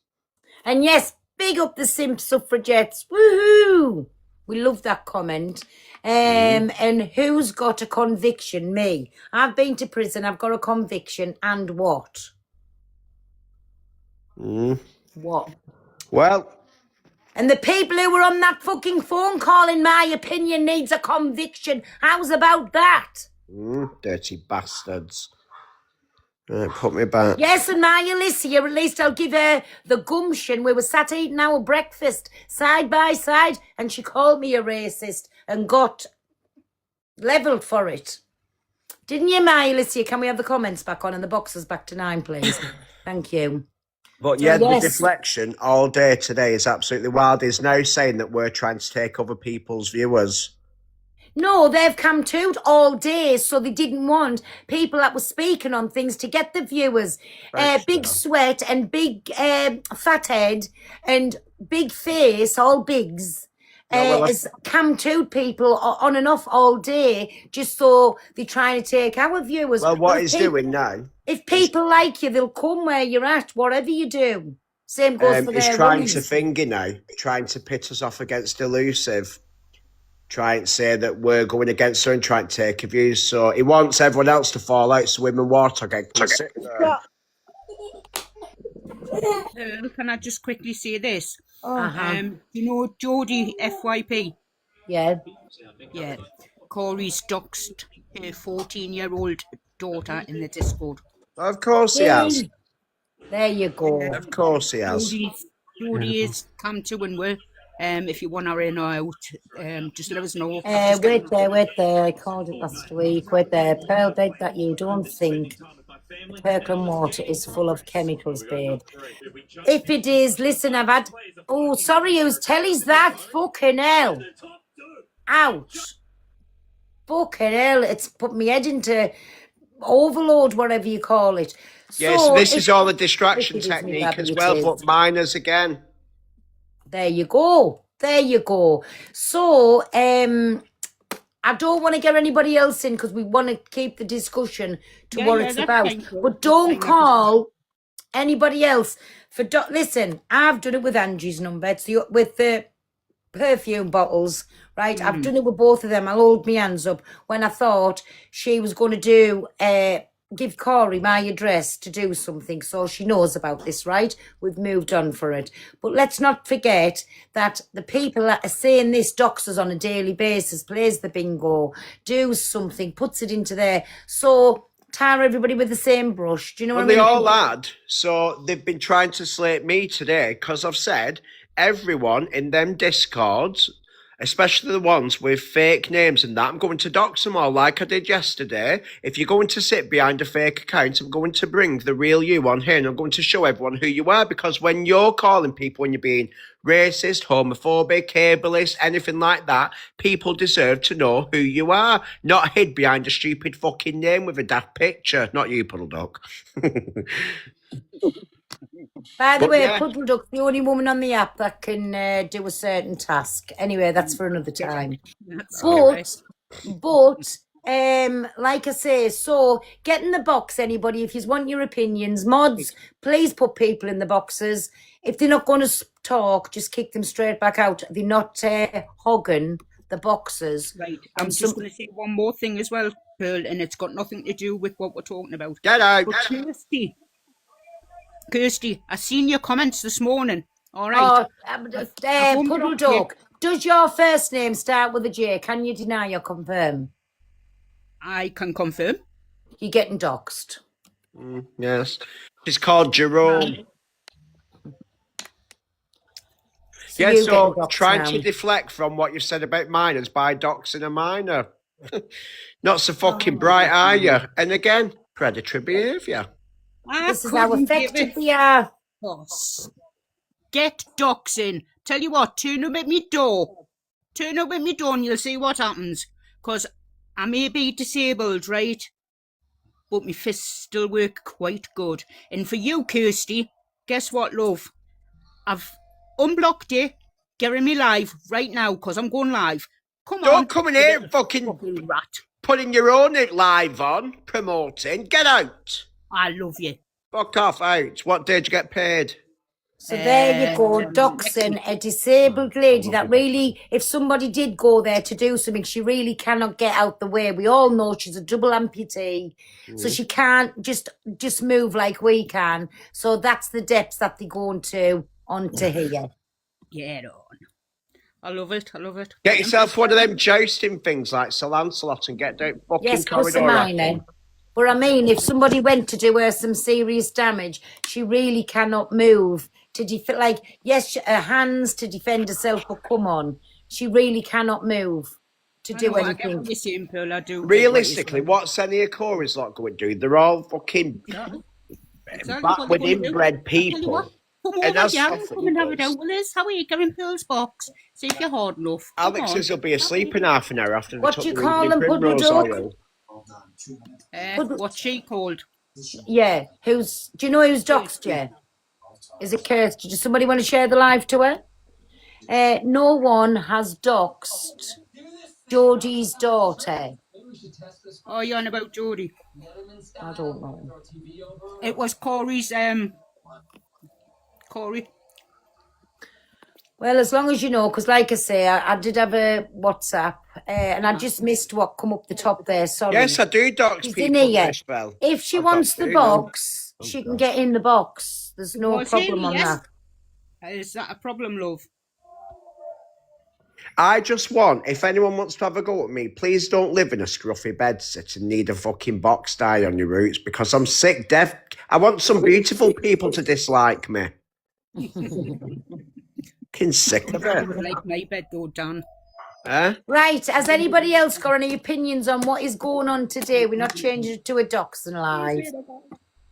And yes, big up the simp suffragettes. Woohoo! We love that comment. And who's got a conviction? Me. I've been to prison. I've got a conviction. And what? What? Well. And the people who were on that fucking phone call, in my opinion, needs a conviction. How's about that? Dirty bastards. Right, put me back. Yes, and my Alicia, at least I'll give her the gumption. We were sat eating our breakfast side by side, and she called me a racist and got levelled for it. Didn't you, Maya? Alicia, can we have the comments back on and the boxes back to 9, please? Thank you. But So, yeah, the yes. deflection all day today is absolutely wild. He's now saying that we're trying to take other people's viewers. No, they've come to all day, so they didn't want people that were speaking on things to get the viewers. Big Sweat and Big Fathead and Big Face, all bigs, has come to people on and off all day, just so they're trying to take our viewers. Well, what But if he's people- doing now, If people like you, they'll come where you're at, whatever you do. Same goes for he's their trying runners. to finger now, trying to pit us off against Elusive. Trying to say that we're going against her and trying to take her views. So he wants everyone else to fall out so him and Warthog can sit there. Can I just quickly say this? Uh-huh. You know Jodie FYP? Yeah. Yeah. Corey's doxed her 14-year-old daughter in the Discord. Of course he has. There you go. Of course he has. Jodie has come to and we're if you want her in or out, just let us know. Wait there. I called it last week. Wait there. Pearl beg that you don't think Kirkland water is full of chemicals, babe. If it is, listen, I've had... Oh, sorry, whose telly's that? Fucking hell. Ouch. Fucking hell. It's put me head into overload, whatever you call it. Yes, this is all a distraction technique as well, but minors again. There you go. There you go. So, I don't want to get anybody else in because we want to keep the discussion to what it's about. But don't call anybody else for... Listen, I've done it with Angie's number. It's with the perfume bottles, right? I've done it with both of them. I'll hold my hands up when I thought she was going to do... give Corey my address to do something so she knows about this, right? We've moved on for it. But let's not forget that the people that are saying this doxers on a daily basis, plays the bingo, do something, puts it into there. So tar everybody with the same brush. Do you know what I mean? They all had. So they've been trying to slate me today because I've said everyone in them Discords, especially the ones with fake names and that, I'm going to dox them all like I did yesterday. If you're going to sit behind a fake account, I'm going to bring the real you on here and I'm going to show everyone who you are, because when you're calling people when you're being racist, homophobic, ableist, anything like that, people deserve to know who you are, not hid behind a stupid fucking name with a daft picture. Not you, Puddle Duck. By the But way, yeah. Puddle Duck's the only woman on the app that can do a certain task. Anyway, that's for another time. But like I say, so get in the box, anybody, if you want your opinions. Mods, please put people in the boxes. If they're not going to talk, just kick them straight back out. They're not hogging the boxes. Right. I'm just going to say one more thing as well, Pearl, and it's got nothing to do with what we're talking about. Get out. But Kirsty, I seen your comments this morning. All right. Puddle Duck, does your first name start with a J? Can you deny or confirm? I can confirm. You're getting doxed. Yes. It's called Jerome. So Yeah, you so getting doxed trying now. to deflect from what you've said about minors by doxing a minor. Not so fucking bright, are you? And again, predatory behaviour. This is how effective we are. Get doxing. Tell you what, turn up at me door. Turn up at me door and you'll see what happens. Because I may be disabled, right? But my fists still work quite good. And for you, Kirsty, guess what, love? I've unblocked you. Get me live right now, because I'm going live. Come on. Don't come in here fucking rat. Putting your own live on, promoting. Get out. I love you. Fuck off out. What day did you get paid? So there you go, doxing a disabled lady that really, if somebody did go there to do something, she really cannot get out the way. We all know she's a double amputee, so she can't just move like we can. So that's the depths that they're going to onto here. Get on. I love it. I love it. Get yourself one of them jousting things like Sir Lancelot and get down fucking Yes, corridor. But I mean, if somebody went to do her some serious damage, she really cannot move to defend. Like, yes, her hands to defend herself, but come on, she really cannot move. to I do know, I get anything. what you're saying, Pearl. I do. get what you're Realistically, saying. what's any of Corey's lot going to do? They're all fucking Exactly what backward they're gonna do. inbred I tell you what, people. come And over as here for and come and have it leaders, out with us. How are you going, Pearl's box? See if you're hard enough. Come on. Alex's will be asleep in half an hour after they What took do you the call evening them, Puddle primrose Duck? oil. What's she called? Yeah, do you know who's doxed you? Is it Kirsty? Does somebody want to share the live to her? No one has doxed Geordie's daughter. Oh, you're on about Jodie. I don't know. It was Corey's, Corey. Well, as long as you know, because like I say, I did have a WhatsApp, and I just missed what come up the top there. Sorry. Yes, I do dox She's in people, here. Chrisbel. If she I've wants doxed the you, no. box, she can get in the box. There's no Was problem him, on yes. that. Is that a problem, love? I just want, if anyone wants to have a go at me, please don't live in a scruffy bedsit and need a fucking box tie on your roots because I'm sick, deaf. I want some beautiful people to dislike me. Fucking sick of it. Like my bed though, Dan. Right, has anybody else got any opinions on what is going on today? We're not changing it to a Doxon Live.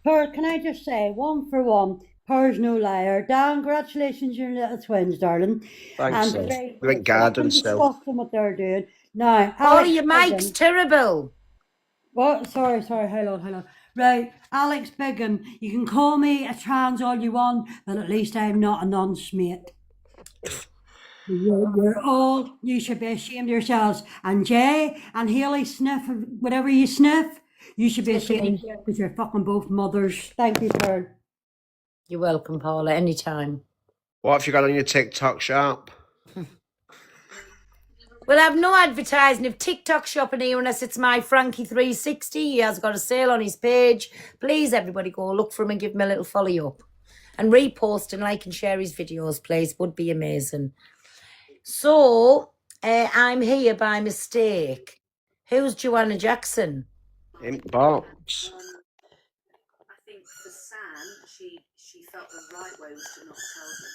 Pearl, can I just say, one for one, Pearl's no liar. Dan, congratulations, your little twins, darling. Thanks, And love. We went garden still. disgusting what they're doing. Now, Oh, Alex your mic's Bigham- terrible. What? Sorry, hold on. Right, Alex Bigham, you can call me a trans all you want, but at least I'm not a nonce, mate. You should be ashamed of yourselves. And Jay and Haley sniff, whatever you sniff, you should be ashamed because you're fucking both mothers. Thank you, Pearl. You're welcome, Paula, anytime. What have you got on your TikTok shop? Well, I've no advertising of TikTok shopping here unless it's my Frankie360. He has got a sale on his page. Please, everybody go look for him and give him a little follow up. And repost and like and share his videos, please. Would be amazing. So, I'm here by mistake. Who's Joanna Jackson? Inbox. I think for Sam, she felt the right way was to not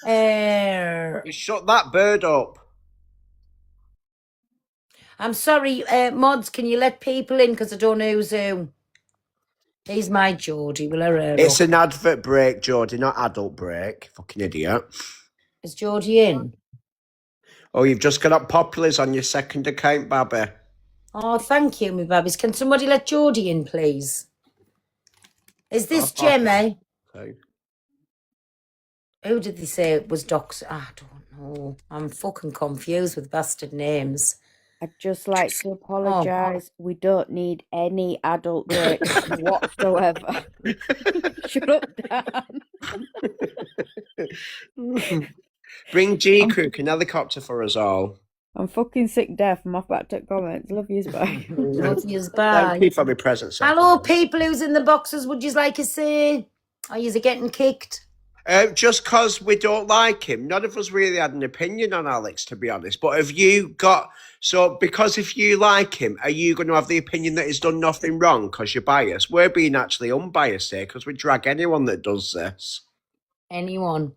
tell them. You shut that bird up. I'm sorry, mods, can you let people in? Because I don't know who's who. He's my Geordie. Will I It's an advert break, Geordie, not adult break. Fucking idiot. Is Geordie in? Oh, you've just got up populars on your second account, Babby. Oh, thank you, my babbies. Can somebody let Geordie in, please? Is this Gemma? Okay. Who did they say it was Docs? I don't know. I'm fucking confused with bastard names. I'd just like to apologise. We don't need any adult breaks whatsoever. Shut up, Dan. Bring G Crook and helicopter for us all. I'm fucking sick deaf. I'm off back to comments. Love yous, bye. Love yous, bye. Thank you for my presents. Hello, people who's in the boxes. Would you like to say? Are you getting kicked? Just because we don't like him, none of us really had an opinion on Alex, to be honest. But have you got... So, because if you like him, are you going to have the opinion that he's done nothing wrong because you're biased? We're being actually unbiased here because we drag anyone that does this. Anyone.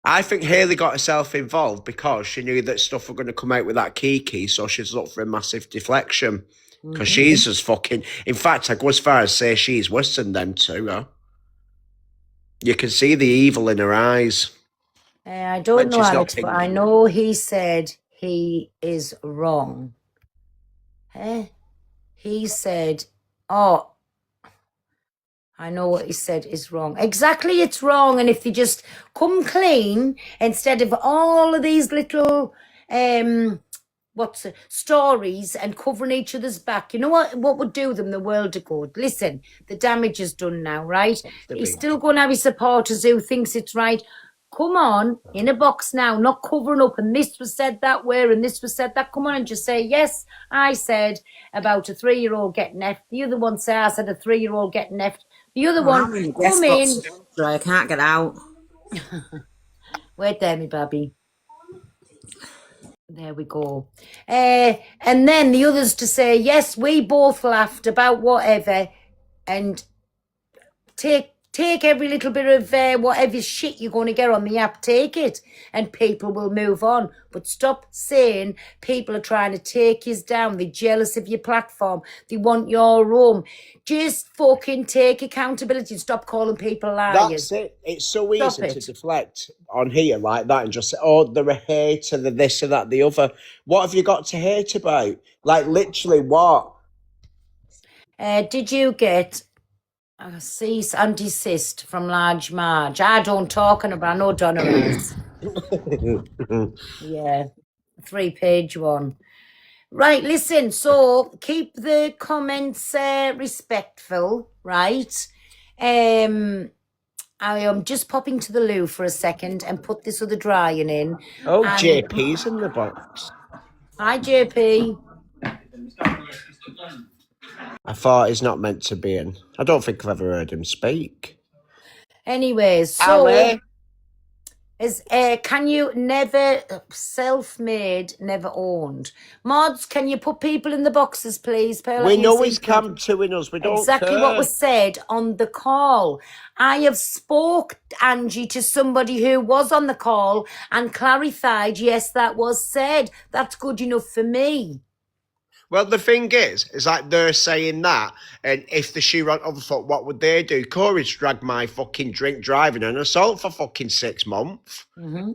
I think Haley got herself involved because she knew that stuff were going to come out with that Kiki, so she's looked for a massive deflection. Because she's as fucking... In fact, I go as far as say she's worse than them two, huh? You can see the evil in her eyes. I don't When know, she's not Alex, but I thinking. know he said he is wrong. He said, oh, I know what he said is wrong. Exactly, it's wrong. And if they just come clean instead of all of these little stories and covering each other's back, you know what would do them the world of good? Listen, the damage is done now, right? He's still going to have his supporters who thinks it's right. Come on, in a box now, not covering up, and this was said that way, and this was said that. Come on and just say, yes, I said about a 3-year-old getting effed. The other one said, I said a 3-year-old getting effed. The other one, come in. I can't get out. Wait there, me baby. There we go. And then the others to say, yes, we both laughed about whatever, and take Take every little bit of whatever shit you're going to get on the app, take it, and people will move on. But stop saying people are trying to take you down. They're jealous of your platform. They want your room. Just fucking take accountability and stop calling people liars. That's it. It's so Stop easy to it. deflect on here like that and just say, oh, they're a hater, they're this and that, the other. What have you got to hate about? Like, literally, what? Did you get a cease and desist from Large Marge? I don't talking about, I know Donna is. Yeah, 3-page one. Right, listen, so keep the comments respectful, right? I am just popping to the loo for a second and put this other drying in. Oh, And JP's in the box. hi, JP. I thought he's not meant to be in. I don't think I've ever heard him speak. Anyways, so Ali. can you never self-made, never owned? Mods, can you put people in the boxes, please? We know he's camping us. We don't exactly care. what was said on the call. I have spoke, Angie, to somebody who was on the call and clarified, yes, that was said. That's good enough for me. Well, the thing is like they're saying that, and if the shoe on other foot, what would they do? Corey's dragged my fucking drink driving and assault for fucking 6 months. Mm-hmm.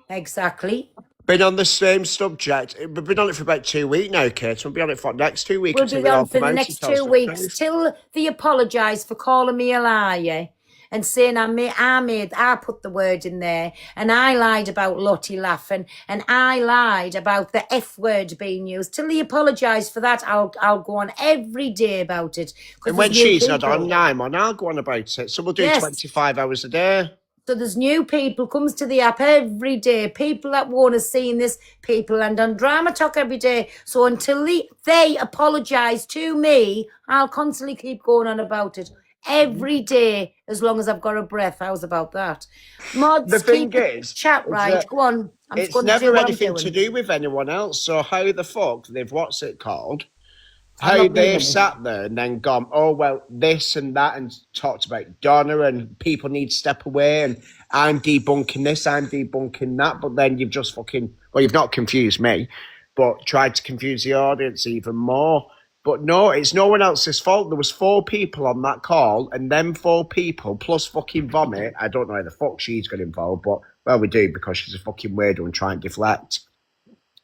Exactly. Been on the same subject. We've been on it for about 2 weeks now, Kate. We'll be on it for the next 2 weeks. We'll until be we all on for come the out next and tell us 2 the weeks truth. till they apologise for calling me a liar and saying I put the word in there and I lied about Lottie laughing and I lied about the F word being used. Till they apologise for that, I'll go on every day about it. And when she's not on, I'm on. I'll go on about it. So we'll do 25 hours a day. So there's new people comes to the app every day. People that want to see this, people and on Drama Talk every day. So until they apologise to me, I'll constantly keep going on about it every day as long as I've got a breath. How's about that? Mods, The thing keep is, chat right. that Go on. I'm it's going to do never what I'm anything doing. to do with anyone else. So how the fuck they've I'm how not they've reading. sat there and then gone, oh well, this and that, and talked about Donna and people need to step away and I'm debunking this, I'm debunking that, but then you've just you've not confused me, but tried to confuse the audience even more. But no, it's no one else's fault. There was 4 people on that call, and them 4 people plus fucking Vomit. I don't know how the fuck she's got involved, but well, we do because she's a fucking weirdo and trying to deflect.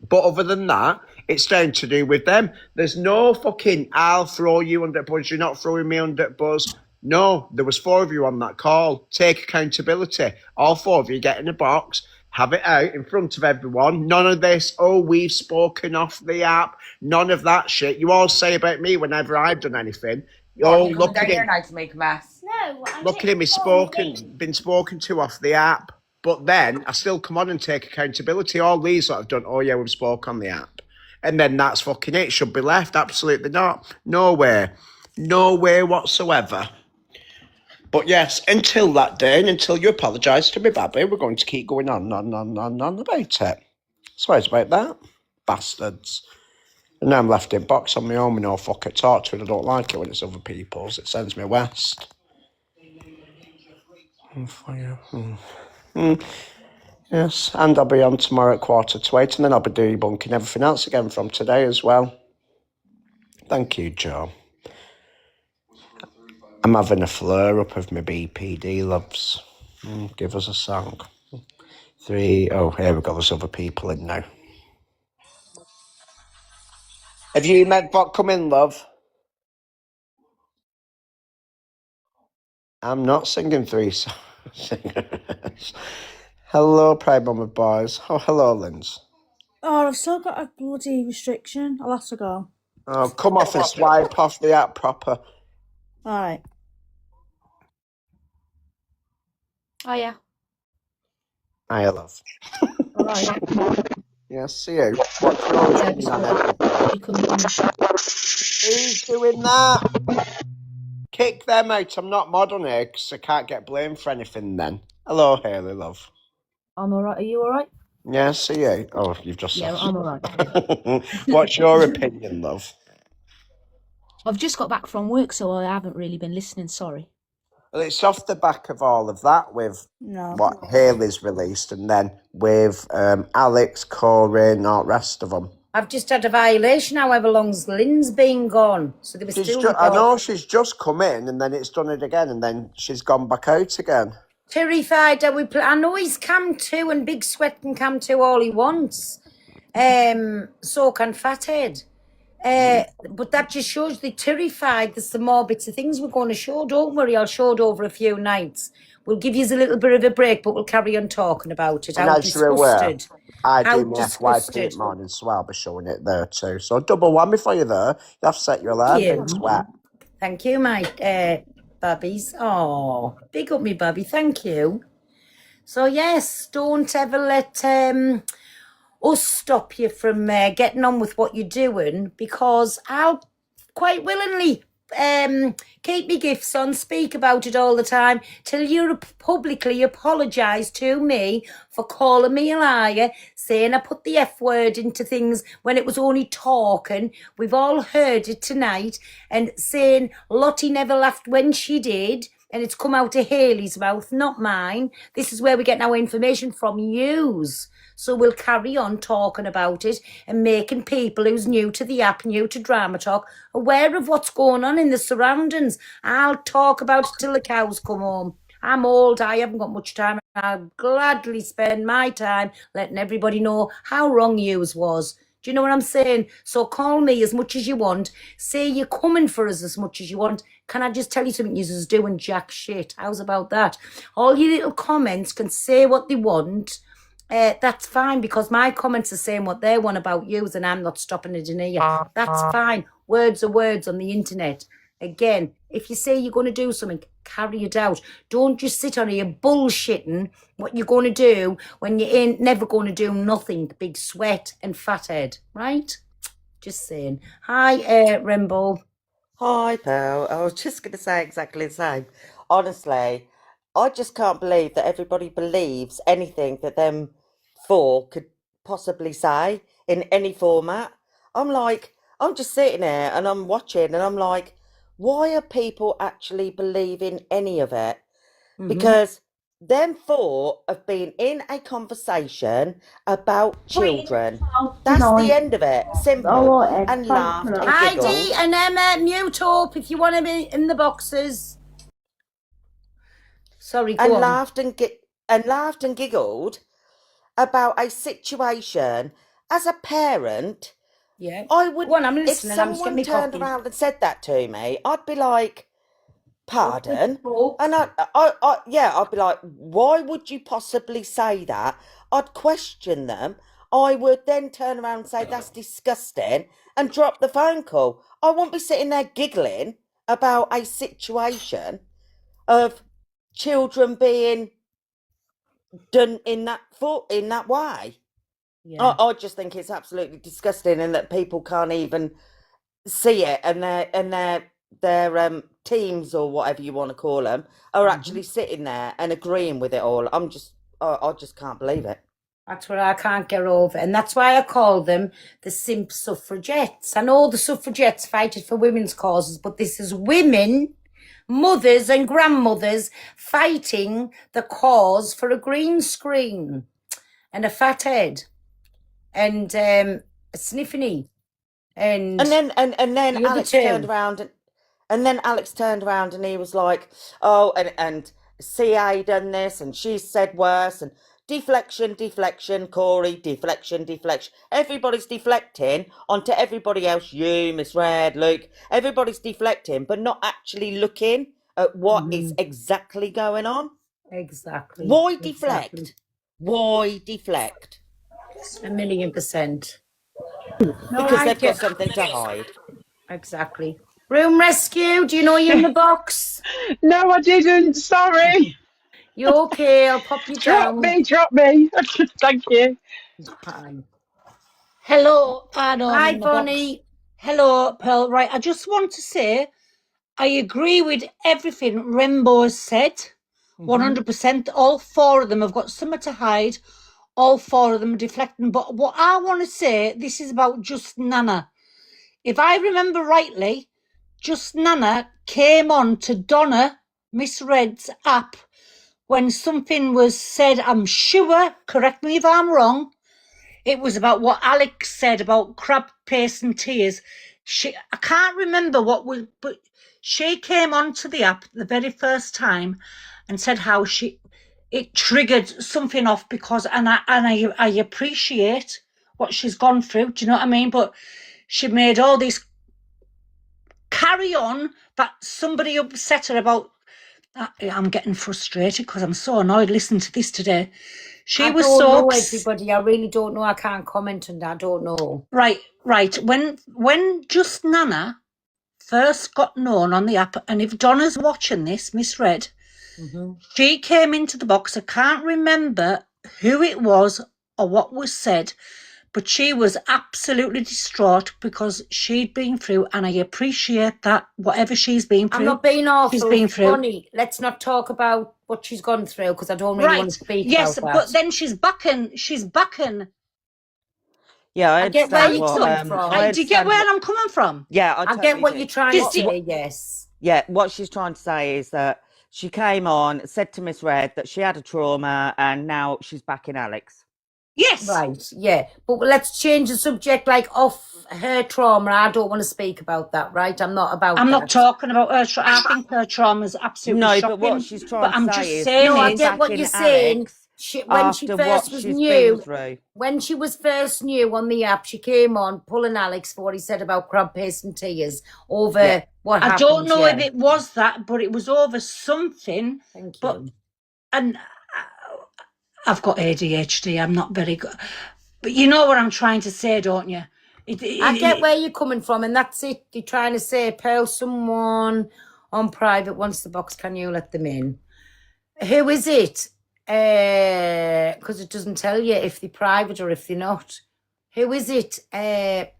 But other than that, it's down to do with them. There's no fucking I'll throw you under buzz, you're not throwing me under buzz. No, there was 4 of you on that call. Take accountability. All 4 of you get in a box, have it out in front of everyone. None of this, oh, we've spoken off the app. None of that shit. You all say about me whenever I've done anything. Oh, look at him. To make a mess. No, Look at him, he's been spoken to off the app. But then I still come on and take accountability. All these that have done, oh yeah, we've spoke on the app. And then that's fucking it. Should be left. Absolutely not. No way. No way whatsoever. But yes, until that day and until you apologise to me, Babby, we're going to keep going on about it. So it's about that. Bastards. And now I'm left in box on my own with no fucker talk to, and I don't like it when it's other people's. It sends me west. Yes, and I'll be on tomorrow at 7:45, and then I'll be debunking everything else again from today as well. Thank you, Joe. I'm having a flare-up of my BPD, loves. Give us a song. 3, oh, here we go, there's other people in now. Have you met Bot come in, love? I'm not singing 3 singers. Hello, Pride Mama Boys. Oh, hello, Linz. Oh, I've still got a bloody restriction. I'll have to go. Oh, come off and swipe off the app proper. Alright. Oh, yeah. Hiya, love. Alright. Yes, see you. What's your opinion on it? Who's doing that? Kick them out. I'm not mod on here because I can't get blamed for anything then. Hello, Hayley, love. I'm alright. Are you alright? Yeah, see you. Oh, you've just Yeah, said. I'm alright. What's your opinion, love? I've just got back from work, so I haven't really been listening. Sorry. Well, it's off the back of all of that with No. what Haley's released, and then with Alex, Corey, and all the rest of them. I've just had a violation, however long's Lynn's been gone. So they were still I know she's just come in, and then it's done it again, and then she's gone back out again. terrified that I know he's Cam 2 and Big Sweat and Cam 2 all he wants. So can Fathead. But that just shows they're terrified. There's some more bits of things we're going to show. Don't worry, I'll show it over a few nights. We'll give you a little bit of a break, but we'll carry on talking about it. And How as you're aware, disgusted. I How do my FYP disgusted. morning, so I'll be showing it there too. So double whammy for you there. You have to set your alarm, Thank you. Big Sweat. Thank you, my babbies. Oh, big up me, babby. Thank you. So yes, don't ever let us stop you from getting on with what you're doing, because I'll quite willingly keep me gifts on, speak about it all the time, till you publicly apologise to me for calling me a liar, saying I put the F word into things when it was only talking. We've all heard it tonight, and saying Lottie never laughed when she did, and it's come out of Haley's mouth, not mine. This is where we get our information from, yous. So we'll carry on talking about it and making people who's new to the app, new to Drama Talk, aware of what's going on in the surroundings. I'll talk about it till the cows come home. I'm old, I haven't got much time. I'll gladly spend my time letting everybody know how wrong yous was. Do you know what I'm saying? So call me as much as you want. Say you're coming for us as much as you want. Can I just tell you something? You're just doing jack shit. How's about that? All your little comments can say what they want. That's fine, because my comments are saying what they want about yous, and I'm not stopping it in here. That's fine. Words are words on the internet. Again, if you say you're going to do something, carry it out. Don't just sit on here bullshitting what you're going to do when you ain't never going to do nothing. Big Sweat and Fathead, right? Just saying. Hi, Rainbow. Hi, Pearl. I was just going to say exactly the same. Honestly, I just can't believe that everybody believes anything that them four could possibly say in any format. I'm just sitting there and I'm watching and I'm like, why are people actually believing any of it? Because them four have been in a conversation about children. That's the end of it. Simple. And laughed and Heidi giggled. and Emma, mute up if you want to be in the boxes. Sorry, go And on. laughed and giggled about a situation. As a parent, Yeah. I would. Go on, I'm If listening. I'm just someone getting my turned coffee. around and said that to me, I'd be like, "Pardon?" And I'd be like, "Why would you possibly say that?" I'd question them. I would then turn around and say, "That's disgusting," and drop the phone call. I won't be sitting there giggling about a situation of children being done in that way. Yeah. I just think it's absolutely disgusting, and that people can't even see it, and their teams or whatever you want to call them are actually sitting there and agreeing with it all. I just can't believe it. That's what I can't get over. And that's why I call them the simp suffragettes. I know the suffragettes fighted for women's causes, but this is women, mothers and grandmothers fighting the cause for a green screen and a fat head and a sniffany. And then the other Alex two. turned around and he was like, "Oh, and CA done this, and she said worse, and deflection, Corey, deflection. Everybody's deflecting onto everybody else. You, Miss Red, Luke, everybody's deflecting, but not actually looking at what is exactly going on. Exactly. Why deflect? Why deflect? 1,000,000%. Because they've got something to hide. Exactly. Room rescue, do you know you're in the box? No, I didn't. Sorry. You okay? I'll pop you down. Drop me. Thank you. Fine. Hello. No, I'm Hi, in the box. Bonnie. Hello, Pearl. Right, I just want to say I agree with everything Rainbow has said. 100%. All four of them have got something to hide. All four of them are deflecting. But what I want to say, this is about just Nana. If I remember rightly, Just Nana came on to Donna Misread's app when something was said, I'm sure, correct me if I'm wrong, it was about what Alex said about crab paste and tears. I can't remember what was, but she came onto the app the very first time and said how it triggered something off because, and I appreciate what she's gone through. Do you know what I mean? But she made all this carry on that somebody upset her about. I'm getting frustrated because I'm so annoyed listening to this today. I Was don't so know everybody. I really don't know. I can't comment on that. I don't know. Right. When Just Nana first got known on the app, and if Donna's watching this, Misread, she came into the box. I can't remember who it was or what was said, but she was absolutely distraught because she'd been through, and I appreciate that, whatever she's been through. I'm not being awful. She's been through. Bonnie, let's not talk about what she's gone through because I don't really want to speak yes, about that. but then she's backing. Yeah, I get where you're understand coming from. Do you get where I'm coming from? Yeah, I get totally what do. you're trying to say, yes. Yeah, what she's trying to say is that she came on, said to Miss Red that she had a trauma, and now she's backing Alex. Yes. Right, yeah. But let's change the subject, like off her trauma. I don't want to speak about that, right? I'm not talking about her trauma. I think her trauma is absolutely No, shocking. but what she's trying to I'm say just is saying No, I she's get what backing you're saying. Alex When she after first what was she's new, been through. when she was first new on the app, she came on pulling Alex for what he said about crab paste and tears over what happened. I don't know if it was that, but it was over something. Thank you. But I've got ADHD. I'm not very good. But you know what I'm trying to say, don't you? I get where you're coming from, and that's it. You're trying to say, Pearl, someone on private wants the box. Can you let them in? Who is it? Because it doesn't tell you if they're private or if they're not. Who is it? Sorry,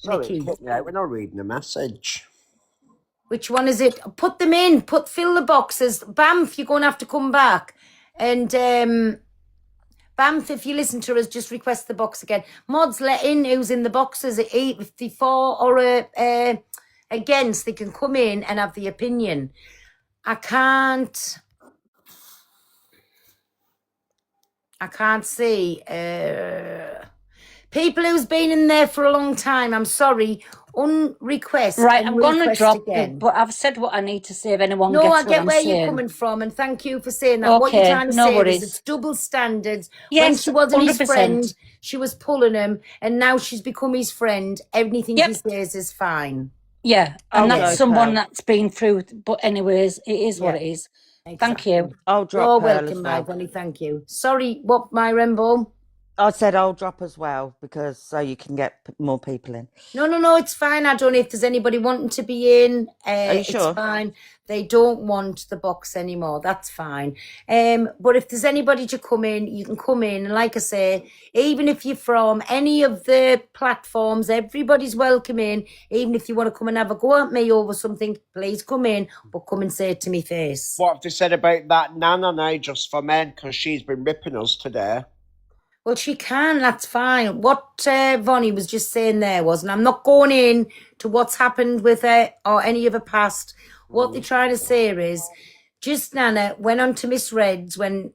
Nikki. we're not reading the message. Which one is it? Put them in. Fill the boxes. Bamf, you're going to have to come back. And Bamf, if you listen to us, just request the box again. Mods, let in who's in the boxes. If they're for or against, they can come in and have the opinion. I can't see people who's been in there for a long time. I'm sorry. Unrequest. Right, I'm going to drop again. it, but I've said what I need to say if anyone No, gets I get what where I'm saying. you're coming from, and thank you for saying that. What you're Okay, trying to no say worries. is it's double standards. Yes, when she wasn't his 100%. friend, she was pulling him, and now she's become his friend. Anything he says is fine. Yeah, and I'll that's drop someone her. that's been through. But anyways, it is what it is. Thank you. I'll drop You're Pearl welcome, as my well. Bonnie. Thank you. Sorry, what, my Rainbow? I said I'll drop as well because so you can get more people in. No, it's fine. I don't know if there's anybody wanting to be in. Are you it's sure? fine. They don't want the box anymore. That's fine. But if there's anybody to come in, you can come in. And like I say, even if you're from any of the platforms, everybody's welcome in. Even if you want to come and have a go at me over something, please come in, but come and say it to me face. What have they said about that Nana now, Just for Men? Because she's been ripping us today. Well, she can, that's fine. What Vonnie was just saying there was, and I'm not going in to what's happened with her or any of her past. What they're trying to say is, Just Nana went on to Miss Red's when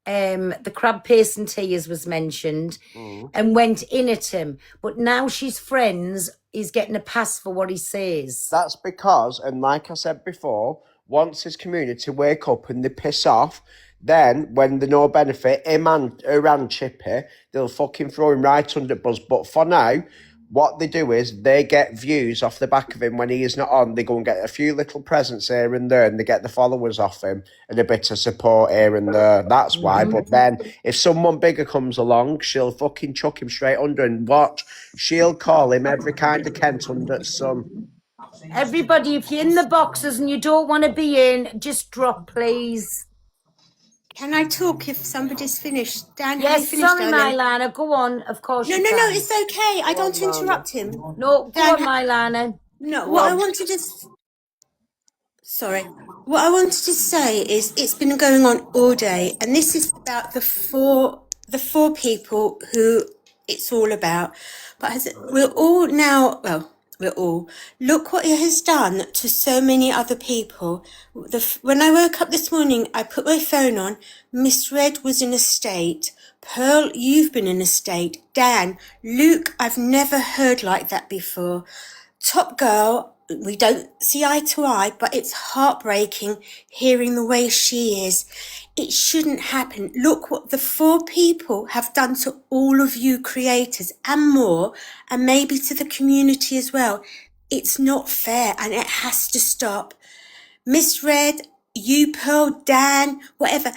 the crab paste and tears was mentioned and went in at him. But now she's friends, he's getting a pass for what he says. That's because, and like I said before, once his community wake up and they piss off, then when they're no benefit, him and her and Chippy, they'll fucking throw him right under the bus. But for now, what they do is they get views off the back of him when he is not on. They go and get a few little presents here and there, and they get the followers off him and a bit of support here and there. That's why. But then if someone bigger comes along, she'll fucking chuck him straight under and watch. She'll call him every kind of Kent under the sun. Everybody, if you're in the boxes and you don't want to be in, just drop, please. Can I talk if somebody's finished? Dan, have you Yes, finished, sorry, darling? Mylana, go on. Of course No, you no, can. no, it's okay. I don't want to interrupt him. No, go Dan, on, Mylana. No, Go what I on. wanted to... Sorry. What I wanted to say is it's been going on all day, and this is about the four people who it's all about. But we're all now... Well, it all. Look what it has done to so many other people. When I woke up this morning, I put my phone on. Miss Red was in a state. Pearl, you've been in a state. Dan, Luke, I've never heard like that before. Top Girl, we don't see eye to eye, but it's heartbreaking hearing the way she is. It shouldn't happen. Look what the 4 people have done to all of you creators and more, and maybe to the community as well. It's not fair and it has to stop. Miss Red, you, Pearl, Dan, whatever,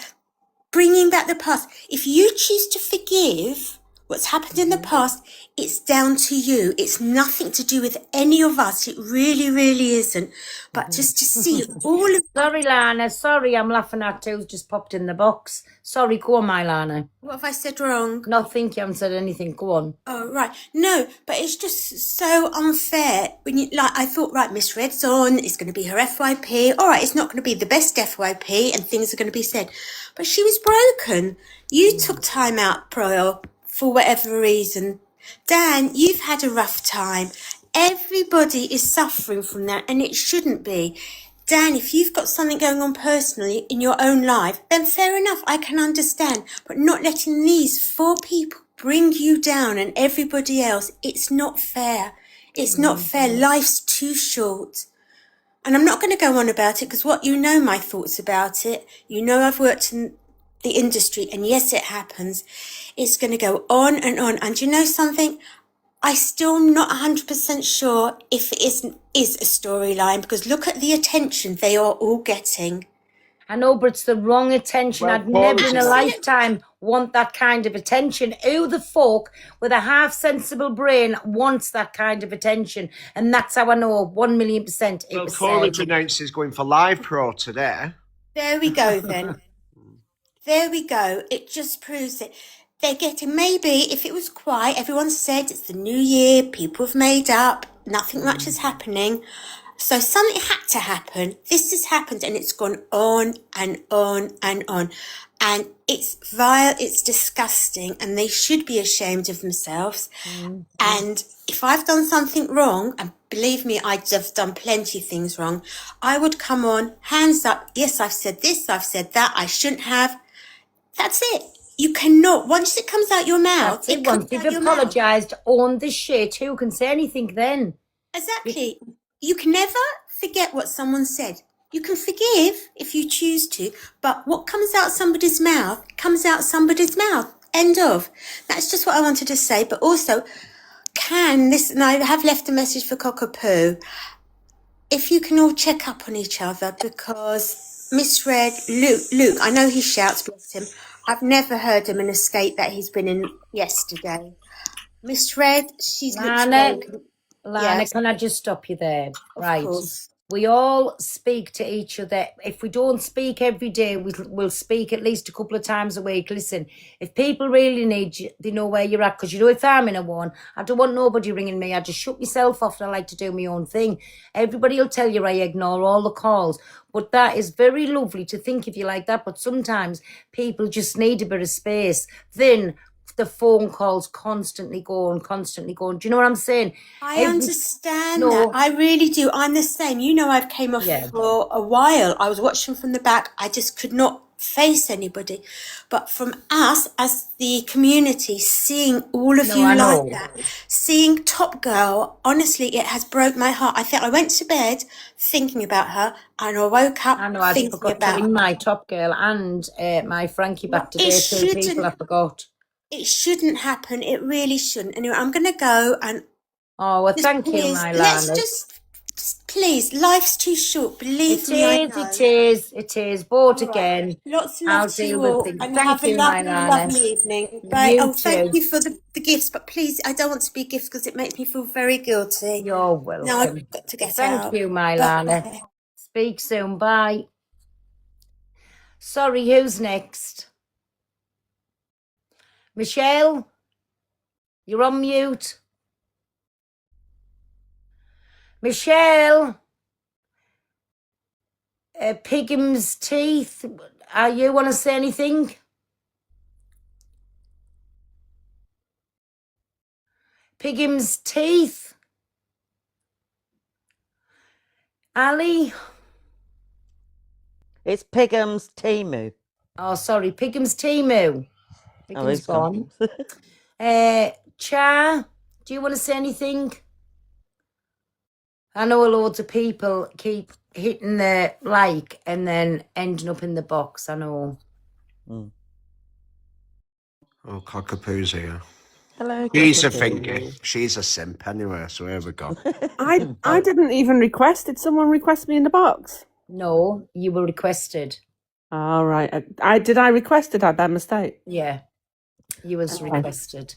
bringing back the past. If you choose to forgive what's happened in the past, it's down to you. It's nothing to do with any of us. It really, really isn't. But just to see all of... Sorry, Lana. Sorry, I'm laughing at who's just popped in the box. Sorry, go on, my Lana. What have I said wrong? Nothing, you haven't said anything. Go on. Oh, right. No, but it's just so unfair. When you I thought, right, Miss Red's on, it's going to be her FYP. All right, it's not going to be the best FYP and things are going to be said. But she was broken. You took time out, Pearl, for whatever reason. Dan, you've had a rough time. Everybody is suffering from that, and it shouldn't be. Dan, if you've got something going on personally in your own life, then fair enough, I can understand. But not letting these 4 people bring you down and everybody else, it's not fair. It's not fair. Life's too short. And I'm not going to go on about it because my thoughts about it. You know I've worked in the industry, and yes, it happens. It's going to go on. And you know something? I still am not 100% sure if it is a storyline, because look at the attention they are all getting. I know, but it's the wrong attention. Well, I'd never in a Paul, lifetime want that kind of attention. Who the fuck with a half sensible brain wants that kind of attention? And that's how I know 1,000,000% it well, was Corey said. announced he's going for Live Pro today. There we go then. There we go. It just proves it. They're getting, maybe if it was quiet, everyone said it's the new year, people have made up, nothing much is happening. So something had to happen. This has happened and it's gone on and on and on. And it's vile, it's disgusting, and they should be ashamed of themselves. And if I've done something wrong, and believe me, I've done plenty of things wrong, I would come on, hands up, yes, I've said this, I've said that, I shouldn't have. That's it. You cannot, once it comes out your mouth, It once they've apologised, own the shit. Who can say anything then? Exactly. You can never forget what someone said. You can forgive if you choose to, but what comes out somebody's mouth comes out somebody's mouth. End of. That's just what I wanted to say. But also, and I have left a message for Cockapoo. If you can all check up on each other, because Miss Red, Luke, I know he shouts, bless him. I've never heard him in a state that he's been in yesterday. Miss Red, she's Lana, Yes. can I just stop you there? Right. course. We all speak to each other. If we don't speak every day, we'll speak at least a couple of times a week. Listen, if people really need you, they know where you're at. Because if I'm in a one, I don't want nobody ringing me. I just shut myself off and I like to do my own thing. Everybody will tell you I ignore all the calls. But that is very lovely to think of you like that. But sometimes people just need a bit of space. Then the phone calls constantly going. Do you know what I'm saying? I understand that. I really do. I'm the same. You know, I've came off for a while. I was watching from the back. I just could not face anybody. But from us, as the community, seeing all of you like that, seeing Top Girl, honestly, it has broke my heart. I went to bed thinking about her, and I woke up I thinking forgot about to ring my Top Girl and my Frankie back today. Two people I forgot. It shouldn't happen. It really shouldn't. Anyway, I'm going to go and... Oh, well, thank you, my Let's Lana. just please, life's too short. Believe me, I know. It is. Bought again. Lots of I'll love to deal you with all. things. And Thank have you, a my lovely, Lana. lovely evening. Bye. You Thank too. you for the gifts, but please, I don't want to be gifts because it makes me feel very guilty. You're welcome. Now I've got to get out. Thank you, my Bye. Lana. Speak soon. Bye. Sorry, who's next? Michelle? You're on mute. Michelle? Pigham's teeth. You want to say anything? Pigham's teeth. Ali? It's Pigham's Timu. Oh, sorry, Pigham's Timu. Oh, Pigham's he's gone. Cha, do you want to say anything? I know loads of people keep hitting the like and then ending up in the box. I know. Oh, Cockapoo's here. Hello, She's a Cockapoo. thingy. She's a simp anyway, so here we go. I didn't even request. Did someone request me in the box? No, you were requested. All right. I requested I by mistake. Yeah, you was Okay. requested.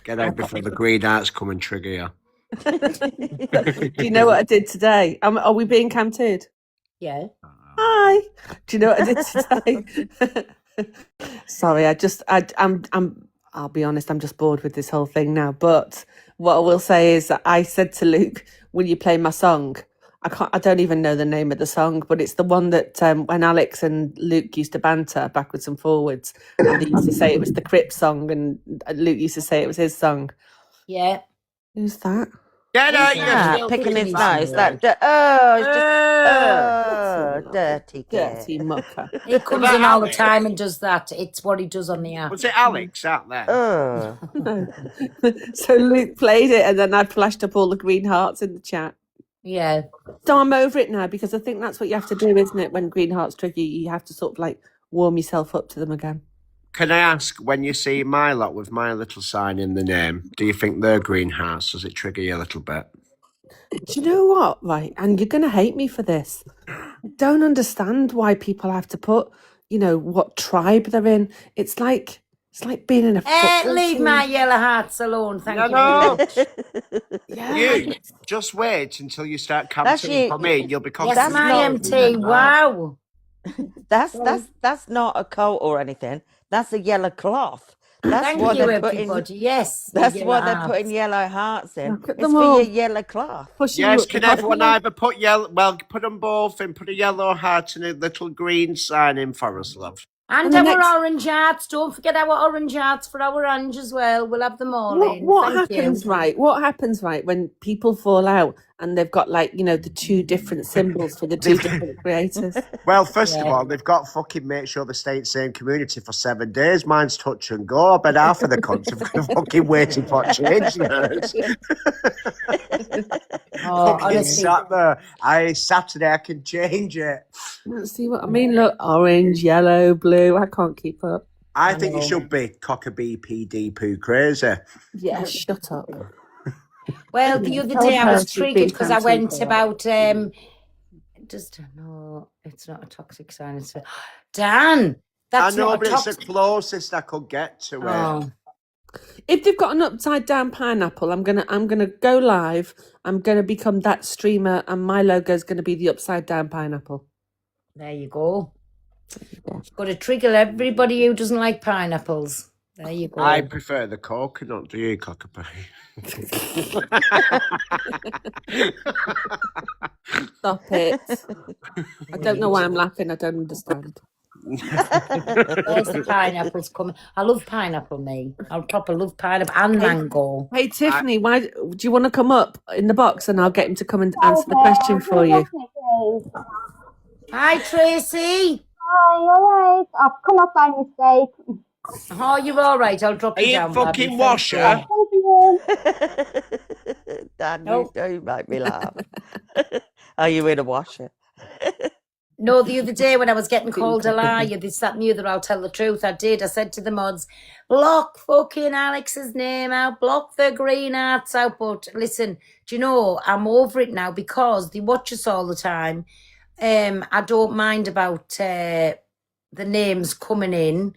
Get out before the green hearts come and trigger you. Do you know what I did today? Are we being counted? Yeah. Hi. Do you know what I did today? Sorry, I'll be honest, I'm just bored with this whole thing now. But what I will say is that I said to Luke, "Will you play my song?" I don't even know the name of the song, but it's the one that when Alex and Luke used to banter backwards and forwards, and they used to say it was the Crip song, and Luke used to say it was his song. Yeah. Who's that? Get out, Ah, picking his nose. That it's just dirty kid. Dirty mucker. He comes that in all the Alex? time and does that. It's what he does on the app. Was it Alex out there? No. So Luke played it, and then I flashed up all the green hearts in the chat. Yeah. So I'm over it now because I think that's what you have to do, isn't it? When green hearts trigger you, you have to sort of like warm yourself up to them again. Can I ask, when you see my lot with my little sign in the name, do you think they're green hearts? Does it trigger you a little bit? Do you know what? Right, and you're going to hate me for this. I don't understand why people have to put, what tribe they're in. It's like being in a football Leave team. my yellow hearts alone, thank you. No. Yeah. You just wait until you start counting for me. You'll become. Yes, my MT. Wow. That's not a coat or anything. That's a yellow cloth. That's Thank what you, they're putting. everybody. Yes. the That's yellow what they're hearts. putting yellow hearts in. Look at It's them for all. your yellow cloth. Yes, can everyone either put yellow? Well, put them both in. Put a yellow heart and a little green sign in for us, love. And the our next- orange hearts. Don't forget our orange hearts for our orange as well. We'll have them all in. What Thank happens, you. right? What happens, right, when people fall out and they've got the two different symbols for the two different creators? Well, first of Yeah. all, they've got fucking make sure they stay in the same community for 7 days. Mine's touch and go. I bet half of the cunts have fucking waiting for change. Oh, Fucking honestly. sat there. Saturday I can change it. Let's see what I mean. Look, orange, yellow, blue. I can't keep up. I think you should be cockabee PD poo crazy. Yeah, shut up. Well, the other Tell day I her was she's been triggered because I cancelled went for that. about no, it's not a toxic sign. It's Dan. That's I know, not but a it's toxic. the closest I could get to it. Oh. If they've got an upside down pineapple, I'm gonna go live. I'm gonna become that streamer, and my logo's gonna be the upside down pineapple. There you go. Got to trigger everybody who doesn't like pineapples. There you go. I prefer the coconut, do you, cockabee? Stop it. I don't know why I'm laughing. I don't understand. There's the pineapples coming. I love pineapple, me. I proper love pineapple and mango. Hey Tiffany, why do you want to come up in the box and I'll get him to come and answer the question for you? Hi, Tracy. Hi, alright. I've come up by mistake. Oh, you're all right. I'll drop Are you you down. fucking Babby. washer? Thank you. Dan, No. you do make me laugh. Are you in a washer? No, the other day when I was getting called a liar, this, that, and the other, I'll tell the truth. I did. I said to the mods, block fucking Alex's name out, block the green hearts out. But listen, do you know, I'm over it now because they watch us all the time. I don't mind about the names coming in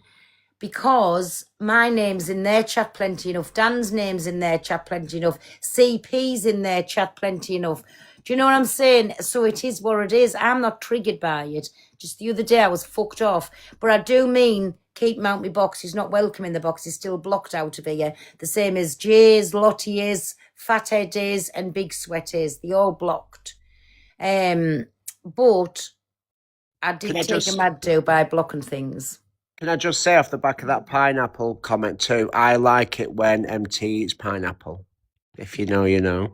because my name's in their chat plenty enough. Dan's name's in their chat plenty enough. CP's in their chat plenty enough. Do you know what I'm saying? So it is what it is. I'm not triggered by it. Just the other day I was fucked off. But I do mean keep him out my box. He's not welcome in the box. He's still blocked out of here. The same as Jay's, Lottie is, Fathead is, and Big Sweat is. They all blocked. But I did Can I take just- a mad do by blocking things. Can I just say off the back of that pineapple comment too, I like it when MT eats pineapple. If you know, you know.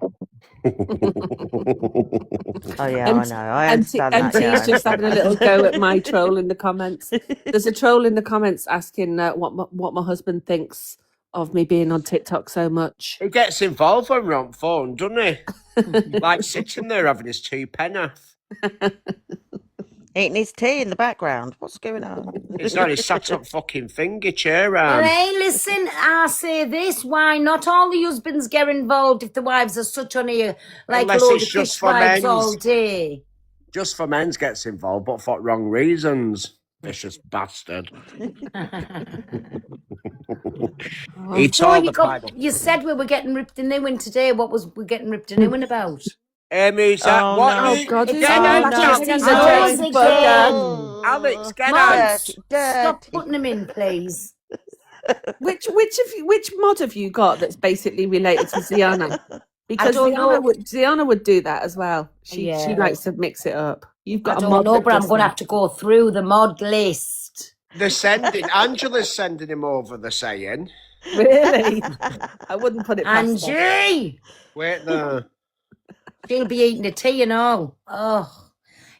Oh yeah, And I know. I understand that. MT Yeah. is just having a little go at my troll in the comments. There's a troll in the comments asking what my husband thinks of me being on TikTok so much. He gets involved when we're on phone, doesn't he? Like sitting there having his 2 penn'orth. Eating his tea in the background. What's going on? He's not. He's sat up fucking finger chair Well, around. hey, listen, I say this, why not all the husbands get involved if the wives are such on here like Unless a load it's of just fish for wives men's. all day? Just for men's gets involved, but for wrong reasons. Vicious bastard. He So told you the Bible. you said we were getting ripped a new one today. What was we getting ripped a new one about? Who's that? Oh, What? no. You- God, It's get all out! Blackest Get he's out! a does again. Alex, get Mom, out! stop putting him in, please. Which mod have you got that's basically related to Ziana? Because don't know. Ziana would do that as well. She Yeah. likes to mix it up. You've I got a don't mod know, that but I'm does going to that. have to go through the mod list. They're sending. Angela's sending him over. They're saying. Really? I wouldn't put it past her. Angie, Wait there. she'll be eating the tea and all. Oh,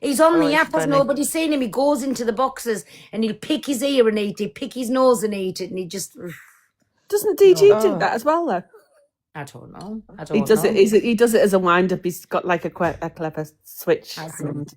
he's on Oh, the it's app. Has funny. nobody seen him? He goes into the boxes and he'll pick his ear and eat it, pick his nose and eat it, and he just. Doesn't DG do Oh. that as well though? I don't know. He does it. He does it as a wind up. He's got like a clever switch. Hasn't.